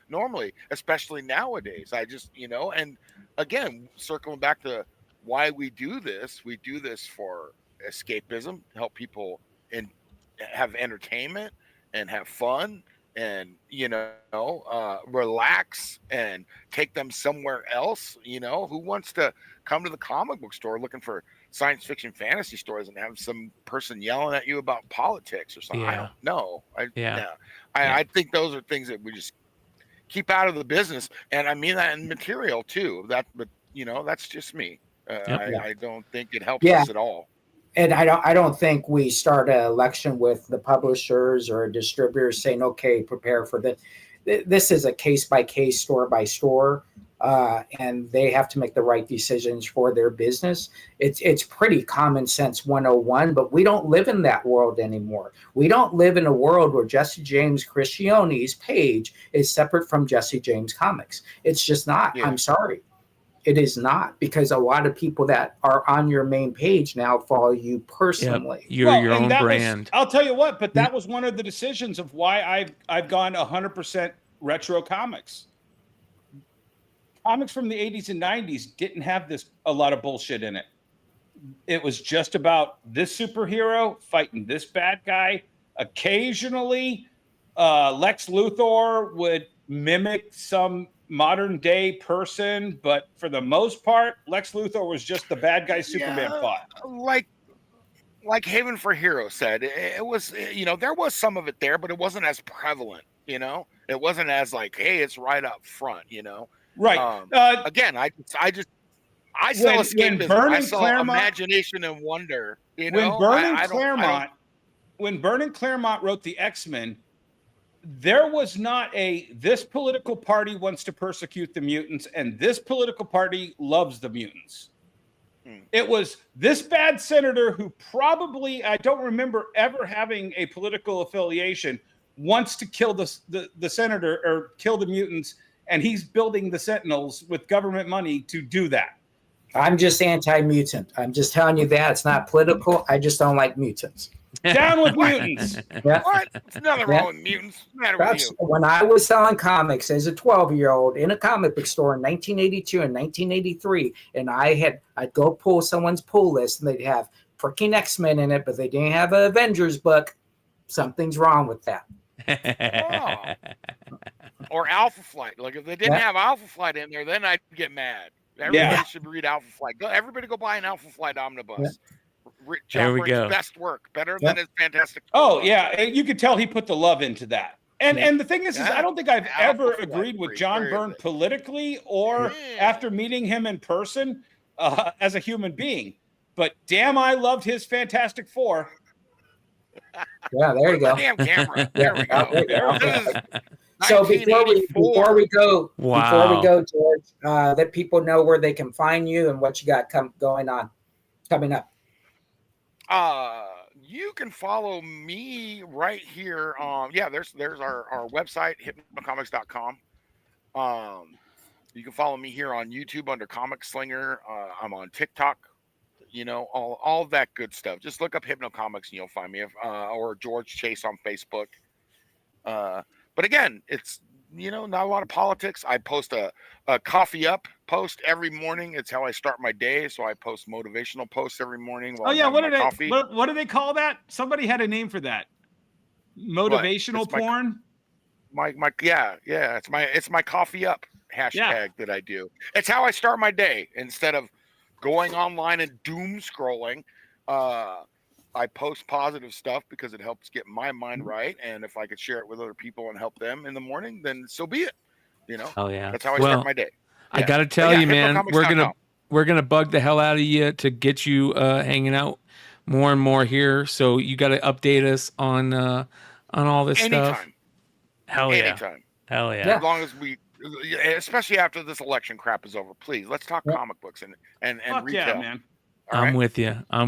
S11: normally, especially nowadays. I just, and again, circling back to why we do this for escapism, help people have entertainment and have fun and, relax and take them somewhere else. Who wants to come to the comic book store looking for science fiction fantasy stories and have some person yelling at you about politics or something? I don't know. I think those are things that we just keep out of the business. And I mean that in material too. But that's just me. I don't think it helps us at all.
S10: And I don't think we start an election with the publishers or distributors saying, okay, prepare for this. This is a case by case, store by store. And they have to make the right decisions for their business. It's pretty common sense 101, but we don't live in that world anymore. We don't live in a world where Jesse James Criscione's page is separate from Jesse James Comics. It's just not. I'm sorry. It is not, because a lot of people that are on your main page now follow you personally.
S8: You're your own brand.
S9: I'll tell you what, but that was one of the decisions of why I've gone 100% retro comics. Comics from the 80s and 90s didn't have a lot of bullshit in it. It was just about this superhero fighting this bad guy. Occasionally, Lex Luthor would mimic some modern day person, but for the most part, Lex Luthor was just the bad guy Superman fought.
S11: Like Haven for Heroes said, it was, there was some of it there, but it wasn't as prevalent, it wasn't as like, hey, it's right up front,
S9: Right.
S11: Again, I sell escapism. I sell imagination and wonder.
S9: When Vernon Claremont wrote the X-Men, there was not this political party wants to persecute the mutants and this political party loves the mutants. It was this bad senator who probably, I don't remember ever having a political affiliation, wants to kill the senator or kill the mutants, and he's building the Sentinels with government money to do that.
S10: I'm just anti-mutant. I'm just telling you that. It's not political. I just don't like mutants.
S9: Down with mutants.
S10: Yeah.
S11: What? There's nothing wrong with mutants. What's the matter with you?
S10: When I was selling comics as a 12-year-old in a comic book store in 1982 and 1983, and I'd go pull someone's pull list, and they'd have freaking X-Men in it, but they didn't have an Avengers book. Something's wrong with that.
S11: Or Alpha Flight. Like, if they didn't have Alpha Flight in there, then I'd get mad. Everybody should read Alpha Flight. Everybody go buy an Alpha Flight omnibus.
S10: Yeah.
S8: There we go.
S11: Best work, better than his Fantastic.
S9: Oh yeah, you could tell he put the love into that. And the thing is I don't think I've ever agreed with John Byrne politically or after meeting him in person as a human being. But damn, I loved his Fantastic Four.
S10: Yeah, there you go.
S11: Damn camera. There we go.
S10: So before we go, George, let people know where they can find you and what you got coming up.
S11: You can follow me right here. There's our website, hypnocomics.com. You can follow me here on YouTube under Comic Slinger. I'm on TikTok, all that good stuff. Just look up Hypno Comics and you'll find me, or George Chase on Facebook. But again, it's, not a lot of politics. I post a coffee up post every morning. It's how I start my day. So I post motivational posts every morning.
S9: What do they call that? Somebody had a name for that. Motivational porn.
S11: It's my coffee up hashtag that I do. It's how I start my day instead of going online and doom scrolling. I post positive stuff because it helps get my mind right, and if I could share it with other people and help them in the morning, then so be it.
S8: Oh yeah,
S11: that's how I start my day.
S8: I gotta tell you, man, we're gonna bug the hell out of you to get you hanging out more and more here. So you got to update us on all this stuff.
S11: Anytime.
S8: Hell yeah.
S11: As long as we, especially after this election crap is over, please let's talk comic books and retail.
S9: Yeah, man.
S8: I'm with you. All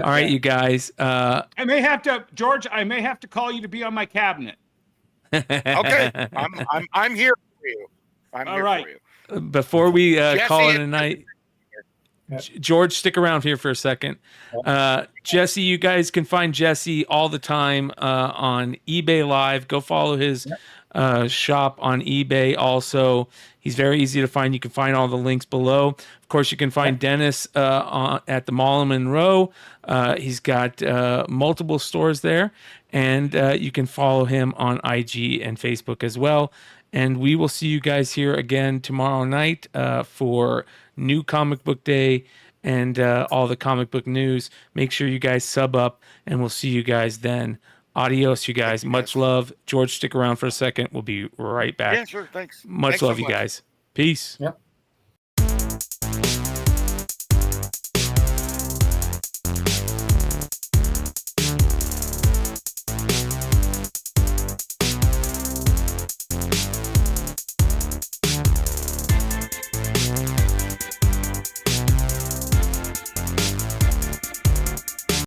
S8: right, you guys.
S9: I may have to, George. I may have to call you to be on my cabinet.
S11: Okay, I'm here for you. I'm here for you.
S8: Before we call it a night, George, stick around here for a second. Jesse, you guys can find Jesse all the time on eBay Live. Go follow his shop on eBay. Also, he's very easy to find. You can find all the links below. Of course, you can find Dennis at the Mall in Monroe. He's got multiple stores there, and you can follow him on IG and Facebook as well. And we will see you guys here again tomorrow night for New Comic Book Day and all the comic book news. Make sure you guys sub up, and we'll see you guys then. Adios, you guys. Much love. George, stick around for a second. We'll be right back.
S11: Yeah, sure. Thanks.
S8: Much love, you guys. Peace.
S10: Yep.